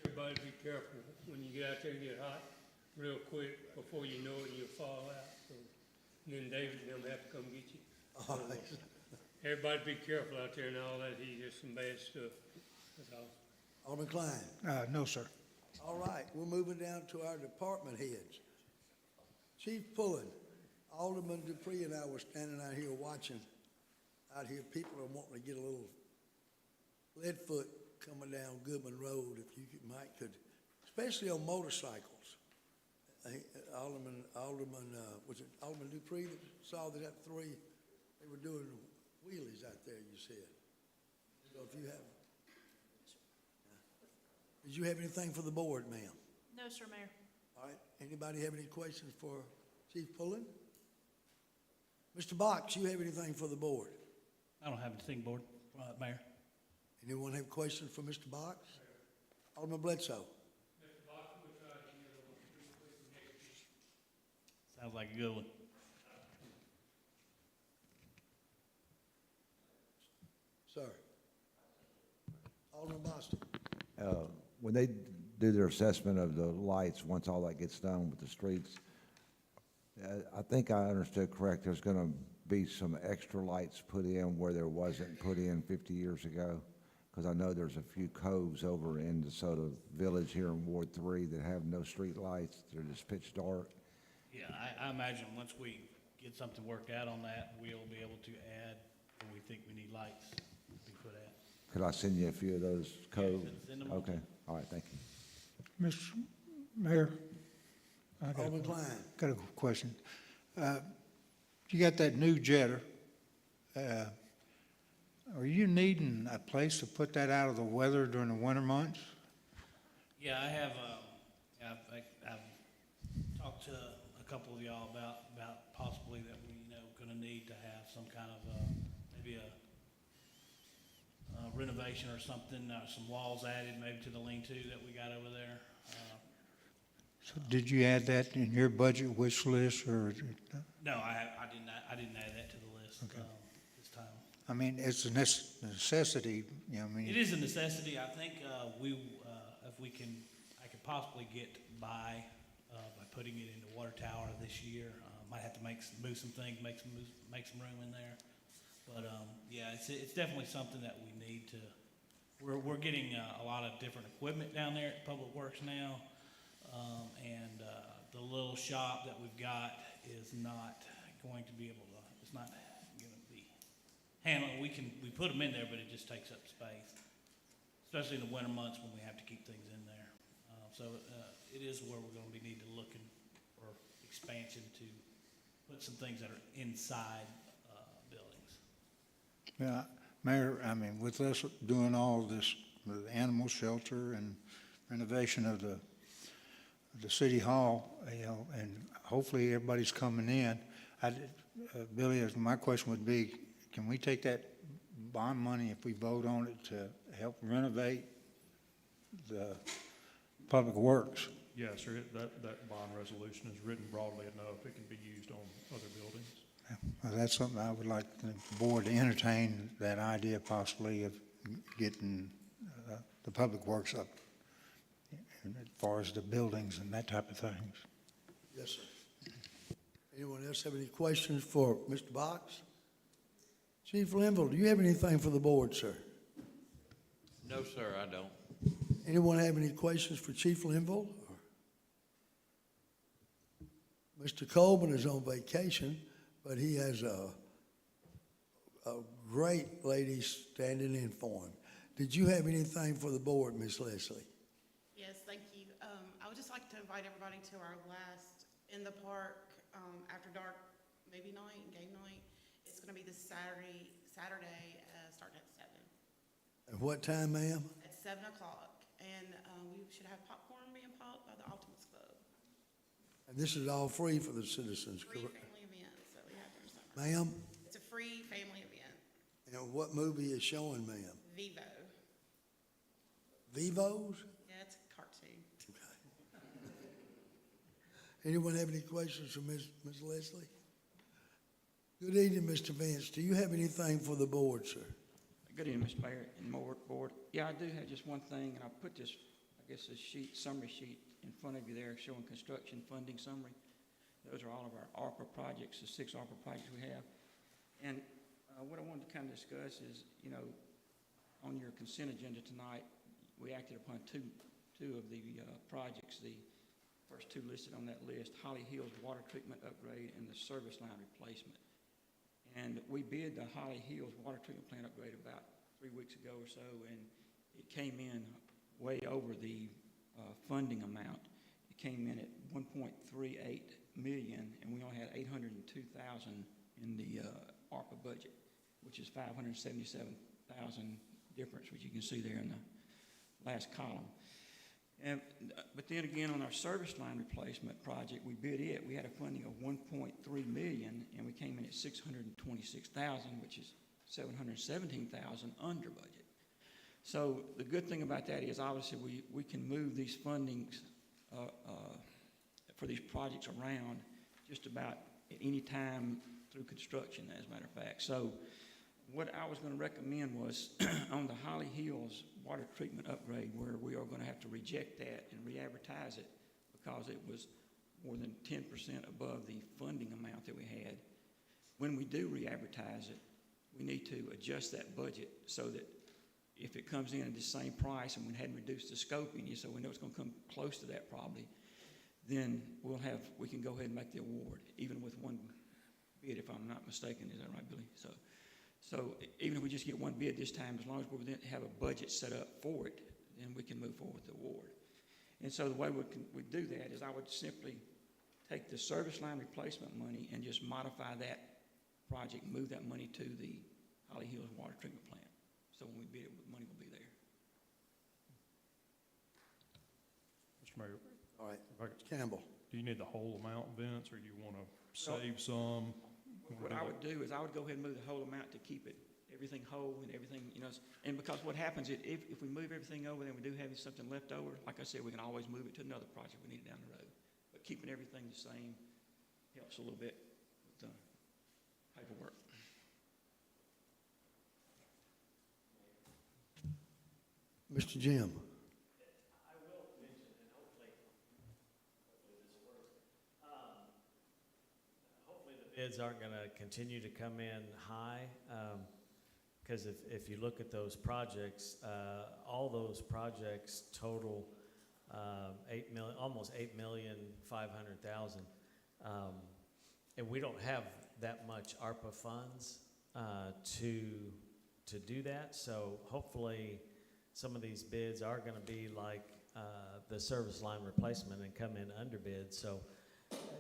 Everybody be careful when you get out there and get hot real quick. Before you know it, you'll fall out. So, and then David and them have to come get you. All right. Everybody be careful out there and all that heat. There's some bad stuff. That's all. Alderman Klein. No, sir. All right, we're moving down to our department heads. Chief Pullen, Alderman Dupree and I were standing out here watching. Out here, people are wanting to get a little lead foot coming down Goodman Road, if you could, especially on motorcycles. Alderman, was it Alderman Dupree that saw that at 3? They were doing wheelies out there, you said. So if you have, did you have anything for the board, ma'am? No, sir, Mayor. All right, anybody have any questions for Chief Pullen? Mr. Box, you have anything for the board? I don't have anything, Board, Mayor. Anyone have questions for Mr. Box? Alderman Bledsoe. Sounds like a good one. Sir. Alderman Boston. When they do their assessment of the lights once all that gets done with the streets. I think I understood correct, there's gonna be some extra lights put in where there wasn't put in 50 years ago? Because I know there's a few coves over in DeSoto Village here in Ward 3 that have no street lights, they're just pitch dark. Yeah, I imagine once we get something worked out on that, we'll be able to add where we think we need lights to be put at. Could I send you a few of those codes? send them on. Okay, all right, thank you. Mr. Mayor? I got a- Alderman Klein. Got a question. You got that new jetter. Are you needing a place to put that out of the weather during the winter months? Yeah, I have, I've talked to a couple of y'all about possibly that we, gonna need to have some kind of, maybe a renovation or something, some walls added maybe to the lean-to that we got over there. So did you add that in your budget wish list, or? No, I didn't add that to the list, this time. I mean, it's a necessity, I mean. It is a necessity. I think, if we can, I could possibly get by putting it in the water tower this year. Might have to move some things, make some room in there. But, yeah, it's definitely something that we need to, we're getting a lot of different equipment down there at Public Works now. And the little shop that we've got is not going to be able to, it's not going to be handling. We put them in there, but it just takes up space, especially in the winter months when we have to keep things in there. So it is where we're going to be need to look for expansion to put some things that are inside buildings. Yeah, Mayor, I mean, with us doing all this, the animal shelter and renovation of the city hall, and hopefully everybody's coming in. Billy, my question would be, can we take that bond money, if we vote on it, to help renovate the public works? Yes, sir, that bond resolution is written broadly enough, it can be used on other buildings. Well, that's something I would like the board to entertain, that idea possibly of getting the public works up, as far as the buildings and that type of things. Yes, sir. Anyone else have any questions for Mr. Box? Chief Linville, do you have anything for the board, sir? No, sir, I don't. Anyone have any questions for Chief Linville? Mr. Coleman is on vacation, but he has a great lady standing in for him. Did you have anything for the board, Ms. Leslie? Yes, thank you. I would just like to invite everybody to our last In the Park After Dark movie night, game night. It's going to be this Saturday, starting at 7. At what time, ma'am? At 7 o'clock. And we should have popcorn being popped by the Optimus Club. And this is all free for the citizens, Free correct? family events that we have during summer. Ma'am? It's a free family event. And what movie is showing, ma'am? Vivo. Vivos? Yeah, it's a cartoon. Anyone have any questions for Ms. Leslie? Good evening, Mr. Vance. Do you have anything for the board, sir? Good evening, Mr. Mayor and board. Yeah, I do have just one thing, and I put this, this summary sheet in front of you there showing construction funding summary. Those are all of our ARPA projects, the 6 ARPA projects we have. And what I wanted to kind of discuss is, on your consent agenda tonight, we acted upon two of the projects, the first 2 listed on that list, Holly Hills water treatment upgrade and the service line replacement. And we bid the Holly Hills water treatment plant upgrade about 3 weeks ago or so, and it came in way over the funding amount. It came in at $1.38 million, and we only had $802,000 in the ARPA budget, which is $577,000 difference, which you can see there in the last column. But then again, on our service line replacement project, we bid it. We had a funding of $1.3 million, and we came in at $626,000, which is $717,000 under budget. So the good thing about that is, obviously, we can move these fundings for these projects around just about at any time through construction, as a matter of fact. So what I was gonna recommend was on the Holly Hills water treatment upgrade, where we are gonna have to reject that and re-advertise it because it was more than 10% above the funding amount that we had. When we do re-advertise it, we need to adjust that budget so that if it comes in at the same price and we hadn't reduced the scoping, so we know it's gonna come close to that probably, then we can go ahead and make the award, even with one bid, if I'm not mistaken. Is that right, Billy? So even if we just get one bid this time, as long as we have a budget set up for it, then we can move forward with the award. And so the way we do that is I would simply take the service line replacement money and just modify that project, move that money to the Holly Hills water treatment plant. So when we bid it, the money will be there. Mr. Mayor, All right, if I could- Campbell. do you need the whole amount, Vince, or do you want to save some? What I would do is I would go ahead and move the whole amount to keep it, everything whole and everything, and because what happens is if we move everything over, then we do have something left over, like I said, we can always move it to another project we need it down the road. But keeping everything the same helps a little bit with the paperwork. Mr. Jim. Bids aren't going to continue to come in high, because if you look at those projects, all those projects total almost 8,500,000, and we don't have that much ARPA funds to do that. So hopefully, some of these bids are going to be like the service line replacement and come in under bid. So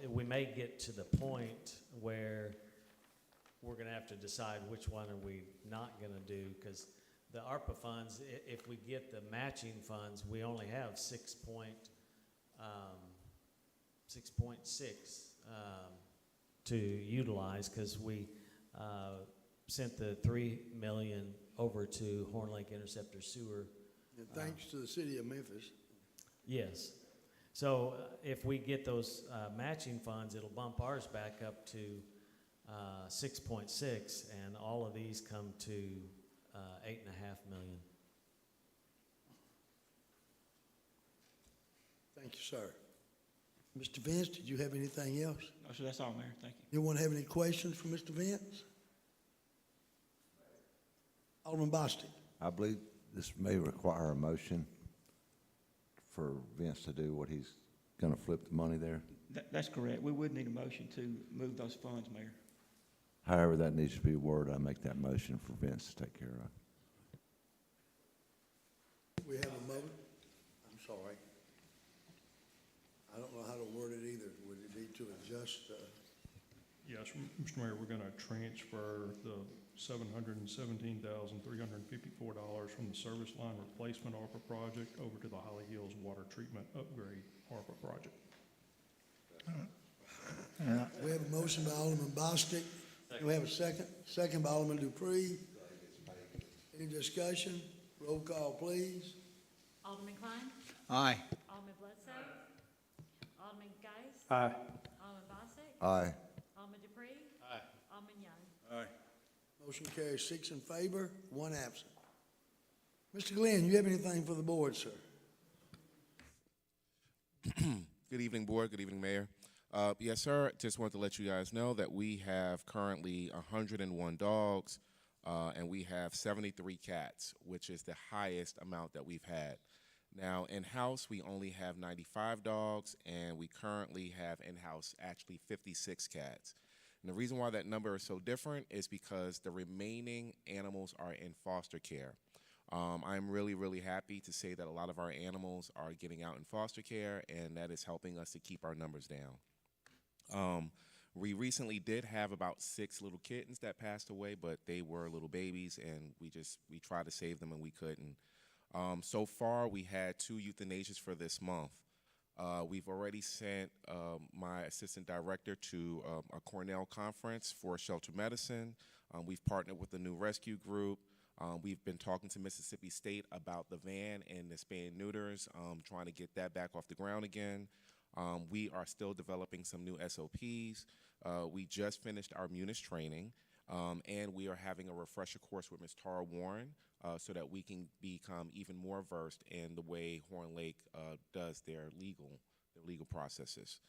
we may get to the point where we're going to have to decide which one are we not going to do, because the ARPA funds, if we get the matching funds, we only have 6.6 to utilize, because we sent the 3 million over to Horn Lake Interceptor Sewer. And thanks to the city of Memphis. Yes. So if we get those matching funds, it'll bump ours back up to 6.6, and all of these come to 8.5 million. Thank you, sir. Mr. Vince, did you have anything else? No, sir, that's all, Mayor. Thank you. Anyone have any questions for Mr. Vince? Alderman Bostic. I believe this may require a motion for Vince to do what he's gonna flip the money there. That's correct. We would need a motion to move those funds, Mayor. However that needs to be worded, I make that motion for Vince to take care of. We have a motion. I'm sorry. I don't know how to word it either. Would it be to adjust? Yes, Mr. Mayor, we're going to transfer the $717,354 from the service line replacement ARPA project over to the Holly Hills water treatment upgrade ARPA project. We have a motion by Alderman Bostic. Do we have a second? Second by Alderman Dupree. Any discussion? Roll call, please. Alderman Klein? Aye. Alderman Bledsoe? Alderman Geis? Aye. Alderman Bostic? Aye. Alderman Dupree? Aye. Alderman Young? Aye. Motion carries 6 in favor, 1 absent. Mr. Glenn, you have anything for the board, sir? Good evening, board. Good evening, Mayor. Yes, sir. Just wanted to let you guys know that we have currently 101 dogs, and we have 73 cats, which is the highest amount that we've had. Now, in-house, we only have 95 dogs, and we currently have in-house actually 56 cats. And the reason why that number is so different is because the remaining animals are in foster care. I'm really, really happy to say that a lot of our animals are getting out in foster care, and that is helping us to keep our numbers down. We recently did have about 6 little kittens that passed away, but they were little babies, and we tried to save them, and we couldn't. So far, we had 2 euthanasias for this month. We've already sent my assistant director to a Cornell conference for shelter medicine. We've partnered with a new rescue group. We've been talking to Mississippi State about the van and the spay and neuters, trying to get that back off the ground again. We are still developing some new SOPs. We just finished our Munis training. And we are having a refresher course with Ms. Tara Warren so that we can become even more versed in the way Horn Lake does their legal processes.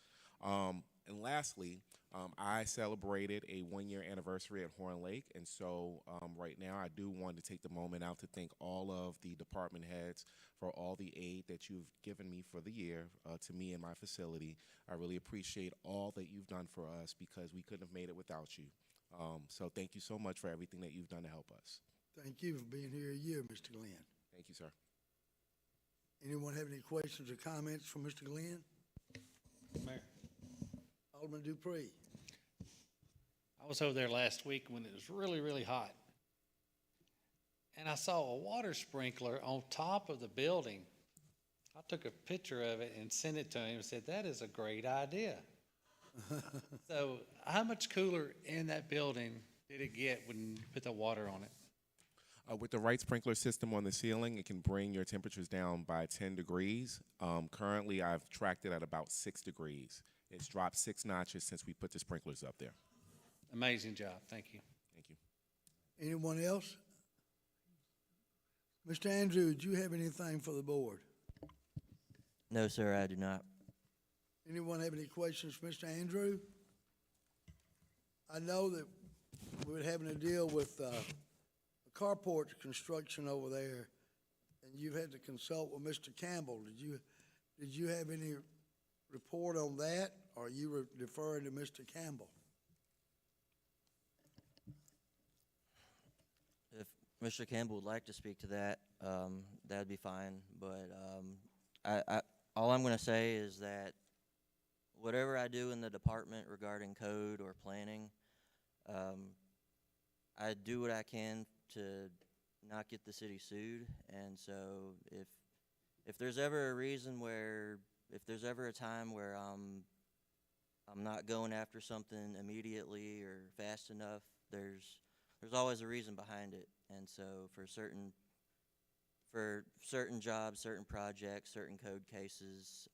And lastly, I celebrated a one-year anniversary at Horn Lake, and so right now I do want to take the moment out to thank all of the department heads for all the aid that you've given me for the year to me and my facility. I really appreciate all that you've done for us because we couldn't have made it without you. So thank you so much for everything that you've done to help us. Thank you for being here a year, Mr. Glenn. Thank you, sir. Anyone have any questions or comments for Mr. Glenn? Mayor, Alderman Dupree. I was over there last week when it was really, really hot. And I saw a water sprinkler on top of the building. I took a picture of it and sent it to him and said, that is a great idea. So how much cooler in that building did it get when you put the water on it? With the right sprinkler system on the ceiling, it can bring your temperatures down by 10 degrees. Currently, I've tracked it at about 6 degrees. It's dropped 6 notches since we put the sprinklers up there. Amazing job. Thank you. Thank you. Anyone else? Mr. Andrew, do you have anything for the board? No, sir, I do not. Anyone have any questions for Mr. Andrew? I know that we're having to deal with carport construction over there, and you've had to consult with Mr. Campbell. Did you have any report on that, or you were deferring to Mr. Campbell? If Mr. Campbell would like to speak to that, that'd be fine. But all I'm going to say is that whatever I do in the department regarding code or planning, I do what I can to not get the city sued. And so if there's ever a reason where, if there's ever a time where I'm not going after something immediately or fast enough, there's always a reason behind it. And so for certain jobs, certain projects, certain code cases,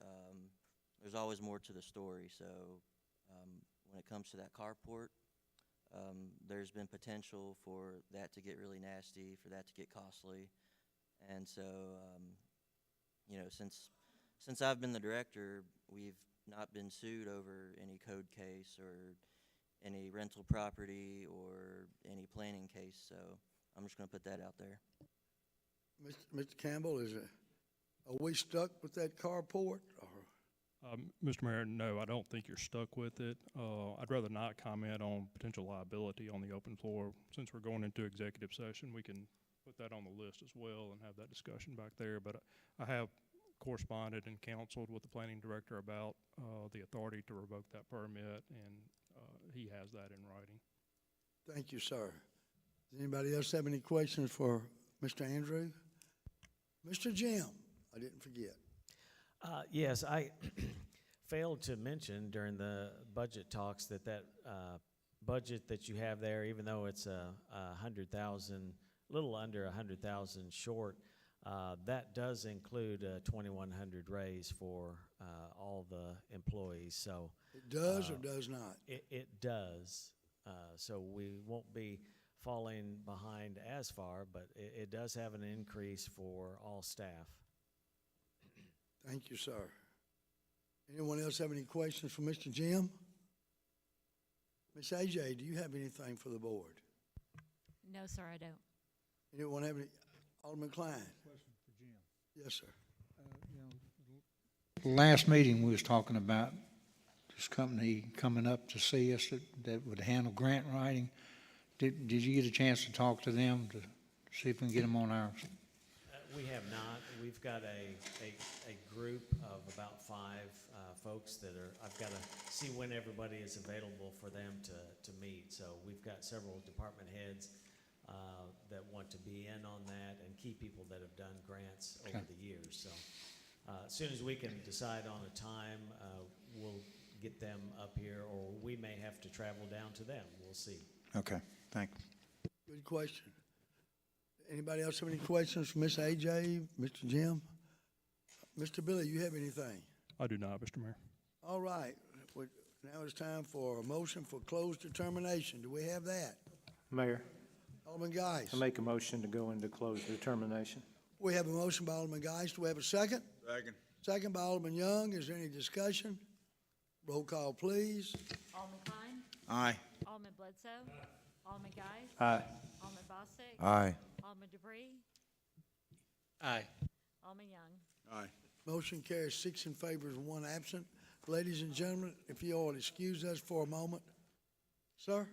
there's always more to the story. So when it comes to that carport, there's been potential for that to get really nasty, for that to get costly. And so, you know, since I've been the director, we've not been sued over any code case or any rental property or any planning case. So I'm just going to put that out there. Mr. Campbell, are we stuck with that carport? Or? Mr. Mayor, no, I don't think you're stuck with it. I'd rather not comment on potential liability on the open floor. Since we're going into executive session, we can put that on the list as well and have that discussion back there. But I have corresponded and counseled with the planning director about the authority to revoke that permit, and he has that in writing. Thank you, sir. Does anybody else have any questions for Mr. Andrew? Mr. Jim, I didn't forget. Yes, I failed to mention during the budget talks that budget that you have there, even though it's a little under 100,000 short, that does include a 2,100 raise for all the employees. So it does or does not? It does. So we won't be falling behind as far, but it does have an increase for all staff. Thank you, sir. Anyone else have any questions for Mr. Jim? Ms. AJ, do you have anything for the board? No, sir, I don't. Anyone have any? Alderman Klein? Question for Jim. Yes, sir. Last meeting, we was talking about this company coming up to see us that would handle grant writing. Did you get a chance to talk to them to see if we can get them on ours? We have not. We've got a group of about 5 folks that I've got to see when everybody is available for them to meet. So we've got several department heads that want to be in on that, and key people that have done grants over the years. So as soon as we can decide on a time, we'll get them up here, or we may have to travel down to them. We'll see. Okay, thank you. Good question. Anybody else have any questions for Ms. AJ, Mr. Jim? Mr. Billy, you have anything? I do not, Mr. Mayor. All right. Now it's time for a motion for closed determination. Do we have that? Mayor, Alderman Geis. I make a motion to go into closed determination. We have a motion by Alderman Geis. Do we have a second? Second. Second by Alderman Young. Is there any discussion? Roll call, please. Alderman Klein? Aye. Alderman Bledsoe? Alderman Geis? Aye. Alderman Bostic? Aye. Alderman Debris? Aye. Alderman Young? Aye. Motion carries 6 in favor and 1 absent. Ladies and gentlemen, if you all would excuse us for a moment. Sir?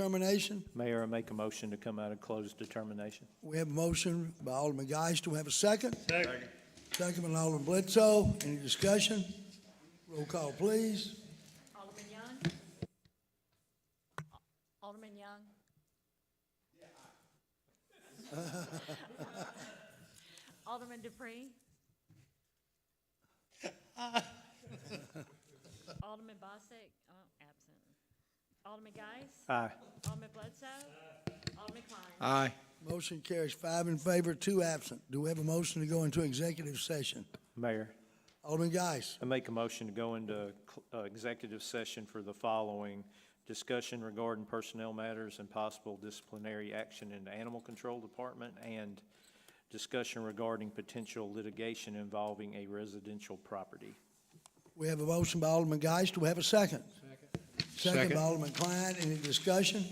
determination? Mayor, I make a motion to come out of closed determination. We have a motion by Alderman Geist. Do we have a second? Second. Second by Alderman Bledsoe. Any discussion? Roll call, please. Alderman Young? Alderman Young? Alderman Dupree? Alderman Bostic? Absent. Alderman Geis? Aye. Alderman Bledsoe? Alderman Klein? Aye. Motion carries 5 in favor, 2 absent. Do we have a motion to go into executive session? Mayor, Alderman Geis. I make a motion to go into executive session for the following: discussion regarding personnel matters and possible disciplinary action in the Animal Control Department, and discussion regarding potential litigation involving a residential property. We have a motion by Alderman Geis. Do we have a second? Second by Alderman Klein. Any discussion?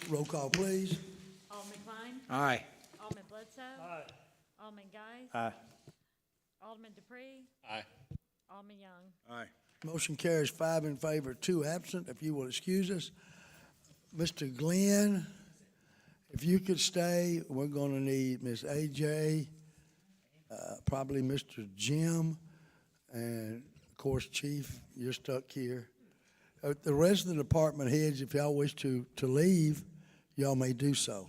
Roll call, please. Alderman Klein? Aye. Alderman Bledsoe? Aye. Alderman Geis? Aye. Alderman Dupree? Aye. Alderman Young? Aye. Motion carries 5 in favor, 2 absent. If you will excuse us. Mr. Glenn, if you could stay, we're going to need Ms. AJ, probably Mr. Jim, and of course, Chief, you're stuck here. The rest of the department heads, if y'all wish to leave, y'all may do so.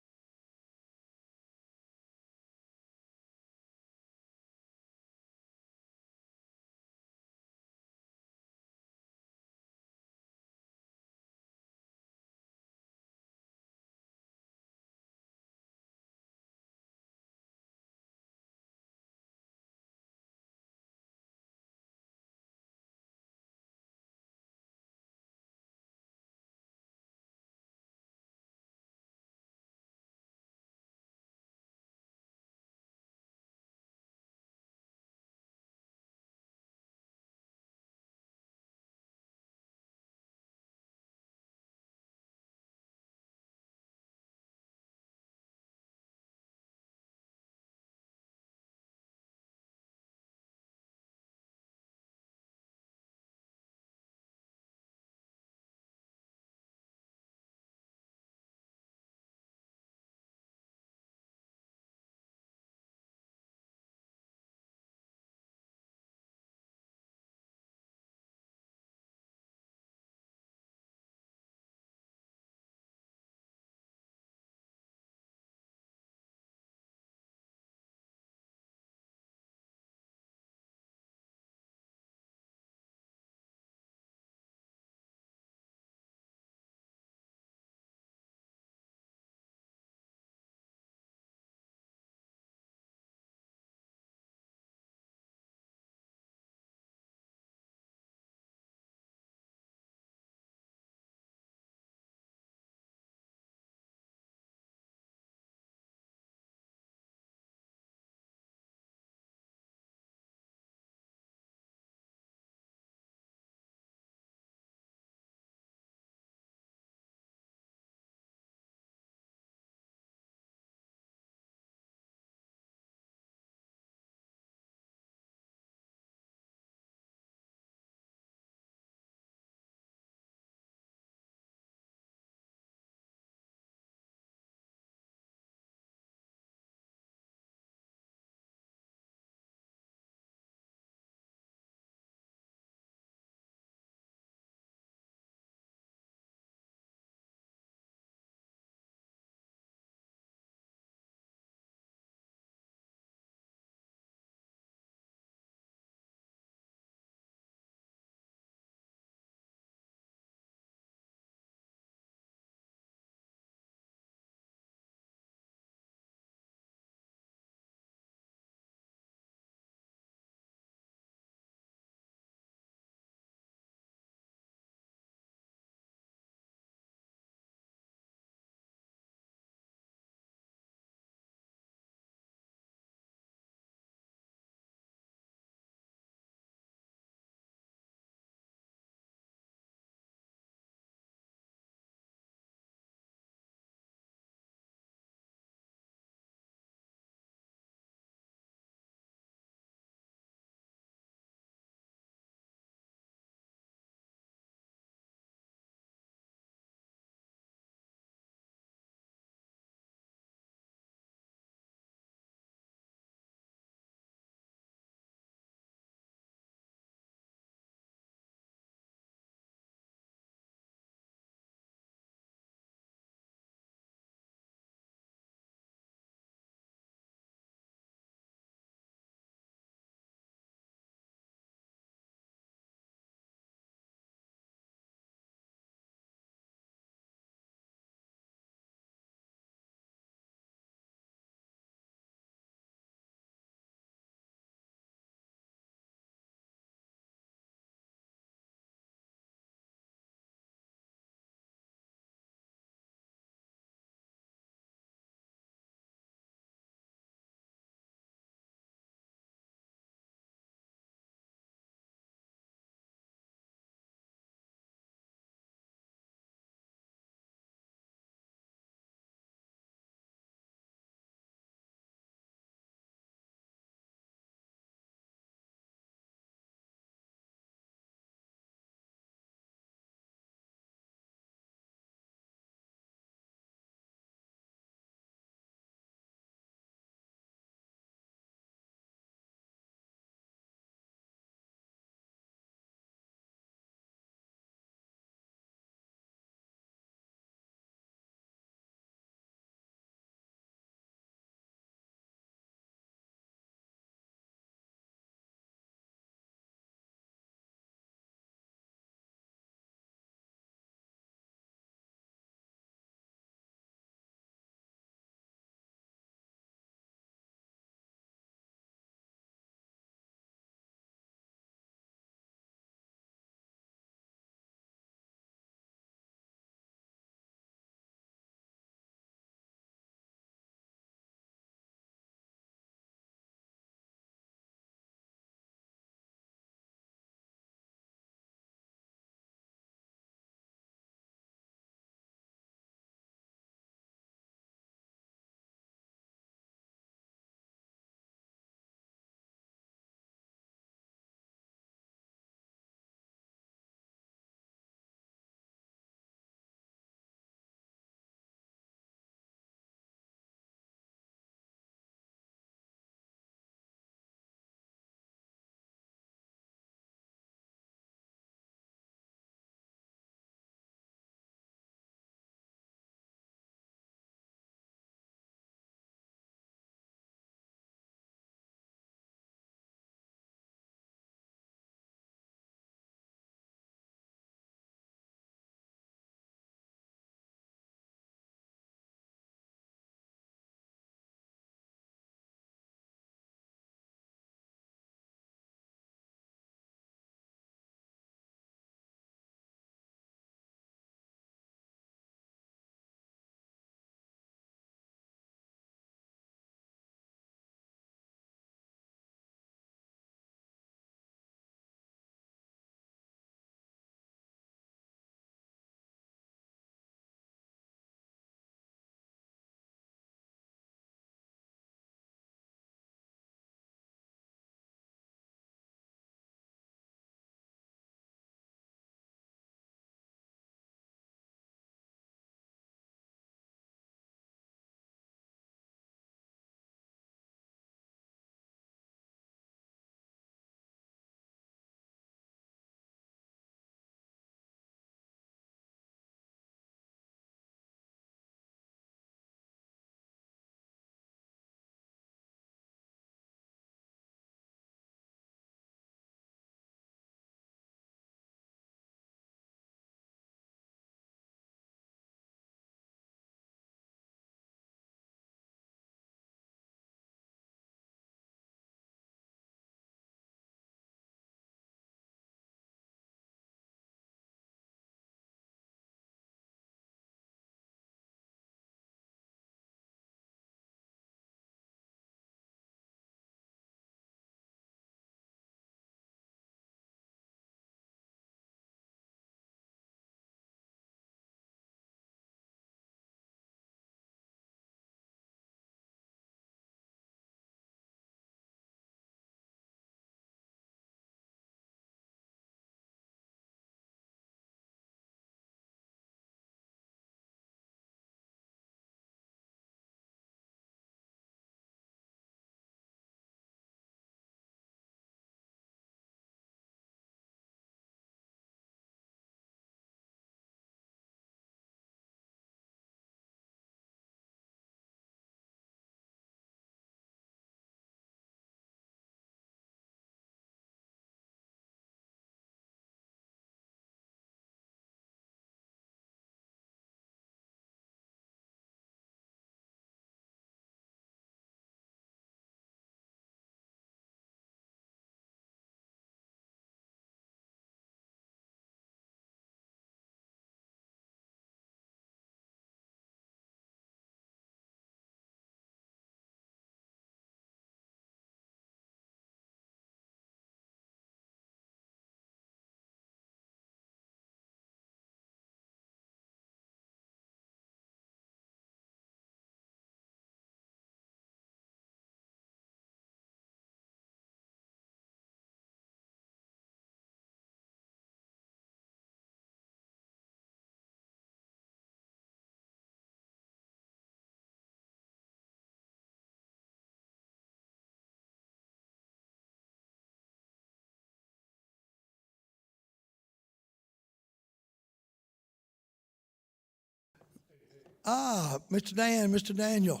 Mr. Daniel,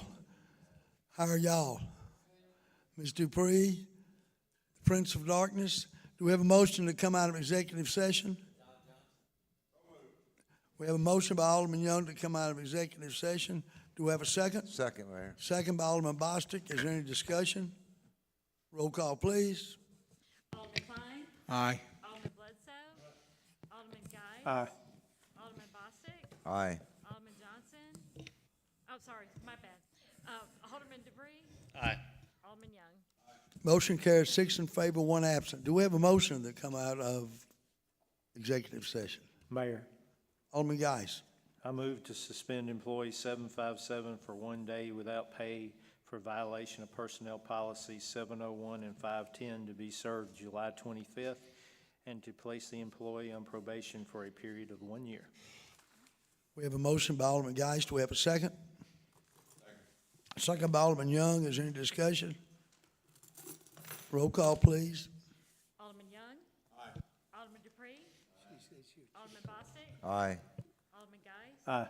how are y'all? Ms. Dupree, Prince of Darkness, do we have a motion to come out of executive session? We have a motion by Alderman Young to come out of executive session. Do we have a second? Second, Mayor. Second by Alderman Bostic. Is there any discussion? Roll call, please. Alderman Klein. Aye. Alderman Bledsoe. Alderman Guy. Aye. Alderman Bostic. Aye. Alderman Johnson. Oh, sorry, my bad. Alderman Debris. Aye. Alderman Young. Motion carries 6 in favor, 1 absent. Do we have a motion to come out of executive session? Mayor, Alderman Geis. I move to suspend employee 757 for 1 day without pay for violation of personnel policy 701 and 510 to be served July 25th, and to place the employee on probation for a period of 1 year. We have a motion by Alderman Geis. Do we have a second? Second by Alderman Young. Is there any discussion? Roll call, please. Alderman Young. Aye. Alderman Dupree. Alderman Bostic. Aye. Alderman Guy. Aye.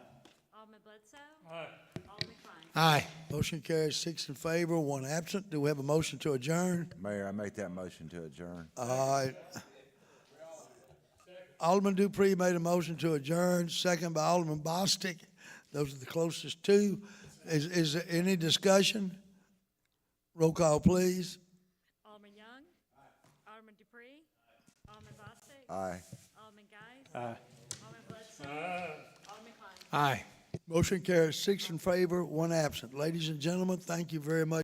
Alderman Bledsoe. Aye. Alderman Klein. Aye. Motion carries 6 in favor, 1 absent. Do we have a motion to adjourn? Mayor, I make that motion to adjourn. All right. Alderman Dupree made a motion to adjourn, second by Alderman Bostic. Those are the closest two. Is there any discussion? Roll call, please. Alderman Young. Aye. Alderman Dupree. Alderman Bostic. Aye. Alderman Guy. Aye. Alderman Bledsoe. Alderman Klein. Aye. Motion carries 6 in favor, 1 absent. Ladies and gentlemen, thank you very much.